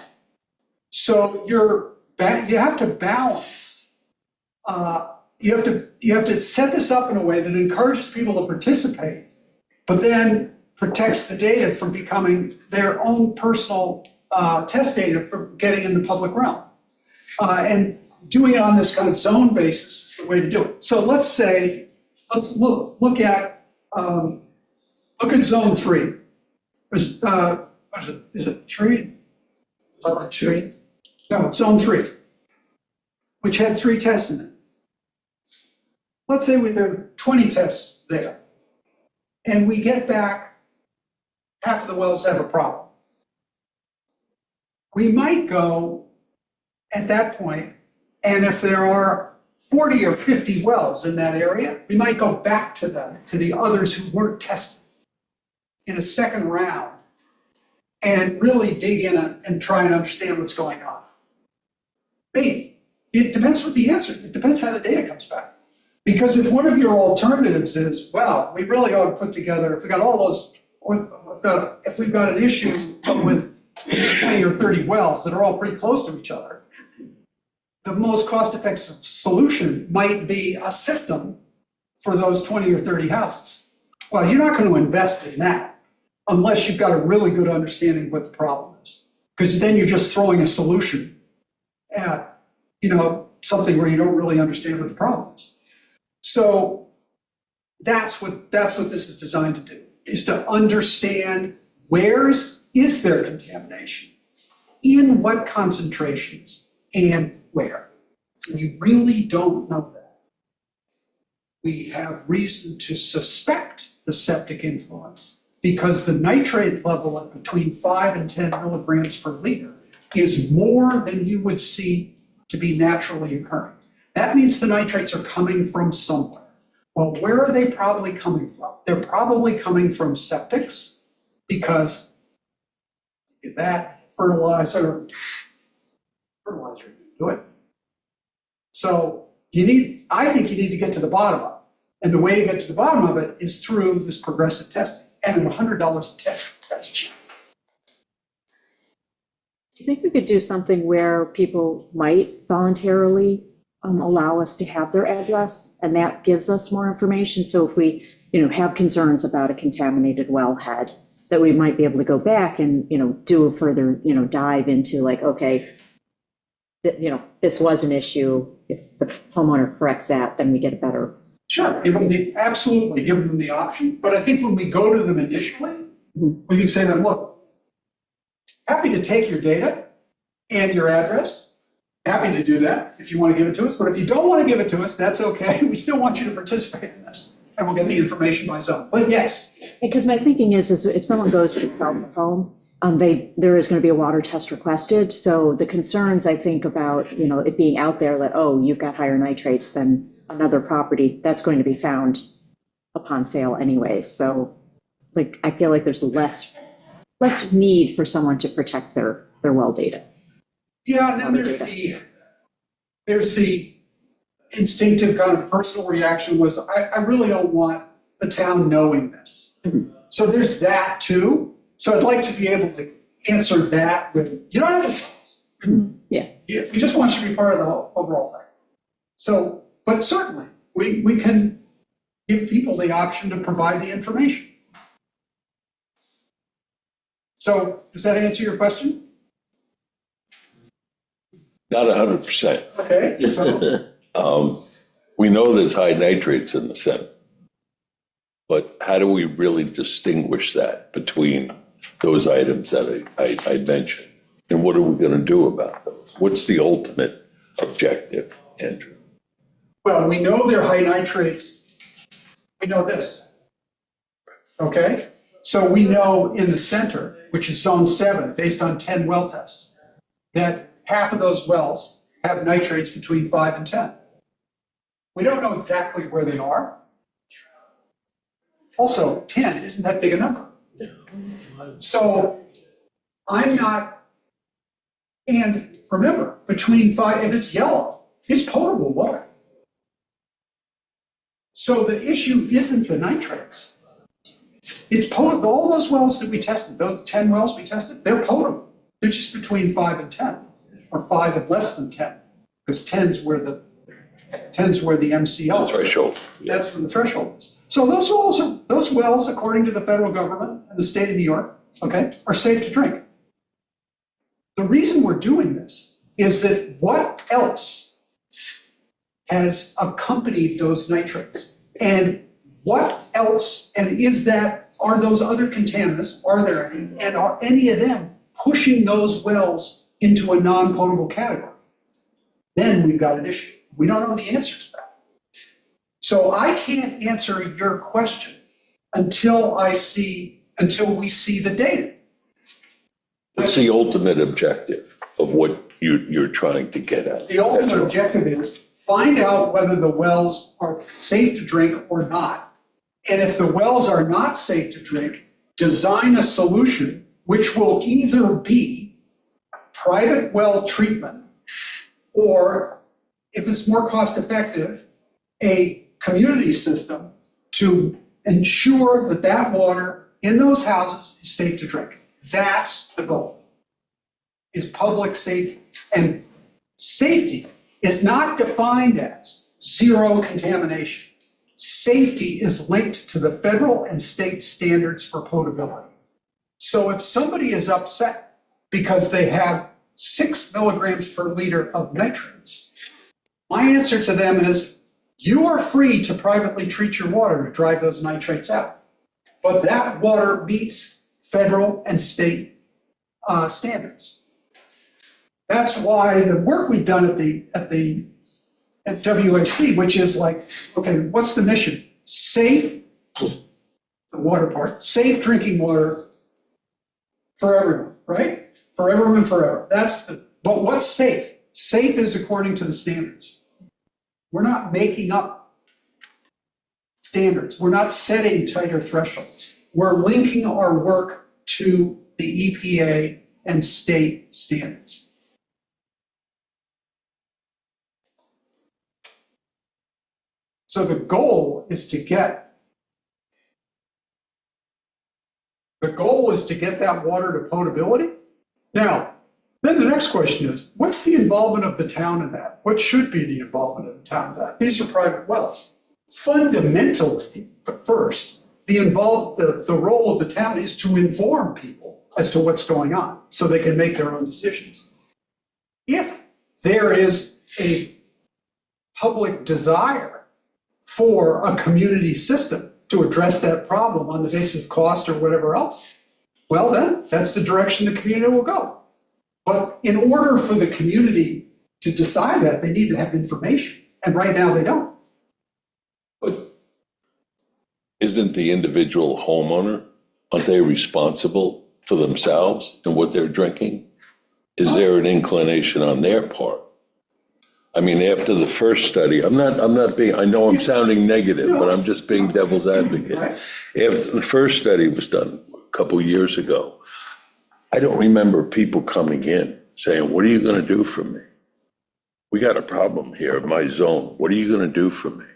So you have to balance, you have to set this up in a way that encourages people to participate, but then protects the data from becoming their own personal test data from getting in the public realm. And doing it on this kind of zone basis is the way to do it. So let's look at zone 3. Is it 3? Is that right, 3? No, zone 3, which had 3 tests in it. Let's say there are 20 tests there, and we get back half of the wells have a problem. We might go at that point, and if there are 40 or 50 wells in that area, we might go back to them, to the others who weren't tested in a second round, and really dig in and try and understand what's going on. Maybe. It depends what the answer, it depends how the data comes back. Because if one of your alternatives is, well, we really ought to put together, if we got all those, if we've got an issue with 20 or 30 wells that are all pretty close to each other, the most cost-effective solution might be a system for those 20 or 30 houses. Well, you're not going to invest in that unless you've got a really good understanding of what the problem is. Because then you're just throwing a solution at, something where you don't really understand what the problem is. So that's what this is designed to do, is to understand is there contamination, in what concentrations, and where. We really don't know that. We have reason to suspect the septic influence because the nitrate level at between 5 and 10 milligrams per liter is more than you would see to be naturally occurring. That means the nitrates are coming from somewhere. Well, where are they probably coming from? They're probably coming from septics because that fertilizer didn't do it. So I think you need to get to the bottom of it. And the way to get to the bottom of it is through this progressive testing. And at $100 a test, that's cheap. Do you think we could do something where people might voluntarily allow us to have their address, and that gives us more information? So if we, have concerns about a contaminated wellhead, that we might be able to go back and, do a further, dive into like, okay, this was an issue. If the homeowner corrects that, then we get a better. Sure, absolutely give them the option. But I think when we go to them initially, we can say to them, look, happy to take your data and your address. Happy to do that if you want to give it to us. But if you don't want to give it to us, that's okay. We still want you to participate in this. And we'll get the information by zone. But yes. Because my thinking is if someone goes to sell the home, there is going to be a water test requested. So the concerns I think about, it being out there that, oh, you've got higher nitrates than another property, that's going to be found upon sale anyways. So I feel like there's less need for someone to protect their well data. Yeah, and then there's the instinctive kind of personal reaction was, I really don't want the town knowing this. So there's that too. So I'd like to be able to answer that with, you don't have to tell us. Yeah. We just want you to be part of the overall thing. So, but certainly, we can give people the option to provide the information. So does that answer your question? Not 100%. Okay, so, We know there's high nitrates in the center. But how do we really distinguish that between those items that I mentioned. And what are we gonna do about those? What's the ultimate objective, Andrew? Well, we know they're high nitrates. We know this. Okay? So we know in the center, which is zone 7, based on 10 well tests, that half of those wells have nitrates between 5 and 10. We don't know exactly where they are. Also, 10 isn't that big a number. So I'm not, and remember, between 5, if it's yellow, it's potable water. So the issue isn't the nitrates. It's potable. All those wells that we tested, those 10 wells we tested, they're potable. They're just between 5 and 10, or 5 and less than 10, because 10's where the MCL. The threshold. That's where the threshold is. So those wells, according to the federal government and the state of New York, okay, are safe to drink. The reason we're doing this is that what else has accompanied those nitrates? And what else, and are those other contaminants, are there any, and are any of them pushing those wells into a non-potable category? Then we've got an issue. We don't know the answer to that. So I can't answer your question until we see the data. What's the ultimate objective of what you're trying to get at? The ultimate objective is find out whether the wells are safe to drink or not. And if the wells are not safe to drink, design a solution which will either be private well treatment, or if it's more cost effective, a community system to ensure that that water in those houses is safe to drink. That's the goal, is public safety. And safety is not defined as zero contamination. Safety is linked to the federal and state standards for potability. So if somebody is upset because they have 6 milligrams per liter of nitrates, my answer to them is, you are free to privately treat your water to drive those nitrates out. But that water meets federal and state standards. That's why the work we've done at WAC, which is like, okay, what's the mission? Safe, the water part, safe drinking water for everyone, right? For everyone, forever. But what's safe? Safe is according to the standards. We're not making up standards. We're not setting tighter thresholds. We're linking our work to the EPA and state standards. So the goal is to get that water to potability. Now, then the next question is, what's the involvement of the town in that? What should be the involvement of the town in that? These are private wells. Fundamentally, first, the role of the town is to inform people as to what's going on so they can make their own decisions. If there is a public desire for a community system to address that problem on the basis of cost or whatever else, well then, that's the direction the community will go. But in order for the community to decide that, they need to have information. And right now, they don't. But isn't the individual homeowner, aren't they responsible for themselves and what they're drinking? Is there an inclination on their part? I mean, after the first study, I know I'm sounding negative, but I'm just being devil's advocate. Right. After the first study was done a couple years ago, I don't remember people coming in saying, what are you going to do for me? We got a problem here in my zone. What are you going to do for me?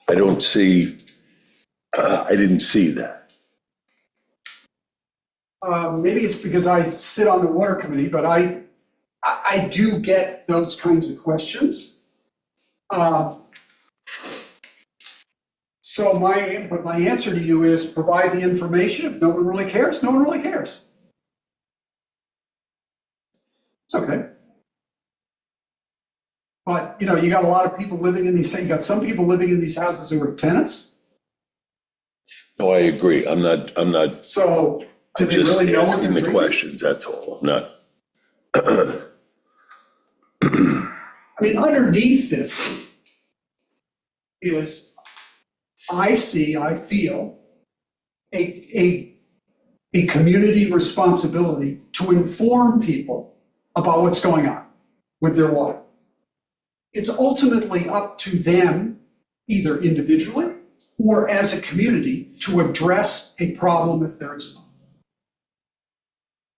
I didn't see that. Maybe it's because I sit on the water committee, but I do get those kinds of questions. So my answer to you is provide the information. If no one really cares, no one really cares. It's okay. But, you got a lot of people living in you got some people living in these houses who are tenants. No, I agree. I'm not, So Do I'm they just really know what asking they're the drinking? questions, that's all, not, I mean, underneath this is, I feel a community responsibility to inform people about what's going on with their water. It's ultimately up to them, either individually or as a community, to address a problem if there is one.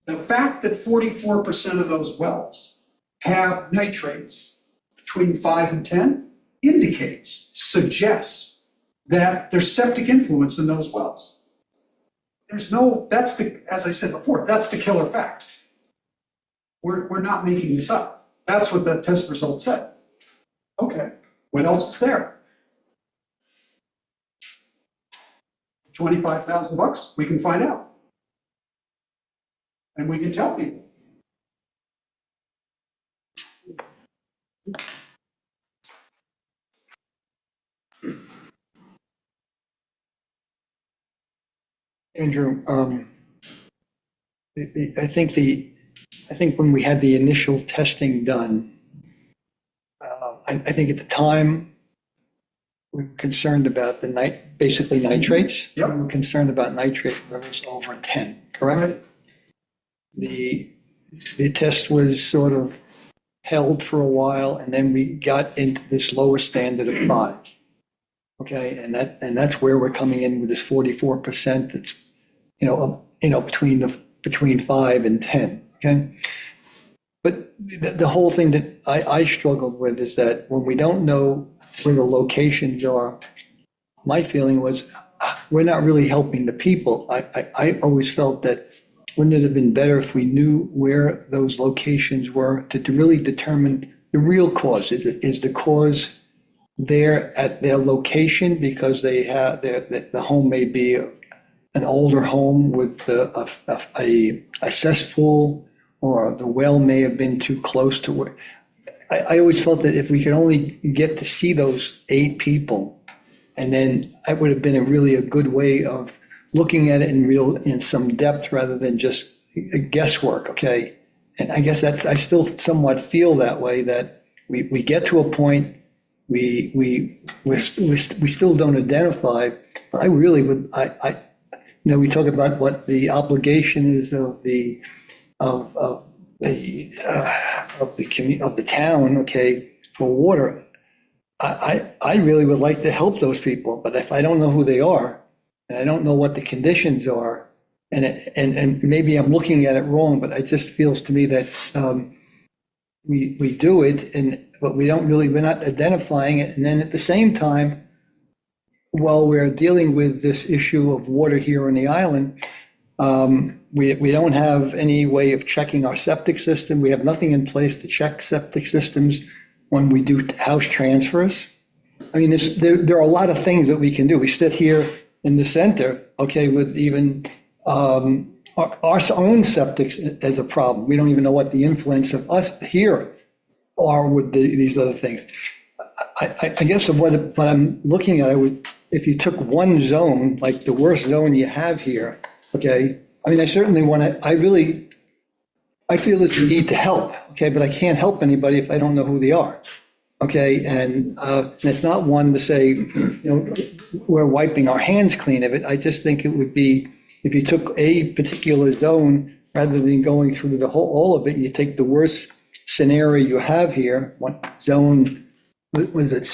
The fact that 44% of those wells have nitrates between 5 and 10 suggests that there's septic influence in those wells. That's the, as I said before, that's the killer fact. We're not making this up. That's what the test result said. Okay, what else is there? $25,000, we can find out. And we can tell people. Andrew, I think when we had the initial testing done, I think at the time, we were concerned about basically nitrates. Yep. We were concerned about nitrate levels over 10, correct? The test was sort of held for a while, and then we got into this lower standard of 5. Okay, and that's where we're coming in with this 44% that's, between 5 and 10, okay? But the whole thing that I struggled with is that when we don't know where the locations are, my feeling was we're not really helping the people. I always felt that wouldn't it have been better if we knew where those locations were to really determine the real cause? Is the cause there at their location because they have the home may be an older home with a cesspool, or the well may have been too close to where. I always felt that if we could only get to see those 8 people, and then that would have been a good way of looking at it in some depth rather than just guesswork, okay? And I guess I still somewhat feel that way, that we get to a point, we still don't identify, but I really would, we talk about what the obligation is of the town, okay, for water. I really would like to help those people, but if I don't know who they are, and I don't know what the conditions are, and maybe I'm looking at it wrong, but it just feels to me that we do it, but we're not identifying it. And then at the same time, while we're dealing with this issue of water here on the island, we don't have any way of checking our septic system. We have nothing in place to check septic systems when we do house transfers. I mean, there are a lot of things that we can do. We sit here in the center, okay, with even our own septics as a problem. We don't even know what the influence of us here are with these other things. I guess of what I'm looking at, if you took one zone, like the worst zone you have here, okay, I mean, I certainly want to, I feel that you need to help, okay, but I can't help anybody if I don't know who they are, okay? And it's not one to say, we're wiping our hands clean of it. I just think it would be, if you took a particular zone, rather than going through all of it, and you take the worst scenario you have here, one zone, what was it,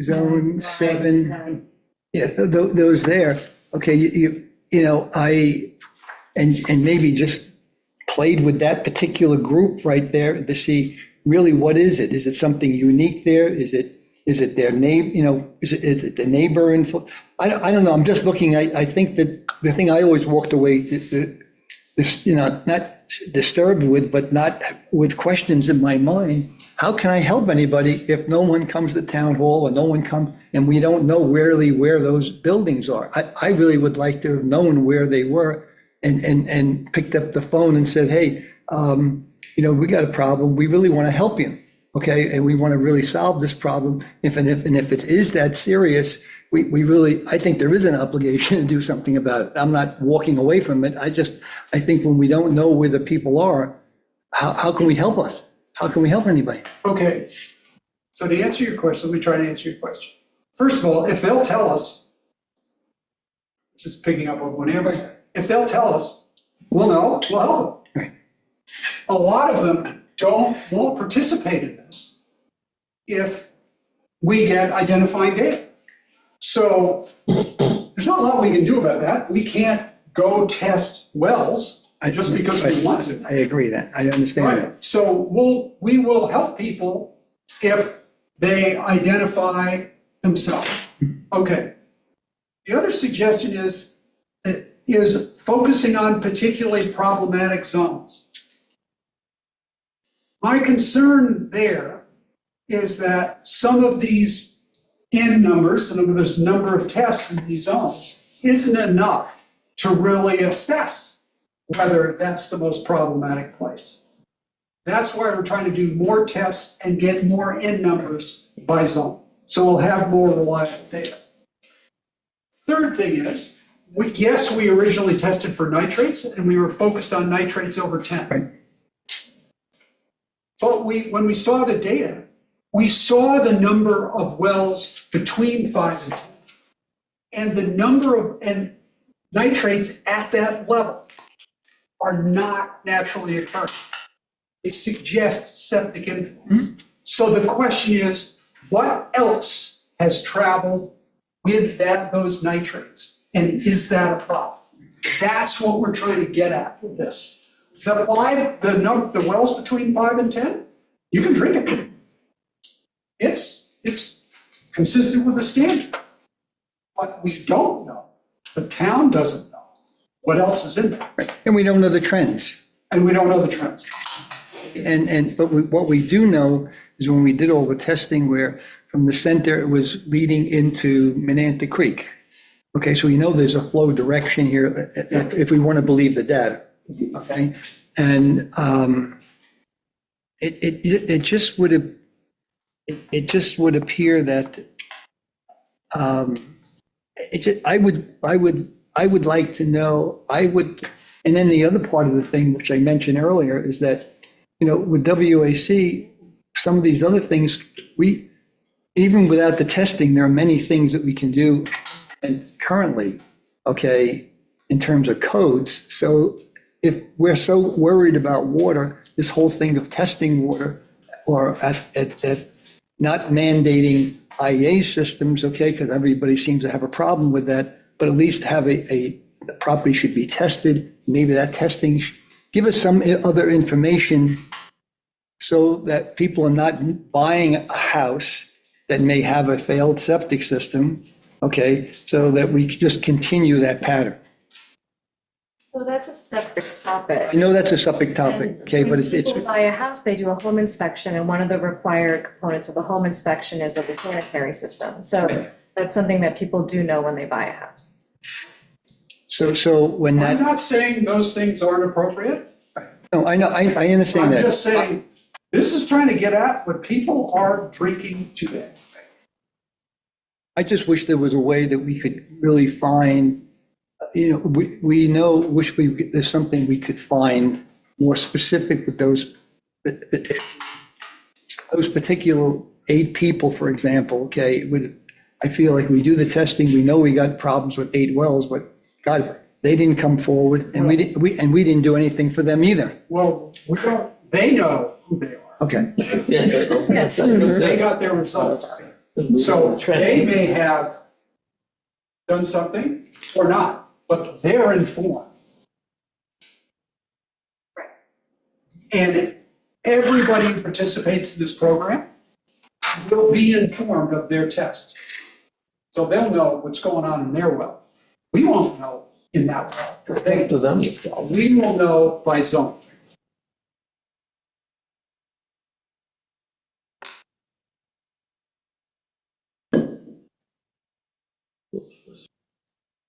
zone 7, yeah, those there, okay, and maybe just played with that particular group right there to see really what is it? Is it something unique there? Is it their neighbor, is it the neighbor info? I don't know. I'm just looking, I think that the thing I always walked away, not disturbed with, but not with questions in my mind. How can I help anybody if no one comes to town hall, or no one comes, and we don't know really where those buildings are? I really would like to have known where they were and picked up the phone and said, hey, we got a problem. We really want to help you. Okay. And we want to really solve this problem. If it is that serious, we really, I think there is an obligation to do something about it. I'm not walking away from it. I think when we don't know where the people are, how can we help us? How can we help anybody? Okay, so to answer your question, let me try to answer your question. First of all, if they'll tell us, just picking up on what Amber said, if they'll tell us, we'll know, we'll help them. Right. A lot of them won't participate in this if we get identifying data. So there's not a lot we can do about that. We can't go test wells just because we want to. I agree that, I understand that. Right, so we will help people if they identify themselves. Okay. The other suggestion is focusing on particularly problematic zones. My concern there is that some of these N numbers, this number of tests in these zones, isn't enough to really assess whether that's the most problematic place. That's why we're trying to do more tests and get more N numbers by zone. So we'll have more reliable data. Third thing is, yes, we originally tested for nitrates and we were focused on nitrates over 10. Right. But when we saw the data, we saw the number of wells between 5 and 10. And the number of nitrates at that level are not naturally occurring. They suggest septic influence. So the question is, what else has traveled with those nitrates? And is that a problem? That's what we're trying to get at with this. The wells between 5 and 10, you can drink it. It's consistent with the standard. But we don't know, the town doesn't know what else is in there. And we don't know the trends. And we don't know the trends. What we do know is when we did all the testing where from the center it was leading into Menanta Creek. Okay, so we know there's a flow direction here if we want to believe the data. Okay, and it just would appear that I would like to know, and then the other part of the thing, which I mentioned earlier, is that, with WAC, some of these other things, even without the testing, there are many things that we can do and currently, okay, in terms of codes. So if we're so worried about water, this whole thing of testing water or at not mandating IEA systems, okay, because everybody seems to have a problem with that, but at least have the property should be tested. Maybe that testing, give us some other information so that people are not buying a house that may have a failed septic system, okay, so that we just continue that pattern. So that's a separate topic. I know that's a separate topic, okay, but When it's, people buy a house, they do a home inspection, and one of the required components of a home inspection is of the sanitary system. So that's something that people do know when they buy a house. so when I'm that, not saying those things aren't appropriate. no, I know, I understand I'm that. just saying, this is trying to get at what people are drinking today. I just wish there was a way that we could really find, there's something we could find more specific with those particular 8 people, for example, okay, I feel like we do the testing, we know we got problems with 8 wells, but God, they didn't come forward and we didn't do anything for them either. Well, they know who they are. Okay. Because they got their results. So they may have done something or not, but they're informed. Right. And everybody who participates in this program will be informed of their test. So they'll know what's going on in their well. We won't know in that well. They, To them, it's all. we will know by zone.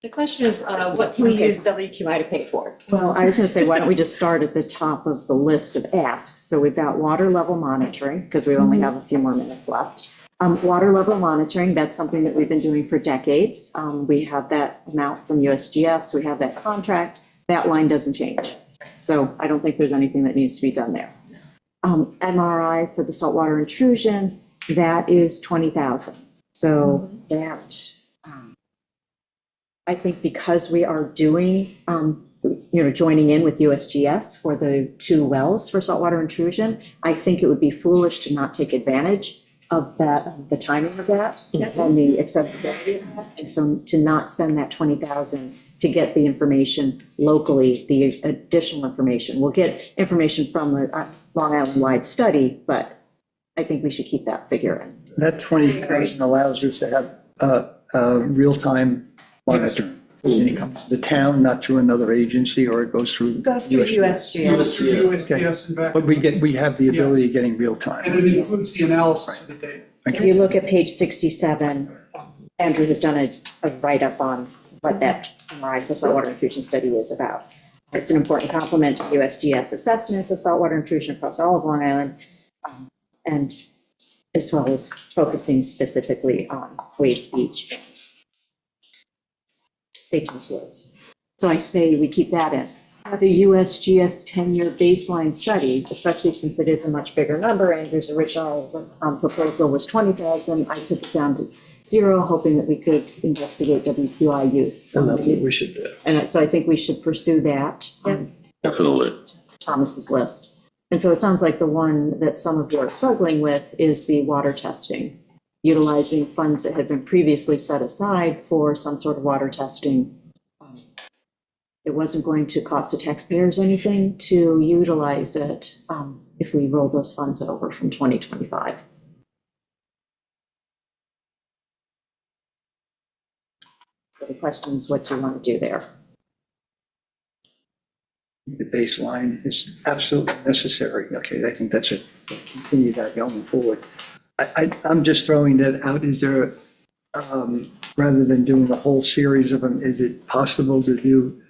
The question is, what can we use WQI to pay for? Well, I was going to say, why don't we just start at the top of the list of asks? So we've got water level monitoring, because we only have a few more minutes left. Water level monitoring, that's something that we've been doing for decades. We have that amount from USGS, we have that contract, that line doesn't change. So I don't think there's anything that needs to be done there. MRI for the saltwater intrusion, that is 20,000. So that, I think because we are doing, joining in with USGS for the 2 wells for saltwater intrusion, I think it would be foolish to not take advantage of that, the timing of that and the accessibility of that. And so to not spend that 20,000 to get the information locally, the additional information. We'll get information from the Long Island-wide study, but I think we should keep that figure in. That 20,000 allows us to have real-time monitoring. And it comes to the town, not through another agency, or it goes through. Go through USGS. Goes through USGS and back. But we have the ability of getting real-time. And it includes the analysis of the data. If you look at page 67, Andrew has done a write-up on what that MRI for saltwater intrusion study is about. It's an important complement to USGS assessments of saltwater intrusion across all of Long Island, and as well as focusing specifically on Wade's Beach and Satan's Woods. So I say we keep that in. The USGS 10-year baseline study, especially since it is a much bigger number, Andrew's original proposal was 20,000. I took it down to 0, hoping that we could investigate WQI use. And that's what we should do. And so I think we should pursue that on Definitely. Thomas's list. And so it sounds like the one that some of you are struggling with is the water testing, utilizing funds that had been previously set aside for some sort of water testing. It wasn't going to cost the taxpayers anything to utilize it if we roll those funds over from 2025. So the question is, what do you want to do there? The baseline is absolutely necessary. Okay, I think that's it. Continue that going forward. I'm just throwing that out. Is there, rather than doing a whole series of them, is it possible to do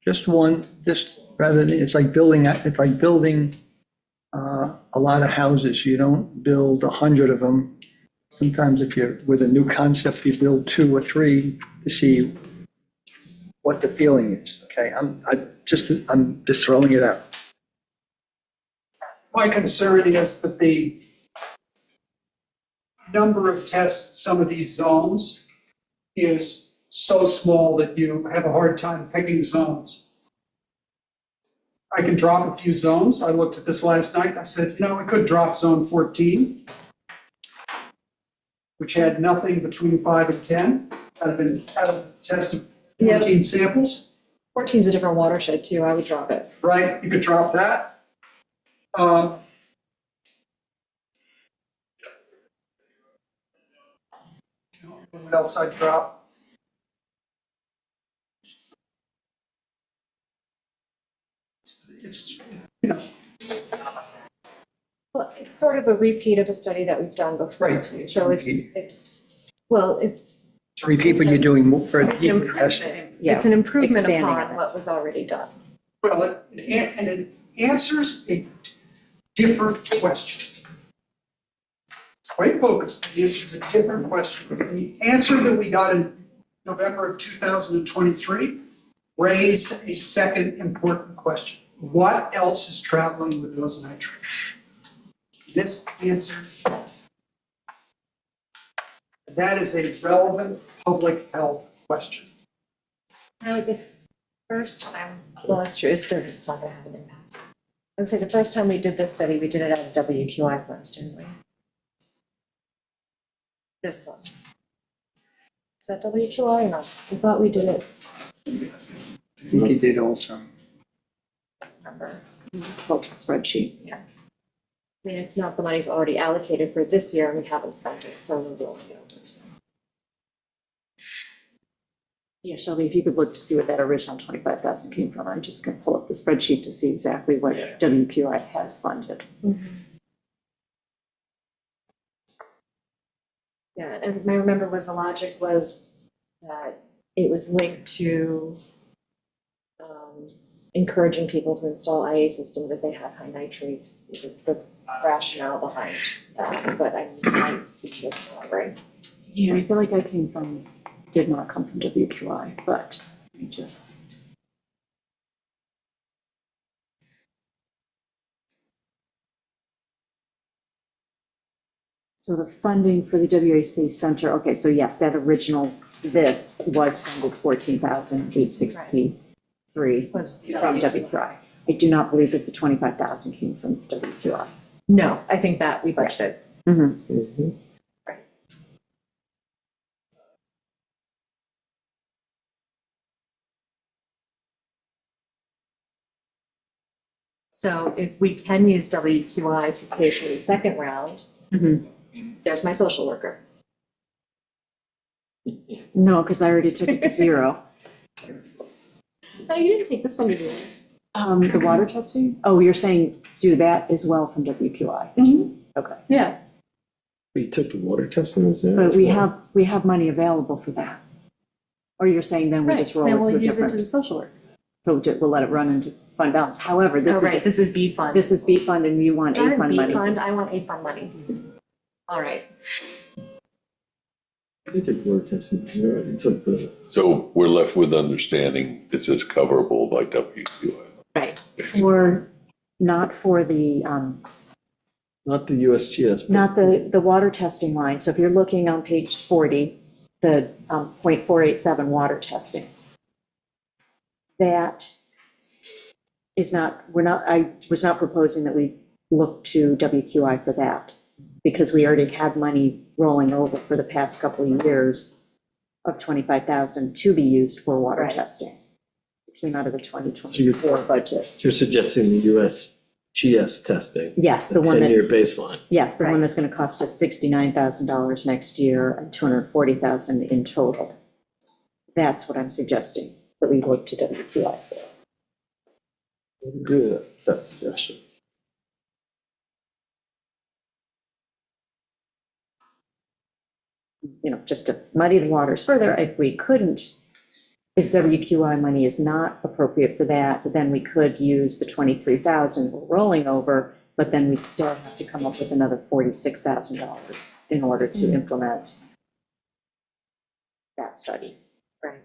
just one, just rather than, it's like building a lot of houses. You don't build 100 of them. Sometimes if you're with a new concept, you build 2 or 3 to see what the feeling is. Okay, I'm just throwing it out. My concern is that the number of tests, some of these zones, is so small that you have a hard time picking zones. I can drop a few zones. I looked at this last night. I said, we could drop zone 14, which had nothing between 5 and 10. Out of a test of 14 samples. 14 is a different watershed too, I would drop it. Right, you could drop that. What else I'd drop? It's, Well, it's sort of a repeat of a study that we've done before Right. too, so it's To repeat what you're doing for It's an improvement. Yeah, It's an improvement expanding on upon it. what was already done. well, it answers a different question. It's quite focused, it answers a different question. The answer that we got in November of 2023 raised a second important question. What else is traveling with those nitrates? This answers that. That is a relevant public health question. The first time, well, that's true, it's not gonna have an impact. I would say the first time we did this study, we did it out of WQI funds, didn't we? This one. Is that WQI or not? I thought we did it, I think you did also. remember. It's called a spreadsheet. I mean, if not, the money's already allocated for this year and we haven't spent it, so we're doing it over, so. Yeah, Shelby, if you could look to see where that original 25,000 came from, I'm just going to pull up the spreadsheet to see exactly what WQI has funded. Yeah, and I remember the logic was that it was linked to encouraging people to install IA systems if they have high nitrates, which is the rationale behind that, but I might keep this right. Yeah, I feel like I did not come from WQI, but I just. So the funding for the WAC Center, okay, so yes, that original, this was funded 14,863 Was from WQI. I do not believe that the 25,000 came from WQI. No, I think that we budgeted. Mhm. So if we can use WQI to pay for the second round, Mhm. there's my social worker. No, because I already took it to zero. No, you didn't take this one, you did. The water testing? Oh, you're saying do that as well from WQI? Mhm. Okay. Yeah. We took the water testing this year? But we have money available for that. Or you're saying then we Right, just roll then it to we'll a use it to different, the social work. so we'll let it run into fund balance. However, Oh, right, this is B fund. this is B fund and you want A Darn fund B money. fund, I want A fund money. All right. We took water testing, we already took the, So we're left with understanding this is coverable by WQI. Right. Not for the, not the USGS. but- not the water testing line. So if you're looking on page 40, the .487 water testing. That is not, I was not proposing that we look to WQI for that, because we already had money rolling over for the past couple of years of 25,000 to be used for water Right. testing. It came out of the 2024 budget. You're suggesting the USGS testing? Yes, the The one 10-year that's, baseline. yes, the one Right. that's gonna cost us $69,000 next year and 240,000 in total. That's what I'm suggesting, that we look to WQI for. I agree with that suggestion. You know, just to muddy the waters further, if we couldn't, if WQI money is not appropriate for that, then we could use the 23,000 we're rolling over, but then we'd still have to come up with another $46,000 in order to implement that study. Right.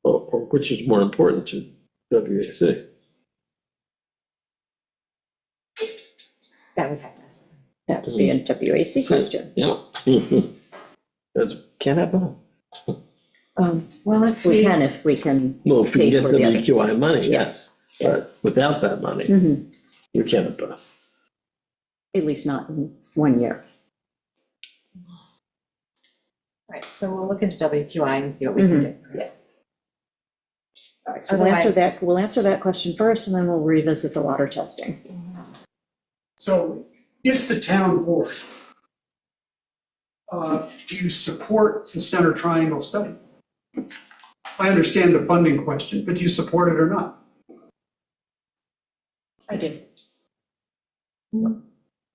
Or which is more important to WAC? That would have to ask. That would be a WAC question. Yeah. Because can't have both. Well, let's We see. can if we can. Well, if we pay can get for the other. WQI money, Yeah. yes, but without that money, Mhm. we can't have both. At least not in 1 year. Right, so we'll look into WQI and see what we can do. Yeah. All right, so we'll answer that question first, and then we'll revisit the water testing. So is the town board, do you support the Center Triangle study? I understand the funding question, but do you support it or not? I do.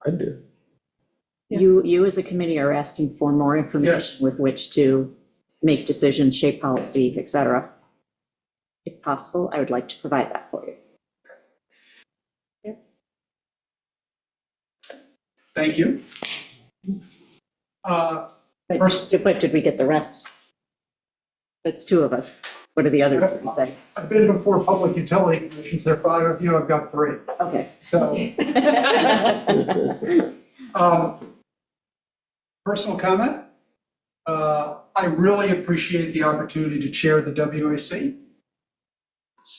I do. Yeah. You as a committee are asking for more information with which to make decisions, shape policy, et cetera. If possible, I would like to provide that for you. Thank you. But did we get the rest? It's two of us. What are the other two say? I've been before public utility commissions, there are 5 of you, I've got 3. Okay. So, personal comment, I really appreciate the opportunity to chair the WAC.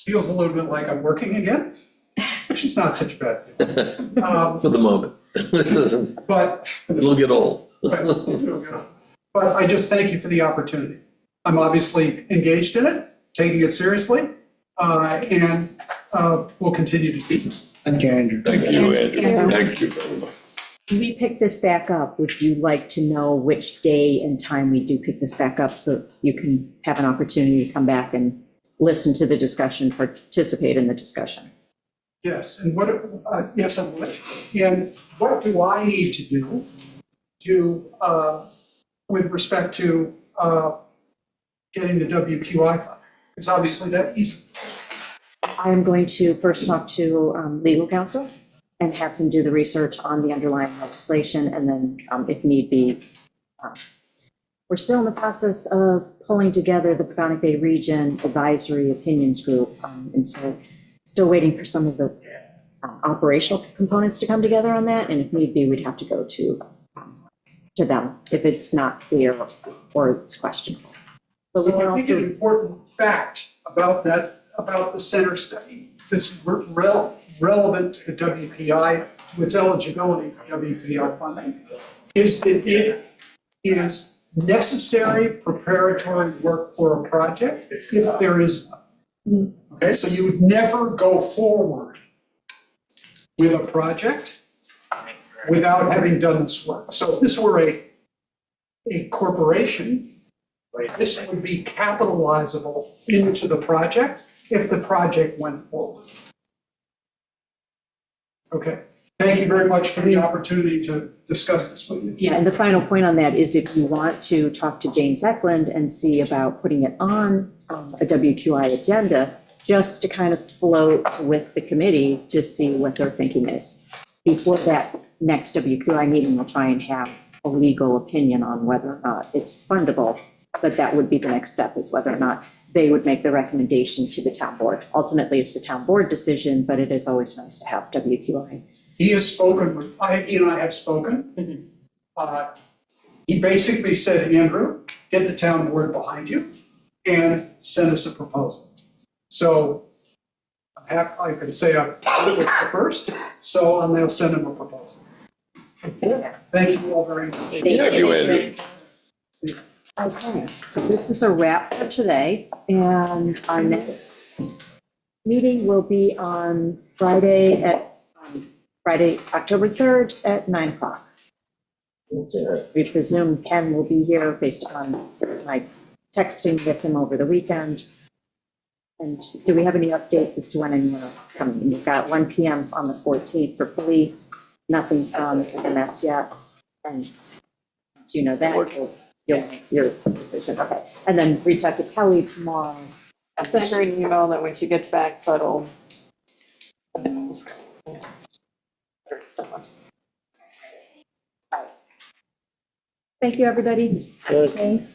Feels a little bit like I'm working again, which is not such a bad thing. For the moment. But, It'll get old. but I just thank you for the opportunity. I'm obviously engaged in it, taking it seriously, and will continue to do so. Thank you, Andrew. Thank you, Andrew. And- Thank you very much. When we pick this back up, would you like to know which day and time we do pick this back up so you can have an opportunity to come back and listen to the discussion, participate in the discussion? Yes, and what, yes, I would. And what do I need to do with respect to getting the WQI fund? It's obviously that easy. I am going to first talk to legal counsel and have him do the research on the underlying legislation, and then if need be, we're still in the process of pulling together the Peconic Bay Region Advisory Opinions Group, and so still waiting for some of the operational components to come together on that, and if need be, we'd have to go to them if it's not clear or it's questionable. But we So can I think an also, important fact about that, about the center study, that's relevant to WPI, to its eligibility for WPI funding, is that it is necessary preparatory work for a project if there is one. Okay, so you would never go forward with a project without having done this work. So if this were a corporation, this would be capitalizable into the project if the project went forward. Okay, thank you very much for the opportunity to discuss this with you. yeah, and the final point on that is if you want to talk to James Eklund and see about putting it on a WQI agenda, just to kind of float with the committee to see what their thinking is. Before that next WQI meeting, we'll try and have a legal opinion on whether or not it's fundable, but that would be the next step, is whether or not they would make the recommendation to the town board. Ultimately, it's the town board decision, but it is always nice to have WQI. He has spoken, he and I have spoken. He basically said, Andrew, get the town board behind you and send us a proposal. So I could say I was the first, so I'll now send him a proposal. Thank you all very much. Thank you, Andrew. Okay, so this is a wrap for today, and our next meeting will be on Friday, October 3rd at 9 o'clock. We presume Ken will be here based upon my texting with him over the weekend. And do we have any updates as to when anyone else is coming? You've got 1 PM on the 14th for police, nothing from MS yet. And do you know that? You'll make your decision, okay. And then reach out to Kelly tomorrow. I sent her an email that when she gets back, settle. Thank you, everybody. Thanks.